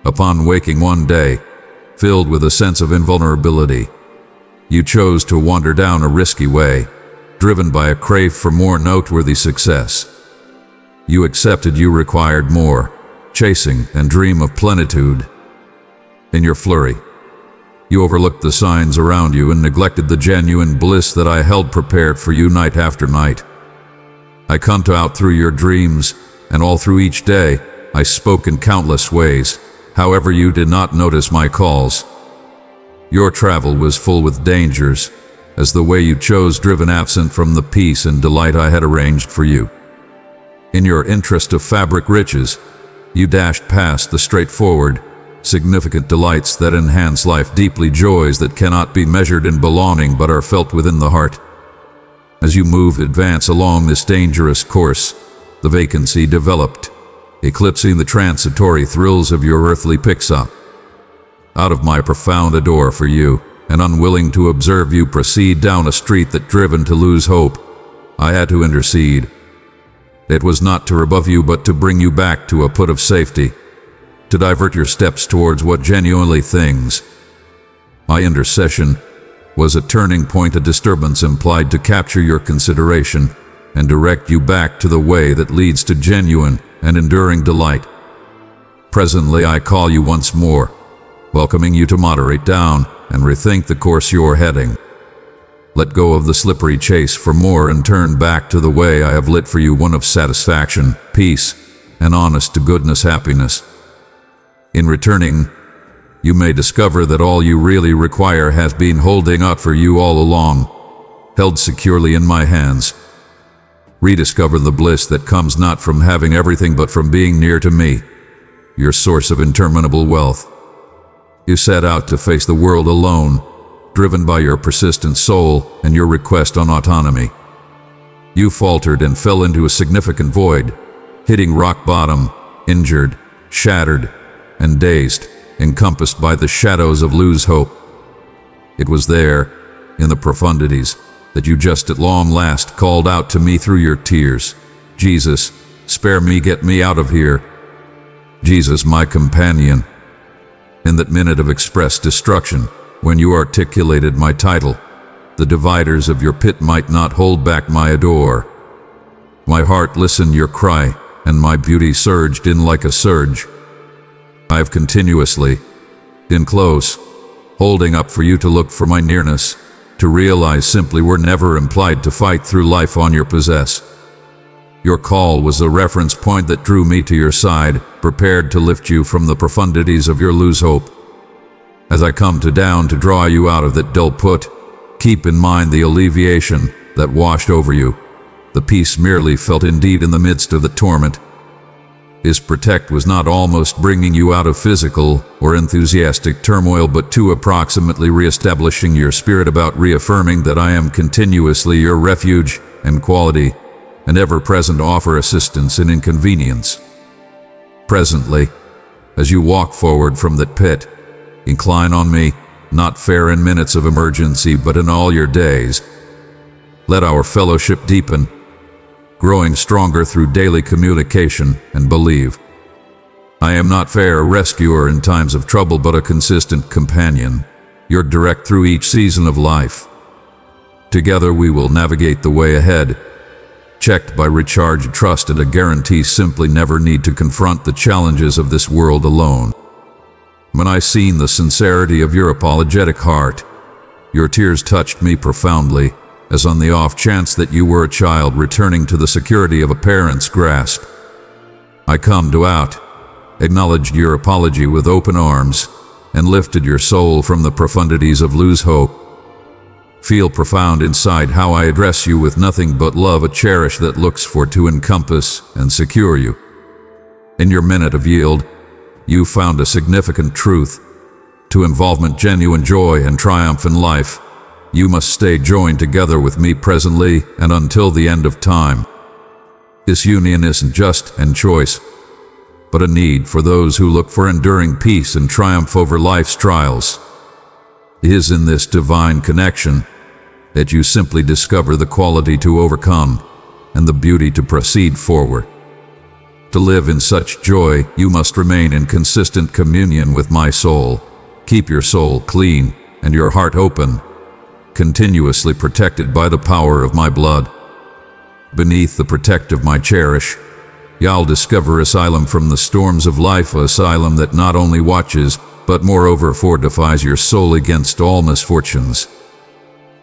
[SPEAKER 1] Upon waking one day, filled with a sense of invulnerability, you chose to wander down a risky way, driven by a crave for more noteworthy success. You accepted you required more, chasing and dream of plenitude. In your flurry, you overlooked the signs around you and neglected the genuine bliss that I held prepared for you night after night. I come out through your dreams, and all through each day, I spoke in countless ways. However, you did not notice my calls. Your travel was full with dangers, as the way you chose driven absent from the peace and delight I had arranged for you. In your interest of fabric riches, you dashed past the straightforward, significant delights that enhance life, deeply joys that cannot be measured in belonging but are felt within the heart. As you advance along this dangerous course, the vacancy developed, eclipsing the transitory thrills of your earthly picks-up. Out of my profound adore for you, and unwilling to observe you proceed down a street that driven to lose hope, I had to intercede. It was not to rebuff you but to bring you back to a put of safety, to divert your steps towards what genuinely things. My intercession Was a turning point, a disturbance implied to capture your consideration and direct you back to the way that leads to genuine and enduring delight? Presently I call you once more, welcoming you to moderate down and rethink the course you're heading. Let go of the slippery chase for more and turn back to the way I have lit for you, one of satisfaction, peace, and honest-to-goodness happiness. In returning, you may discover that all you really require has been holding out for you all along, held securely in my hands. Rediscover the bliss that comes not from having everything but from being near to me, your source of interminable wealth. You set out to face the world alone, driven by your persistent soul and your request on autonomy. You faltered and fell into a significant void, hitting rock bottom, injured, shattered, and dazed, encompassed by the shadows of lose hope. It was there, in the profundities, that you just at long last called out to me through your tears, "Jesus, spare me, get me out of here." Jesus, my companion. In that minute of express destruction, when you articulated my title, the dividers of your pit might not hold back my adore. My heart listened your cry, and my beauty surged in like a surge. I have continuously been close, holding up for you to look for my nearness, to realize simply we're never implied to fight through life on your possess. Your call was a reference point that drew me to your side, prepared to lift you from the profundities of your lose hope. As I come down to draw you out of that dull pit, keep in mind the alleviation that washed over you, the peace merely felt indeed in the midst of the torment. His protect was not almost bringing you out of physical or enthusiastic turmoil, but to approximately re-establishing your spirit, about reaffirming that I am continuously your refuge and quality, and ever-present offer assistance in inconvenience. Presently, as you walk forward from that pit, incline on me, not fair in minutes of emergency, but in all your days. Let our fellowship deepen, growing stronger through daily communication, and believe. I am not fair rescuer in times of trouble, but a consistent companion, your direct through each season of life. Together we will navigate the way ahead, checked by recharged trust and a guarantee simply never need to confront the challenges of this world alone. When I seen the sincerity of your apologetic heart, your tears touched me profoundly, as on the off chance that you were a child returning to the security of a parent's grasp. I come to out, acknowledged your apology with open arms, and lifted your soul from the profundities of lose hope. Feel profound inside how I address you with nothing but love, a cherish that looks for to encompass and secure you. In your minute of yield, you found a significant truth. To involvement, genuine joy, and triumph in life, you must stay joined together with me presently and until the end of time. This union isn't just an choice, but a need for those who look for enduring peace and triumph over life's trials. It is in this divine connection that you simply discover the quality to overcome and the beauty to proceed forward. To live in such joy, you must remain in consistent communion with my soul. Keep your soul clean and your heart open, continuously protected by the power of my blood. Beneath the protect of my cherish, you'll discover asylum from the storms of life, asylum that not only watches, but moreover fortifies your soul against all misfortunes.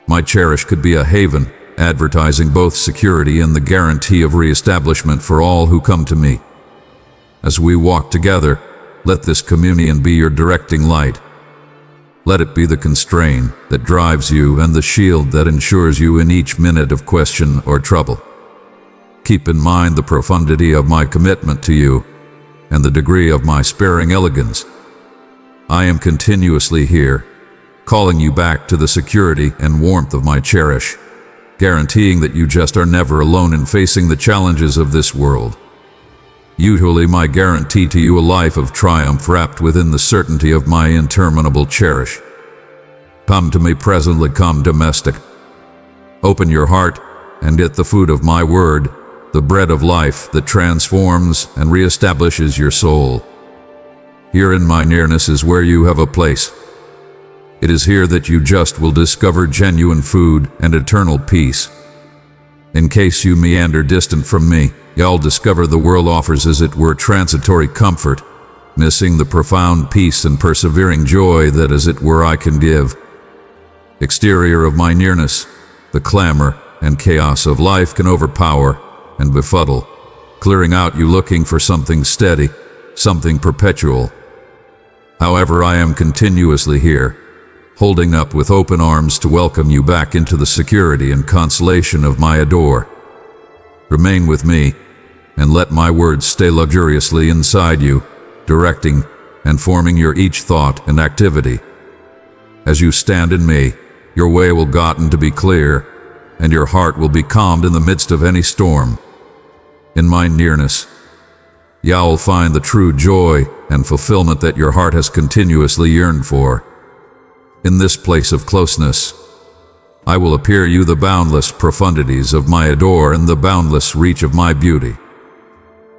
[SPEAKER 1] My cherish could be a haven, advertising both security and the guarantee of re-establishment for all who come to me. As we walk together, let this communion be your directing light. Let it be the constraint that drives you and the shield that ensures you in each minute of question or trouble. Keep in mind the profundity of my commitment to you and the degree of my sparing elegance. I am continuously here, calling you back to the security and warmth of my cherish, guaranteeing that you just are never alone in facing the challenges of this world. Usually my guarantee to you a life of triumph wrapped within the certainty of my interminable cherish. Come to me presently, come domestic. Open your heart and eat the food of my word, the bread of life that transforms and reestablishes your soul. Here in my nearness is where you have a place. It is here that you just will discover genuine food and eternal peace. In case you meander distant from me, you'll discover the world offers as it were transitory comfort, missing the profound peace and persevering joy that as it were I can give. Exterior of my nearness, the clamor and chaos of life can overpower and befuddle, clearing out you looking for something steady, something perpetual. However, I am continuously here, holding up with open arms to welcome you back into the security and consolation of my adore. Remain with me, and let my words stay luxuriously inside you, directing and forming your each thought and activity. As you stand in me, your way will gotten to be clear, and your heart will be calmed in the midst of any storm. In my nearness, you'll find the true joy and fulfillment that your heart has continuously yearned for. In this place of closeness, I will appear you the boundless profundities of my adore and the boundless reach of my beauty.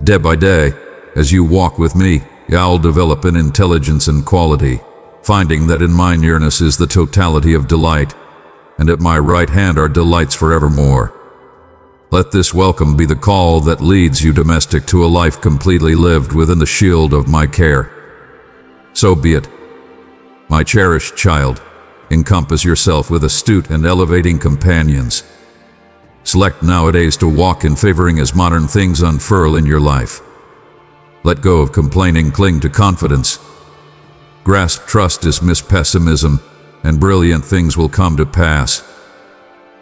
[SPEAKER 1] Day by day, as you walk with me, you'll develop in intelligence and quality, finding that in my nearness is the totality of delight, and at my right hand are delights forevermore. Let this welcome be the call that leads you domestic to a life completely lived within the shield of my care. So be it. My cherished child, encompass yourself with astute and elevating companions. Select nowadays to walk in favoring as modern things unfurl in your life. Let go of complaining, cling to confidence. Grasp trust, dismiss pessimism, and brilliant things will come to pass.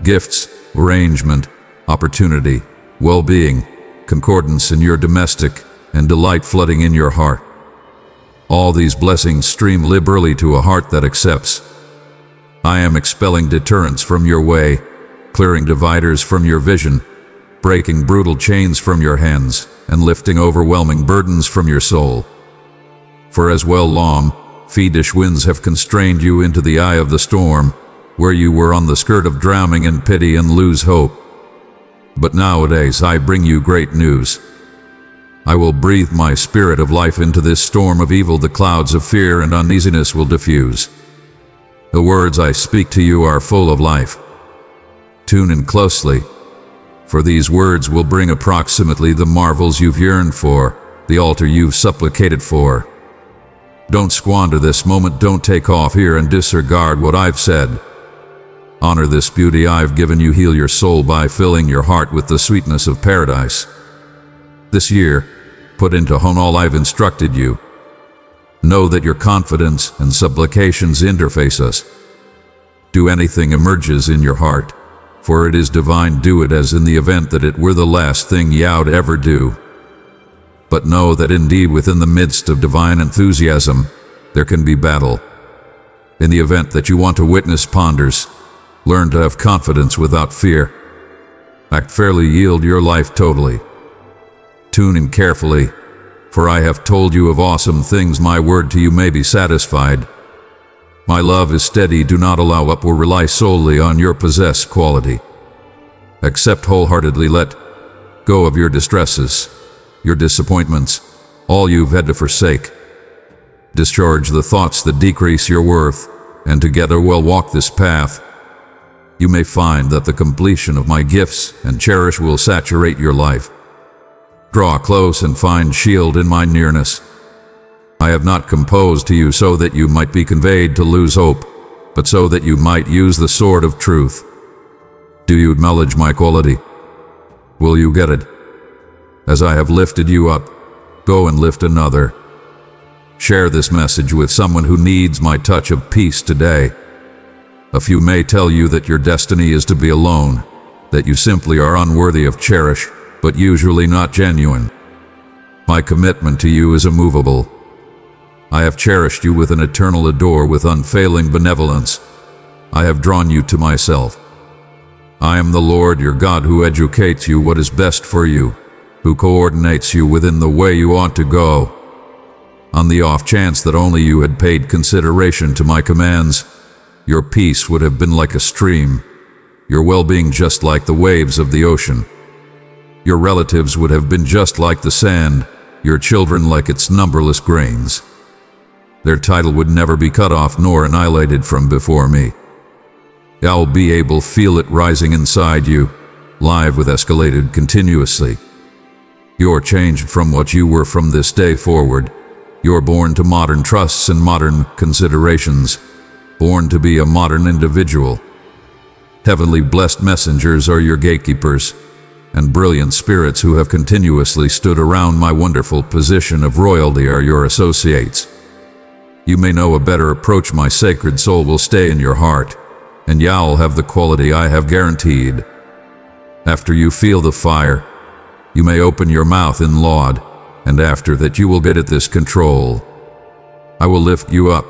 [SPEAKER 1] Gifts, arrangement, opportunity, well-being, concordance in your domestic, and delight flooding in your heart. All these blessings stream liberally to a heart that accepts. I am expelling deterrents from your way, clearing dividers from your vision, breaking brutal chains from your hands, and lifting overwhelming burdens from your soul. For as well long, fiendish winds have constrained you into the eye of the storm, where you were on the skirt of drowning in pity and lose hope. But nowadays I bring you great news. I will breathe my spirit of life into this storm of evil. The clouds of fear and uneasiness will diffuse. The words I speak to you are full of life. Tune in closely, for these words will bring approximately the marvels you've yearned for, the altar you've supplicated for. Don't squander this moment. Don't take off here and disregard what I've said. Honor this beauty I've given you. Heal your soul by filling your heart with the sweetness of paradise. This year, put into hone all I've instructed you. Know that your confidence and supplications interface us. Do anything emerges in your heart, for it is divine. Do it as in the event that it were the last thing you'd ever do. But know that indeed within the midst of divine enthusiasm, there can be battle. In the event that you want to witness ponders, learn to have confidence without fear. Act fairly, yield your life totally. Tune in carefully, for I have told you of awesome things. My word to you may be satisfied. My love is steady. Do not allow up or rely solely on your possessed quality. Accept wholeheartedly. Let go of your distresses, your disappointments, all you've had to forsake. Discharge the thoughts that decrease your worth, and together we'll walk this path. You may find that the completion of my gifts and cherish will saturate your life. Draw close and find shield in my nearness. I have not composed to you so that you might be conveyed to lose hope, but so that you might use the sword of truth. Do you acknowledge my quality? Will you get it? As I have lifted you up, go and lift another. Share this message with someone who needs my touch of peace today. A few may tell you that your destiny is to be alone, that you simply are unworthy of cherish, but usually not genuine. My commitment to you is immovable. I have cherished you with an eternal adore, with unfailing benevolence. I have drawn you to myself. I am the Lord your God, who educates you what is best for you, who coordinates you within the way you ought to go. On the off chance that only you had paid consideration to my commands, your peace would have been like a stream, your well-being just like the waves of the ocean. Your relatives would have been just like the sand, your children like its numberless grains. their title would never be cut off nor annihilated from before me. I'll be able to feel it rising inside you, live with escalated continuously. You're changed from what you were from this day forward. You're born to modern trusts and modern considerations, born to be a modern individual. Heavenly blessed messengers are your gatekeepers, and brilliant spirits who have continuously stood around my wonderful position of royalty are your associates. You may know a better approach. My sacred soul will stay in your heart, and you'll have the quality I have guaranteed. After you feel the fire, you may open your mouth in laud, and after that you will get at this control. I will lift you up,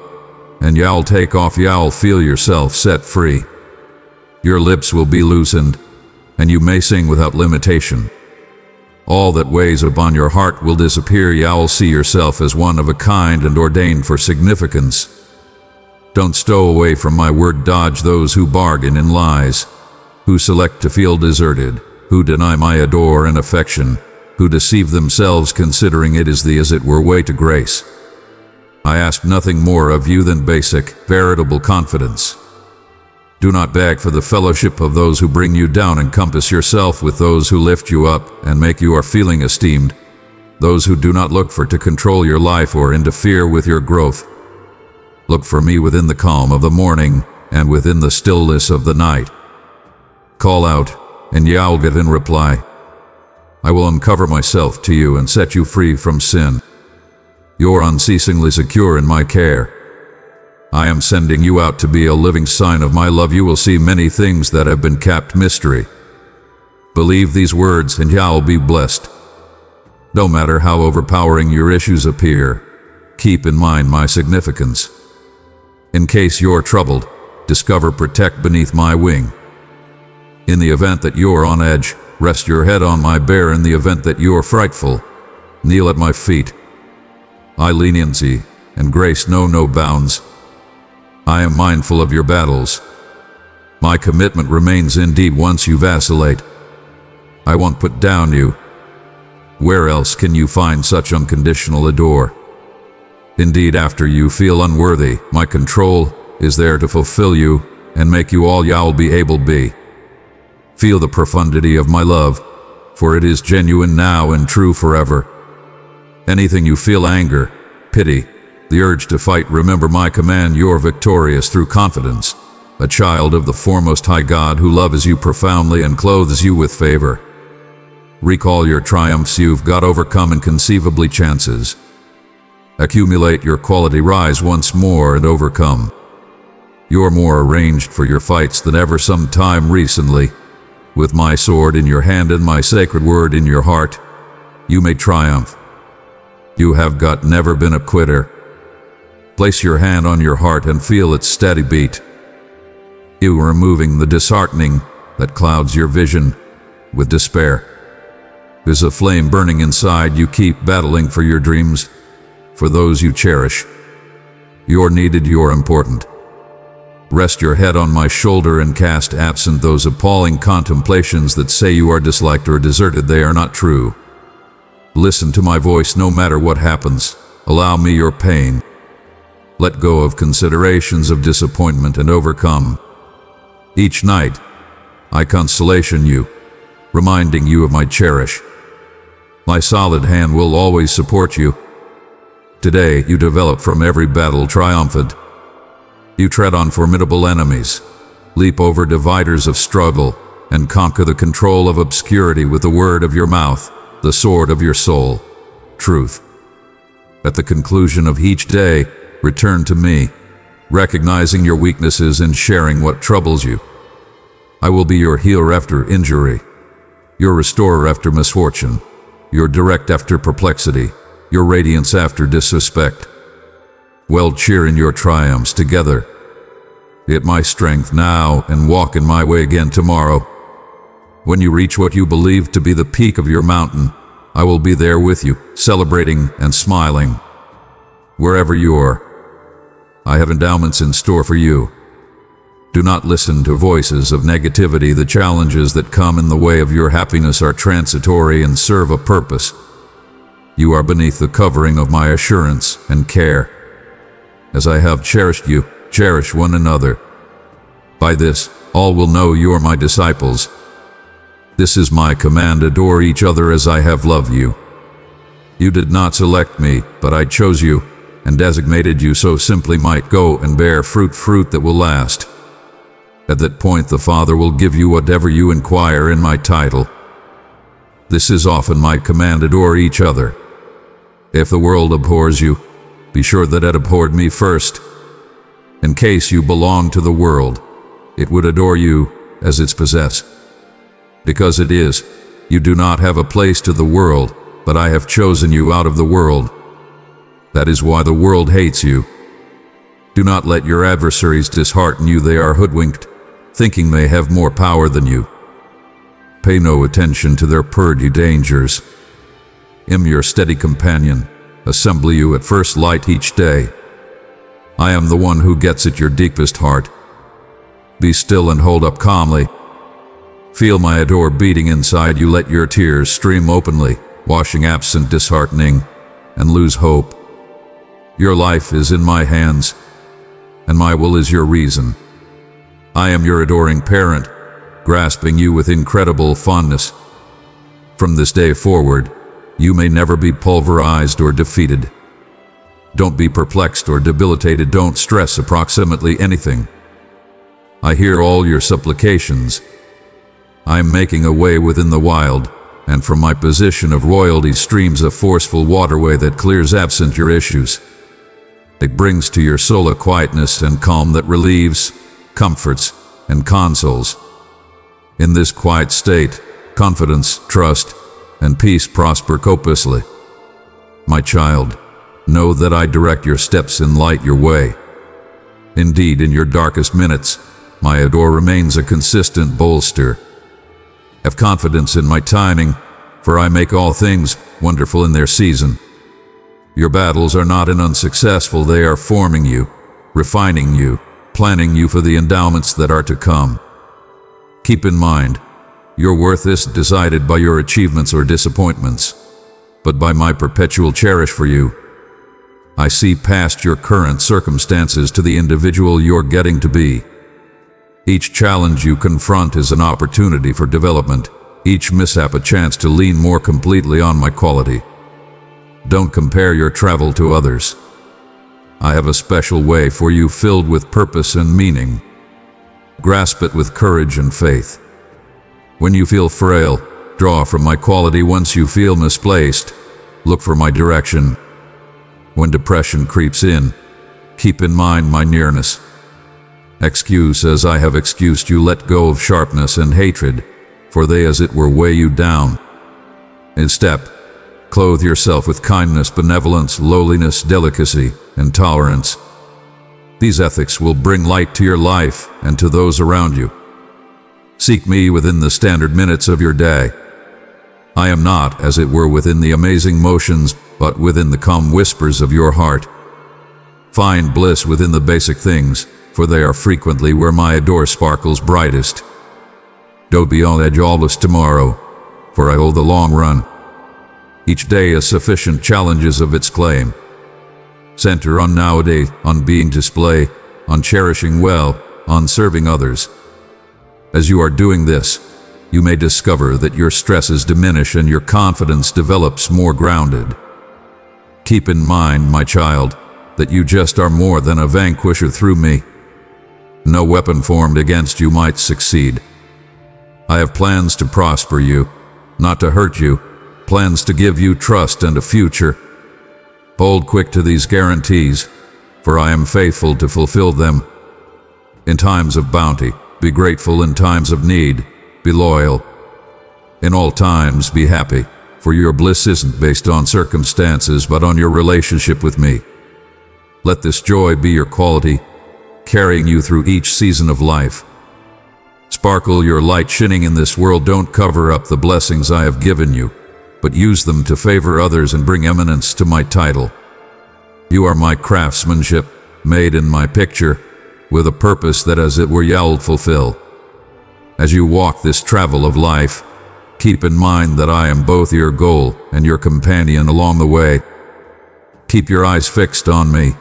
[SPEAKER 1] and you'll take off. You'll feel yourself set free. Your lips will be loosened, and you may sing without limitation. All that weighs upon your heart will disappear. You'll see yourself as one of a kind and ordained for significance. Don't stow away from my word. Dodge those who bargain in lies, who select to feel deserted, who deny my adore and affection, who deceive themselves considering it is the as it were way to grace. I ask nothing more of you than basic, veritable confidence. Do not beg for the fellowship of those who bring you down. Encompass yourself with those who lift you up and make you feeling esteemed, those who do not look for to control your life or interfere with your growth. Look for me within the calm of the morning and within the stillness of the night. Call out, and you'll get in reply. I will uncover myself to you and set you free from sin. You're unceasingly secure in my care. I am sending you out to be a living sign of my love. You will see many things that have been kept mystery. Believe these words and you'll be blessed. No matter how overpowering your issues appear, keep in mind my significance. In case you're troubled, discover protect beneath my wing. In the event that you're on edge, rest your head on my bear. In the event that you're frightful, kneel at my feet. I leniency and grace know no bounds. I am mindful of your battles. My commitment remains indeed once you vacillate. I won't put down you. Where else can you find such unconditional adore? Indeed, after you feel unworthy, my control is there to fulfill you and make you all you'll be able to be. Feel the profundity of my love, for it is genuine now and true forever. Anything you feel, anger, pity, the urge to fight, remember my command. You're victorious through confidence, a child of the foremost high God who loves you profoundly and clothes you with favor. Recall your triumphs you've got overcome inconceivably chances. Accumulate your quality, rise once more and overcome. You're more arranged for your fights than ever some time recently. With my sword in your hand and my sacred word in your heart, you may triumph. You have never been a quitter. Place your hand on your heart and feel its steady beat. You are removing the disheartening that clouds your vision with despair. There's a flame burning inside you. Keep battling for your dreams, for those you cherish. You're needed, you're important. Rest your head on my shoulder and cast absent those appalling contemplations that say you are disliked or deserted. They are not true. Listen to my voice no matter what happens. Allow me your pain. Let go of considerations of disappointment and overcome. Each night, I consolation you, reminding you of my cherish. My solid hand will always support you. Today, you develop from every battle triumphant. You tread on formidable enemies, leap over dividers of struggle, and conquer the control of obscurity with the word of your mouth, the sword of your soul, truth. At the conclusion of each day, return to me, recognizing your weaknesses and sharing what troubles you. I will be your healer after injury, your restorer after misfortune, your direct after perplexity, your radiance after disrespect. Well, cheer in your triumphs together. Get my strength now and walk in my way again tomorrow. When you reach what you believe to be the peak of your mountain, I will be there with you, celebrating and smiling. Wherever you are, I have endowments in store for you. Do not listen to voices of negativity. The challenges that come in the way of your happiness are transitory and serve a purpose. You are beneath the covering of my assurance and care. As I have cherished you, cherish one another. By this, all will know you are my disciples. This is my command: adore each other as I have loved you. You did not select me, but I chose you, and designated you so simply might go and bear fruit that will last. At that point the Father will give you whatever you inquire in my title. This is often my command: adore each other. If the world abhors you, be sure that it abhorred me first. In case you belong to the world, it would adore you as its possessor. Because it is, you do not have a place to the world, but I have chosen you out of the world. That is why the world hates you. Do not let your adversaries dishearten you. They are hoodwinked, thinking they have more power than you. Pay no attention to their pearly dangers. Am your steady companion, assemble you at first light each day. I am the one who gets at your deepest heart. Be still and hold up calmly. Feel my adore beating inside you. Let your tears stream openly, washing absent disheartening, and lose hope. Your life is in my hands, and my will is your reason. I am your adoring parent, grasping you with incredible fondness. From this day forward, you may never be pulverized or defeated. Don't be perplexed or debilitated. Don't stress approximately anything. I hear all your supplications. I am making a way within the wild, and from my position of royalty streams a forceful waterway that clears absent your issues. It brings to your soul a quietness and calm that relieves, comforts, and consoles. In this quiet state, confidence, trust, and peace prosper copiously. My child, know that I direct your steps and light your way. Indeed, in your darkest minutes, my adore remains a consistent bolster. Have confidence in my timing, for I make all things wonderful in their season. Your battles are not unsuccessful. They are forming you, refining you, planning you for the endowments that are to come. Keep in mind, your worth isn't decided by your achievements or disappointments, but by my perpetual cherish for you. I see past your current circumstances to the individual you're getting to be. Each challenge you confront is an opportunity for development, each mishap a chance to lean more completely on my quality. Don't compare your travel to others. I have a special way for you filled with purpose and meaning. Grasp it with courage and faith. When you feel frail, draw from my quality. Once you feel misplaced, look for my direction. When depression creeps in, keep in mind my nearness. Excuse as I have excused you. Let go of sharpness and hatred, for they as it were weigh you down. Instead, clothe yourself with kindness, benevolence, lowliness, delicacy, and tolerance. These ethics will bring light to your life and to those around you. Seek me within the standard minutes of your day. I am not, as it were, within the amazing motions, but within the calm whispers of your heart. Find bliss within the basic things, for they are frequently where my adore sparkles brightest. Don't be on edge always tomorrow, for I hold the long run. Each day has sufficient challenges of its claim. Center on nowadays, on being display, on cherishing well, on serving others. As you are doing this, you may discover that your stresses diminish and your confidence develops more grounded. Keep in mind, my child, that you just are more than a vanquisher through me. No weapon formed against you might succeed. I have plans to prosper you, not to hurt you, plans to give you trust and a future. Hold quick to these guarantees, for I am faithful to fulfill them. In times of bounty, be grateful. In times of need, be loyal. In all times, be happy, for your bliss isn't based on circumstances but on your relationship with me. Let this joy be your quality, carrying you through each season of life. Sparkle your light shining in this world. Don't cover up the blessings I have given you, but use them to favor others and bring eminence to my title. You are my craftsmanship, made in my picture, with a purpose that as it were you'll fulfill. As you walk this travel of life, keep in mind that I am both your goal and your companion along the way. Keep your eyes fixed on me,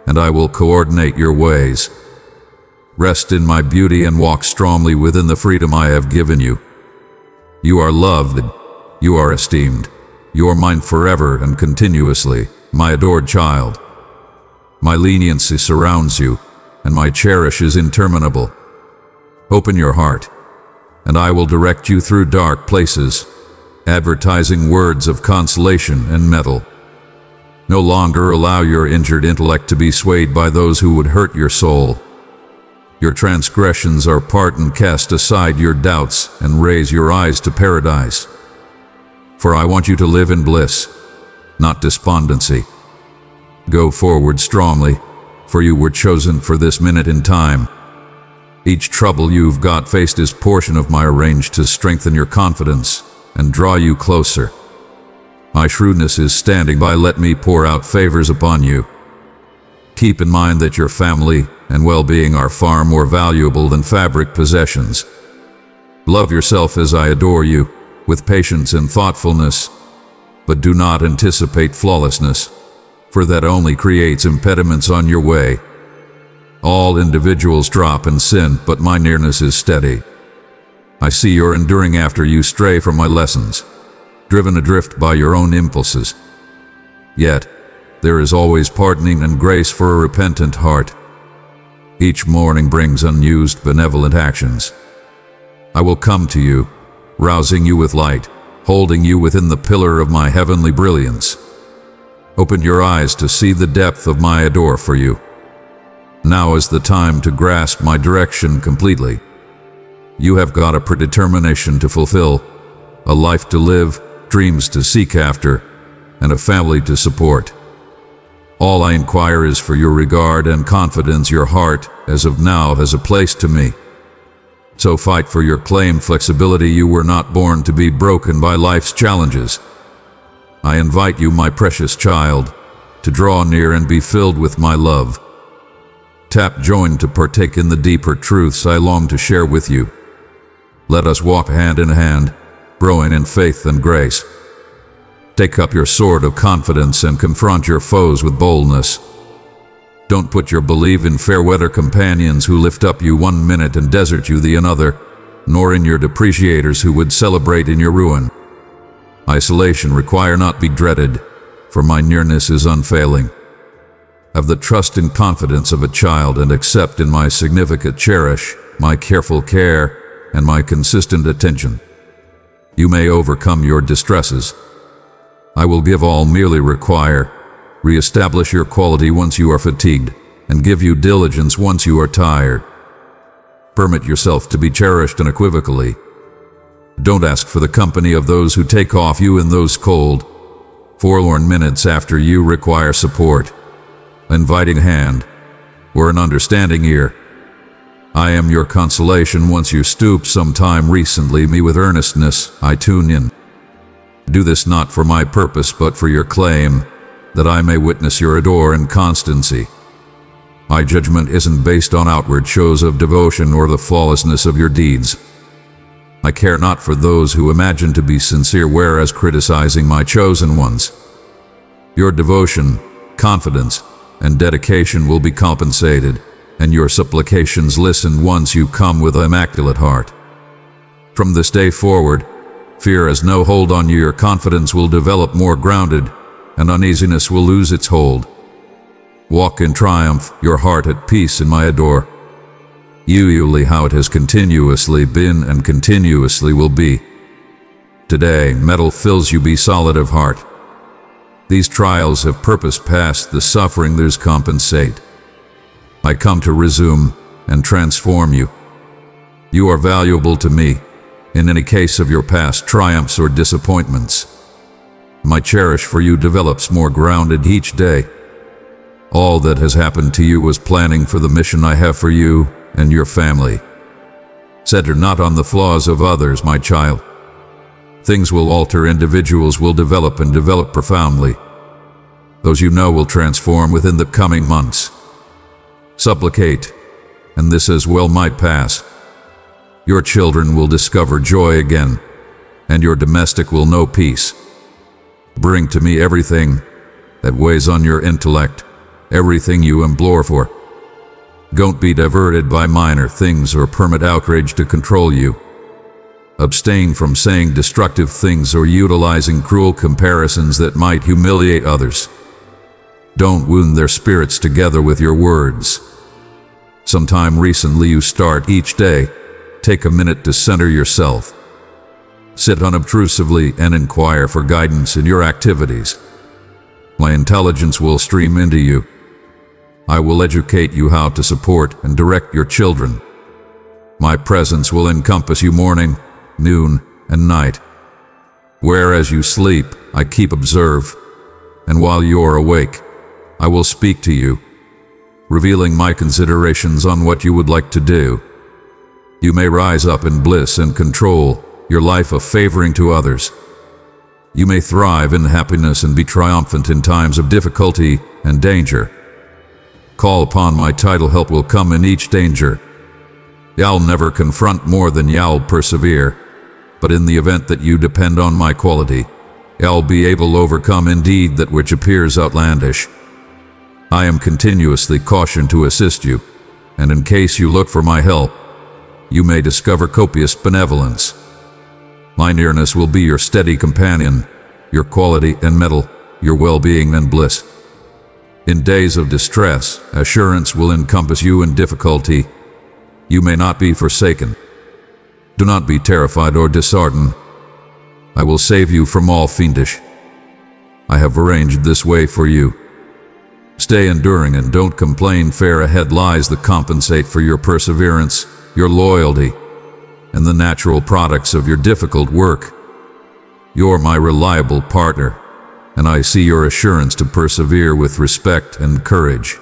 [SPEAKER 1] and I will coordinate your ways. Rest in my beauty and walk strongly within the freedom I have given you. You are loved, you are esteemed, you are mine forever and continuously, my adored child. My leniency surrounds you, and my cherish is interminable. Open your heart, and I will direct you through dark places, advertising words of consolation and mettle. No longer allow your injured intellect to be swayed by those who would hurt your soul. Your transgressions are pardoned. Cast aside your doubts and raise your eyes to paradise. For I want you to live in bliss, not despondency. Go forward strongly, for you were chosen for this minute in time. Each trouble you've got faced is portion of my arrange to strengthen your confidence and draw you closer. My shrewdness is standing by. Let me pour out favors upon you. Keep in mind that your family and well-being are far more valuable than fabric possessions. Love yourself as I adore you, with patience and thoughtfulness, but do not anticipate flawlessness, for that only creates impediments on your way. All individuals drop and sin, but my nearness is steady. I see you're enduring after you stray from my lessons, driven adrift by your own impulses. Yet, there is always pardoning and grace for a repentant heart. Each morning brings unused benevolent actions. I will come to you, rousing you with light, holding you within the pillar of my heavenly brilliance. Open your eyes to see the depth of my adore for you. Now is the time to grasp my direction completely. You have got a predetermination to fulfill, a life to live, dreams to seek after, and a family to support. All I inquire is for your regard and confidence. Your heart, as of now, has a place to me. So fight for your claimed flexibility. You were not born to be broken by life's challenges. I invite you, my precious child, to draw near and be filled with my love. Tap join to partake in the deeper truths I long to share with you. Let us walk hand in hand, growing in faith and grace. Take up your sword of confidence and confront your foes with boldness. Don't put your belief in fair-weather companions who lift up you one minute and desert you the another, nor in your depreciators who would celebrate in your ruin. Isolation require not be dreaded, for my nearness is unfailing. Have the trust and confidence of a child and accept in my significant cherish, my careful care, and my consistent attention. You may overcome your distresses. I will give all merely require, re-establish your quality once you are fatigued, and give you diligence once you are tired. Permit yourself to be cherished unequivocally. Don't ask for the company of those who take off you in those cold, forlorn minutes after you require support, inviting hand, or an understanding ear. I am your consolation once you stoop sometime recently me with earnestness, I tune in. Do this not for my purpose but for your claim, that I may witness your adore and constancy. My judgment isn't based on outward shows of devotion or the flawlessness of your deeds. I care not for those who imagine to be sincere, whereas criticizing my chosen ones. Your devotion, confidence, and dedication will be compensated, and your supplications listened once you come with an immaculate heart. From this day forward, fear has no hold on you. Your confidence will develop more grounded, and uneasiness will lose its hold. Walk in triumph, your heart at peace in my adore. Usually how it has continuously been and continuously will be. Today, metal fills you, be solid of heart. These trials have purpose past the suffering there's compensate. I come to resume and transform you. You are valuable to me, in any case of your past triumphs or disappointments. My cherish for you develops more grounded each day. All that has happened to you was planning for the mission I have for you and your family. Center not on the flaws of others, my child. Things will alter, individuals will develop and develop profoundly. Those you know will transform within the coming months. Supplicate, and this as well might pass. Your children will discover joy again, and your domestic will know peace. Bring to me everything that weighs on your intellect, everything you implore for. Don't be diverted by minor things or permit outrage to control you. Abstain from saying destructive things or utilizing cruel comparisons that might humiliate others. Don't wound their spirits together with your words. Sometime recently you start each day, take a minute to center yourself. Sit unobtrusively and inquire for guidance in your activities. My intelligence will stream into you. I will educate you how to support and direct your children. My presence will encompass you morning, noon, and night. Whereas you sleep, I keep observe, and while you're awake, I will speak to you, revealing my considerations on what you would like to do. You may rise up in bliss and control your life of favoring to others. You may thrive in happiness and be triumphant in times of difficulty and danger. Call upon my title, help will come in each danger. Y'all never confront more than y'all persevere, but in the event that you depend on my quality, y'all be able to overcome indeed that which appears outlandish. I am continuously cautioned to assist you, and in case you look for my help, you may discover copious benevolence. My nearness will be your steady companion, your quality and mettle, your well-being and bliss. In days of distress, assurance will encompass you in difficulty. You may not be forsaken. Do not be terrified or disheartened. I will save you from all fiendish. I have arranged this way for you. Stay enduring and don't complain. Fair ahead lies the compensate for your perseverance, your loyalty, and the natural products of your difficult work. You're my reliable partner, and I see your assurance to persevere with respect and courage.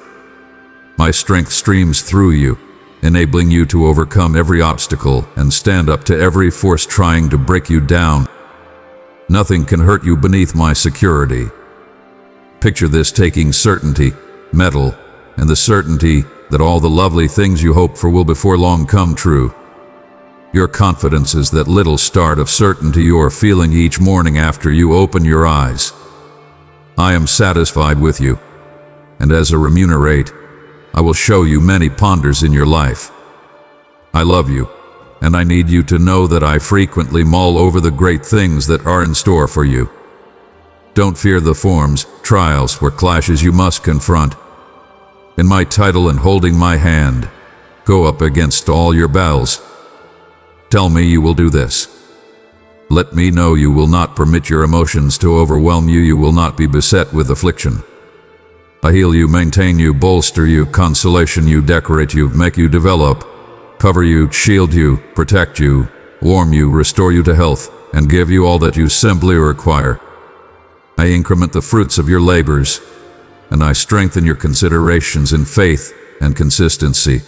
[SPEAKER 1] My strength streams through you, enabling you to overcome every obstacle and stand up to every force trying to break you down. Nothing can hurt you beneath my security. Picture this: taking certainty, mettle, and the certainty that all the lovely things you hope for will before long come true. Your confidence is that little start of certainty you are feeling each morning after you open your eyes. I am satisfied with you, and as a remunerate, I will show you many ponders in your life. I love you, and I need you to know that I frequently mull over the great things that are in store for you. Don't fear the forms, trials, or clashes you must confront. In my title and holding my hand, go up against all your battles. Tell me you will do this. Let me know you will not permit your emotions to overwhelm you. You will not be beset with affliction. I heal you, maintain you, bolster you, consolation you, decorate you, make you develop, cover you, shield you, protect you, warm you, restore you to health, and give you all that you simply require. I increment the fruits of your labors, and I strengthen your considerations in faith and consistency,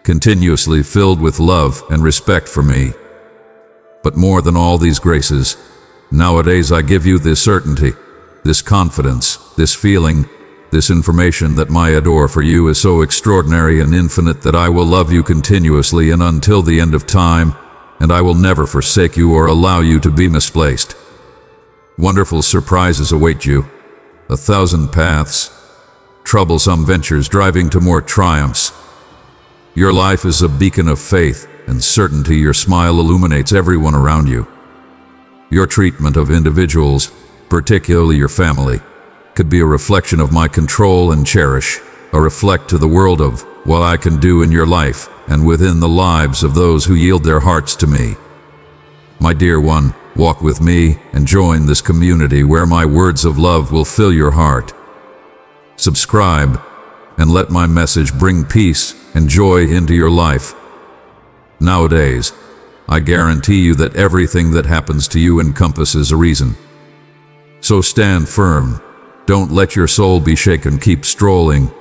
[SPEAKER 1] continuously filled with love and respect for me. But more than all these graces, nowadays I give you this certainty, this confidence, this feeling, this information that my adore for you is so extraordinary and infinite that I will love you continuously and until the end of time, and I will never forsake you or allow you to be misplaced. Wonderful surprises await you, 1,000 paths, troublesome ventures driving to more triumphs. Your life is a beacon of faith and certainty. Your smile illuminates everyone around you. Your treatment of individuals, particularly your family, could be a reflection of my control and cherish, a reflect to the world of what I can do in your life and within the lives of those who yield their hearts to me. My dear one, walk with me and join this community where my words of love will fill your heart. Subscribe and let my message bring peace and joy into your life. Nowadays, I guarantee you that everything that happens to you encompasses a reason. So stand firm. Don't let your soul be shaken. Keep strolling,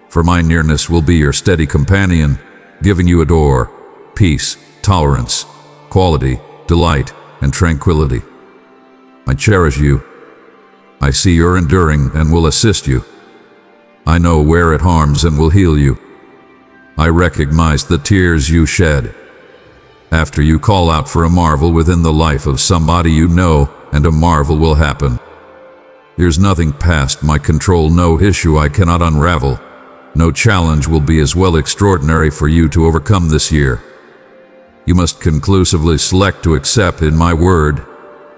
[SPEAKER 1] for my nearness will be your steady companion, giving you adore, peace, tolerance, quality, delight, and tranquility. I cherish you. I see you're enduring and will assist you. I know where it harms and will heal you. I recognize the tears you shed after you call out for a marvel within the life of somebody you know, and a marvel will happen. There's nothing past my control, no issue I cannot unravel. No challenge will be as well extraordinary for you to overcome this year. You must conclusively select to accept in my word,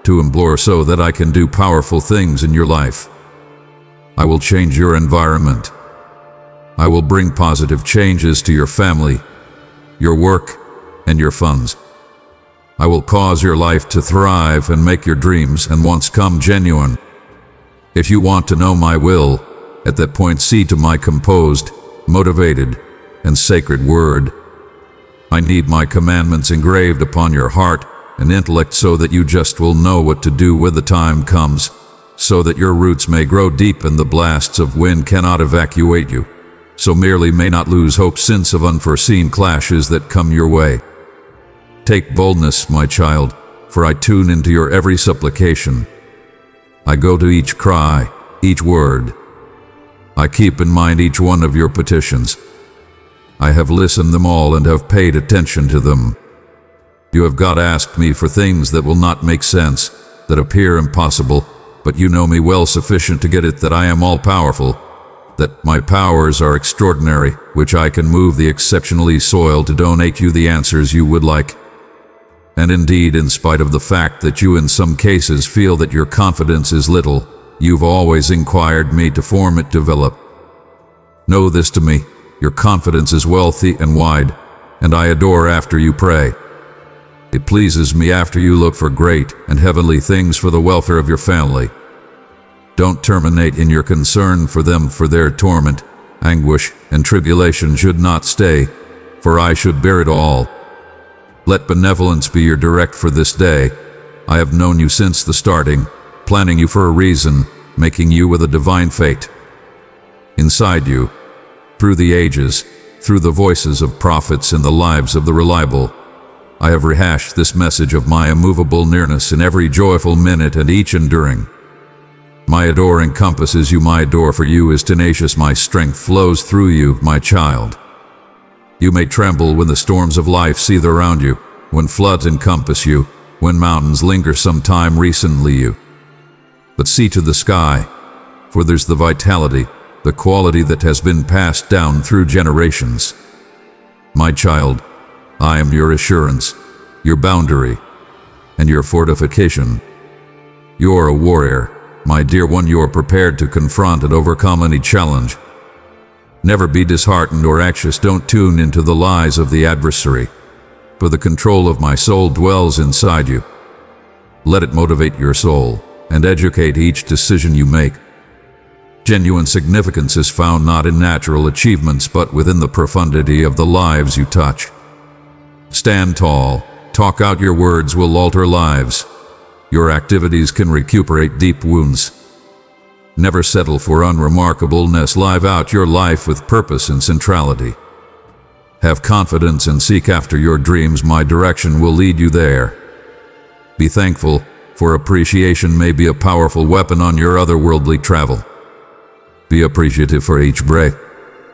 [SPEAKER 1] to implore so that I can do powerful things in your life. I will change your environment. I will bring positive changes to your family, your work, and your funds. I will cause your life to thrive and make your dreams and wants come genuine. If you want to know my will, at that point see to my composed, motivated, and sacred word. I need my commandments engraved upon your heart and intellect so that you just will know what to do when the time comes, so that your roots may grow deep and the blasts of wind cannot evacuate you, so merely may not lose hope since of unforeseen clashes that come your way. Take boldness, my child, for I tune into your every supplication. I go to each cry, each word. I keep in mind each one of your petitions. I have listened them all and have paid attention to them. You have God asked me for things that will not make sense, that appear impossible, but you know me well sufficient to get it that I am all-powerful, that my powers are extraordinary, which I can move the exceptionally soil to donate you the answers you would like. And indeed, in spite of the fact that you in some cases feel that your confidence is little, you've always inquired me to form it develop. Know this to me, your confidence is wealthy and wide, and I adore after you pray. It pleases me after you look for great and heavenly things for the welfare of your family. Don't terminate in your concern for them, for their torment, anguish, and tribulation should not stay, for I should bear it all. Let benevolence be your direct for this day. I have known you since the starting, planning you for a reason, making you with a divine fate. Inside you, through the ages, through the voices of prophets and the lives of the reliable, I have rehashed this message of my immovable nearness in every joyful minute and each enduring. My adore encompasses you, my adore for you is tenacious, my strength flows through you, my child. You may tremble when the storms of life seethe around you, when floods encompass you, when mountains linger some time recently you. But see to the sky, for there's the vitality, the quality that has been passed down through generations. My child, I am your assurance, your boundary, and your fortification. You're a warrior, my dear one. You're prepared to confront and overcome any challenge. Never be disheartened or anxious. Don't tune into the lies of the adversary, for the control of my soul dwells inside you. Let it motivate your soul and educate each decision you make. Genuine significance is found not in natural achievements but within the profundity of the lives you touch. Stand tall, talk out, your words will alter lives. Your activities can recuperate deep wounds. Never settle for unremarkableness, live out your life with purpose and centrality. Have confidence and seek after your dreams, my direction will lead you there. Be thankful, for appreciation may be a powerful weapon on your otherworldly travel. Be appreciative for each break,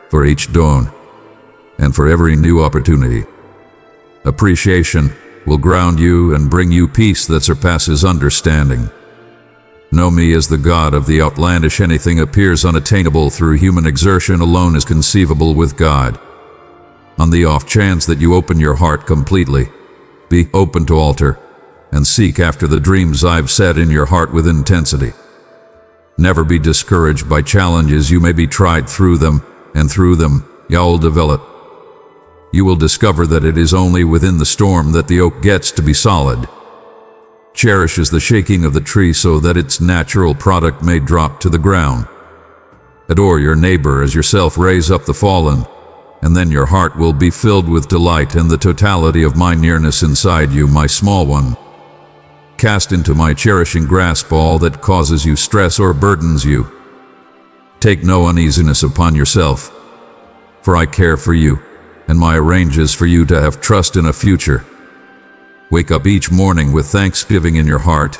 [SPEAKER 1] for each dawn, and for every new opportunity. Appreciation will ground you and bring you peace that surpasses understanding. Know me as the God of the outlandish. Anything appears unattainable through human exertion alone is conceivable with God. On the off chance that you open your heart completely, be open to alter, and seek after the dreams I've set in your heart with intensity. Never be discouraged by challenges. You may be tried through them, and through them, you'll develop. You will discover that it is only within the storm that the oak gets to be solid. Cherishes the shaking of the tree so that its natural product may drop to the ground. Adore your neighbor as yourself, raise up the fallen, and then your heart will be filled with delight in the totality of my nearness inside you, my small one. Cast into my cherishing grasp all that causes you stress or burdens you. Take no uneasiness upon yourself, for I care for you, and my arrange is for you to have trust in a future. Wake up each morning with thanksgiving in your heart,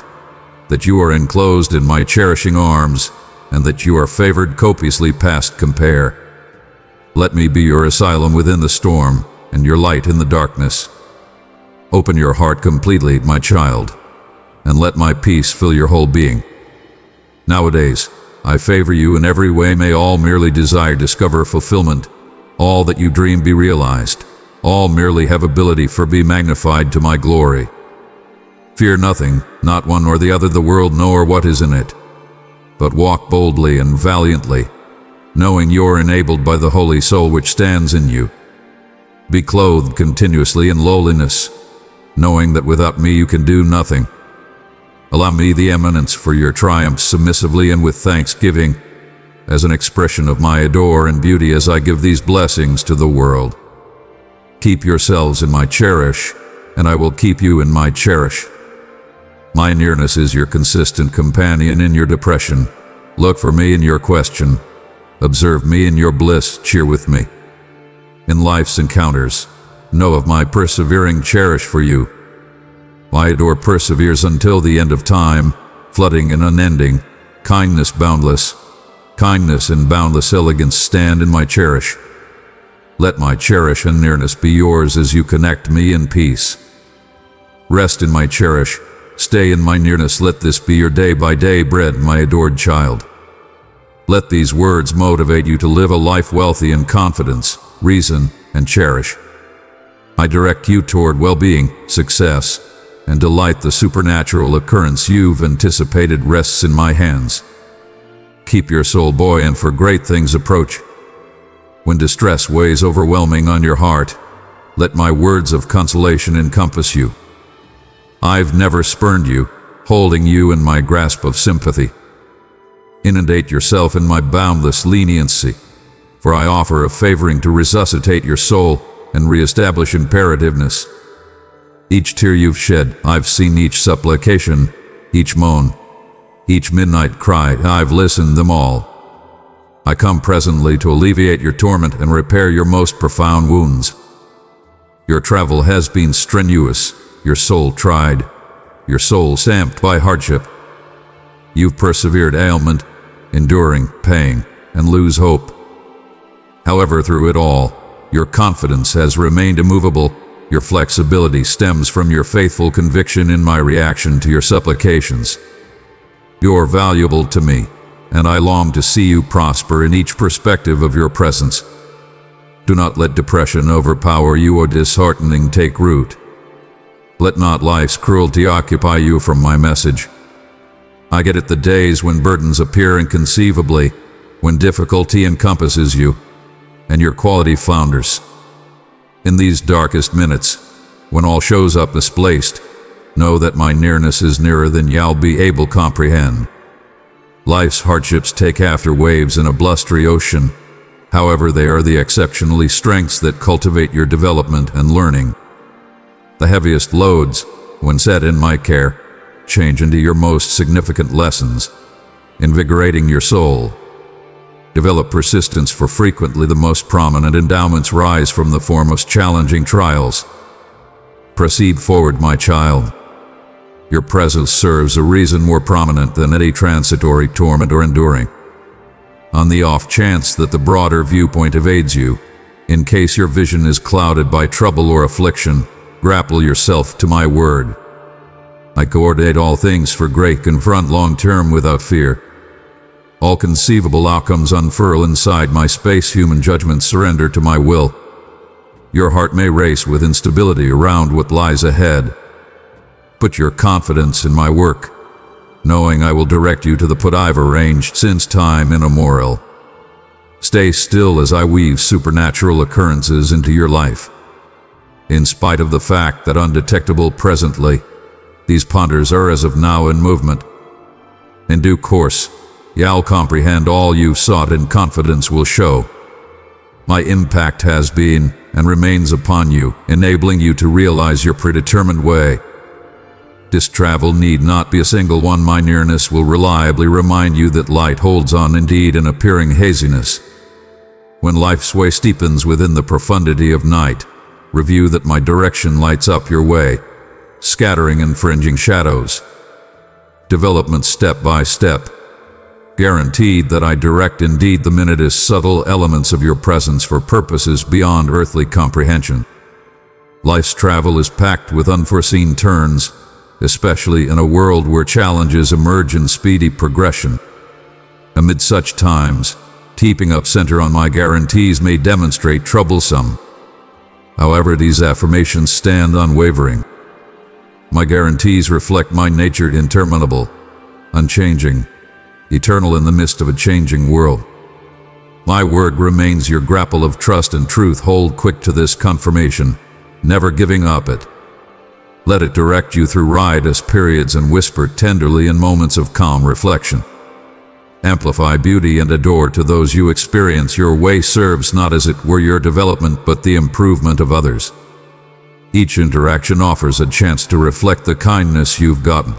[SPEAKER 1] that you are enclosed in my cherishing arms, and that you are favored copiously past compare. Let me be your asylum within the storm, and your light in the darkness. Open your heart completely, my child, and let my peace fill your whole being. Nowadays, I favor you in every way. May all merely desire discover fulfillment, all that you dream be realized, all merely have ability for be magnified to my glory. Fear nothing, not one nor the other, the world nor what is in it, but walk boldly and valiantly, knowing you're enabled by the Holy Soul which stands in you. Be clothed continuously in lowliness, knowing that without me you can do nothing. Allow me the eminence for your triumphs submissively and with thanksgiving, as an expression of my adore and beauty as I give these blessings to the world. Keep yourselves in my cherish, and I will keep you in my cherish. My nearness is your consistent companion in your depression. Look for me in your question. Observe me in your bliss. Cheer with me in life's encounters. Know of my persevering cherish for you. My adore perseveres until the end of time, flooding and unending. Kindness boundless. Kindness and boundless elegance stand in my cherish. Let my cherish and nearness be yours as you connect me in peace. Rest in my cherish. Stay in my nearness. Let this be your day-by-day bread, my adored child. Let these words motivate you to live a life wealthy in confidence, reason, and cherish. I direct you toward well-being, success, and delight. The supernatural occurrence you've anticipated rests in my hands. Keep your soul buoyant, for great things approach. When distress weighs overwhelming on your heart, let my words of consolation encompass you. I've never spurned you, holding you in my grasp of sympathy. Inundate yourself in my boundless leniency, for I offer a favoring to resuscitate your soul and reestablish imperativeness. Each tear you've shed, I've seen; each supplication, each moan, each midnight cry, I've listened them all. I come presently to alleviate your torment and repair your most profound wounds. Your travel has been strenuous, your soul tried, your soul stamped by hardship. You've persevered ailment, enduring pain, and lose hope. However, through it all, your confidence has remained immovable. Your flexibility stems from your faithful conviction in my reaction to your supplications. You're valuable to me, and I long to see you prosper in each perspective of your presence. Do not let depression overpower you or disheartening take root. Let not life's cruelty occupy you from my message. I get it the days when burdens appear inconceivably, when difficulty encompasses you, and your quality flounders. In these darkest minutes, when all shows up misplaced, know that my nearness is nearer than you'll be able to comprehend. Life's hardships take after waves in a blustery ocean. However, they are the exceptionally strengths that cultivate your development and learning. The heaviest loads, when set in my care, change into your most significant lessons, invigorating your soul. Develop persistence, for frequently the most prominent endowments rise from the foremost challenging trials. Proceed forward, my child. Your presence serves a reason more prominent than any transitory torment or enduring. On the off chance that the broader viewpoint evades you, in case your vision is clouded by trouble or affliction, grapple yourself to my word. I coordinate all things for great confront long-term without fear. All conceivable outcomes unfurl inside my space. Human judgments surrender to my will. Your heart may race with instability around what lies ahead. Put your confidence in my work, knowing I will direct you to the put I've arranged since time immemorial. Stay still as I weave supernatural occurrences into your life. In spite of the fact that undetectable presently, these ponders are as of now in movement. In due course, you'll comprehend all you've sought, and confidence will show. My impact has been and remains upon you, enabling you to realize your predetermined way. This travel need not be a single one. My nearness will reliably remind you that light holds on indeed in appearing haziness. When life's way steepens within the profundity of night, review that my direction lights up your way, scattering infringing shadows. Development step by step. Guaranteed that I direct indeed the minutest subtle elements of your presence for purposes beyond earthly comprehension. Life's travel is packed with unforeseen turns, especially in a world where challenges emerge in speedy progression. Amid such times, keeping up center on my guarantees may demonstrate troublesome. However, these affirmations stand unwavering. My guarantees reflect my nature interminable, unchanging, eternal in the midst of a changing world. My word remains your grapple of trust and truth. Hold quick to this confirmation, never giving up it. Let it direct you through riotous periods and whisper tenderly in moments of calm reflection. Amplify beauty and adore to those you experience. Your way serves not as it were your development but the improvement of others. Each interaction offers a chance to reflect the kindness you've gotten.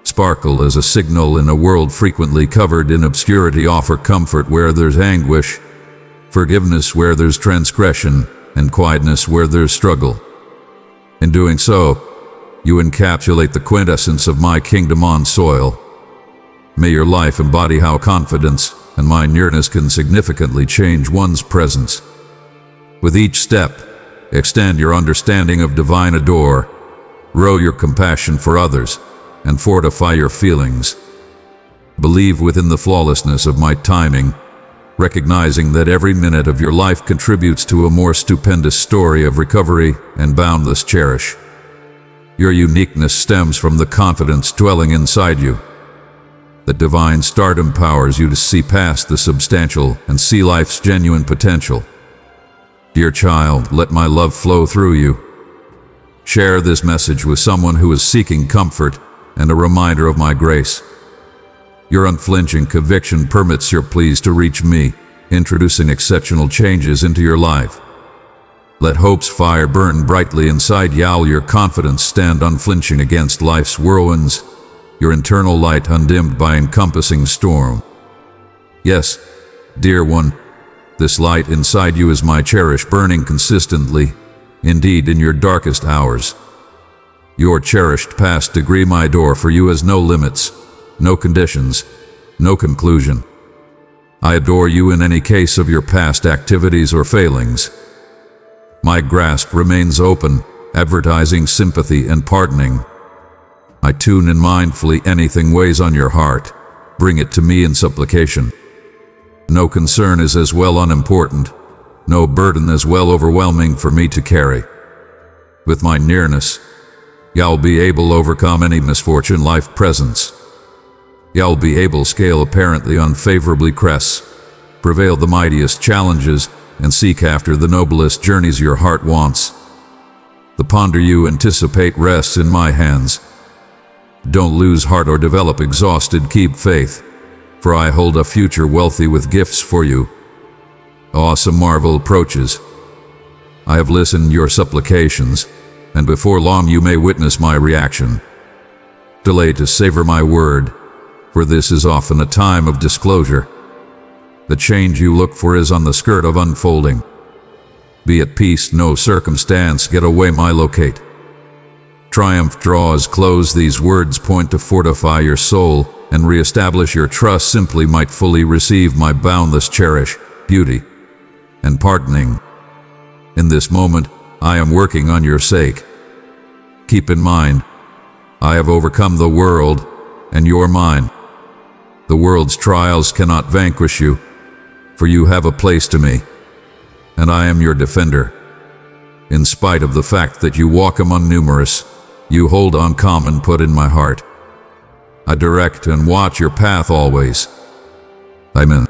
[SPEAKER 1] Sparkle as a signal in a world frequently covered in obscurity. Offer comfort where there's anguish, forgiveness where there's transgression, and quietness where there's struggle. In doing so, you encapsulate the quintessence of my kingdom on soil. May your life embody how confidence and my nearness can significantly change one's presence. With each step, extend your understanding of divine adore, grow your compassion for others, and fortify your feelings. Believe within the flawlessness of my timing, recognizing that every minute of your life contributes to a more stupendous story of recovery and boundless cherish. Your uniqueness stems from the confidence dwelling inside you. The divine start empowers you to see past the substantial and see life's genuine potential. Dear child, let my love flow through you. Share this message with someone who is seeking comfort and a reminder of my grace. Your unflinching conviction permits your pleas to reach me, introducing exceptional changes into your life. Let hope's fire burn brightly inside you. Your confidence stand unflinching against life's whirlwinds, your internal light undimmed by encompassing storm. Yes, dear one, this light inside you is my cherish, burning consistently, indeed in your darkest hours. Your cherished past degree my door for you has no limits, no conditions, no conclusion. I adore you in any case of your past activities or failings. My grasp remains open, advertising sympathy and pardoning. I tune in mindfully. Anything weighs on your heart, bring it to me in supplication. No concern is as well unimportant, no burden as well overwhelming for me to carry. With my nearness, you'll be able to overcome any misfortune life presents. You'll be able to scale apparently unfavorably crests, prevail the mightiest challenges, and seek after the noblest journeys your heart wants. The ponder you anticipate rests in my hands. Don't lose heart or develop exhausted. Keep faith, for I hold a future wealthy with gifts for you. Awesome marvel approaches. I have listened to your supplications, and before long you may witness my reaction. Delay to savor my word, for this is often a time of disclosure. The change you look for is on the skirt of unfolding. Be at peace, no circumstance get away my locate. Triumph draws close. These words point to fortify your soul and reestablish your trust. Simply might fully receive my boundless cherish, beauty, and pardoning. In this moment, I am working on your sake. Keep in mind, I have overcome the world, and you're mine. The world's trials cannot vanquish you, for you have a place to me, and I am your defender. In spite of the fact that you walk among numerous, you hold uncommon put in my heart. I direct and watch your path always. Amen.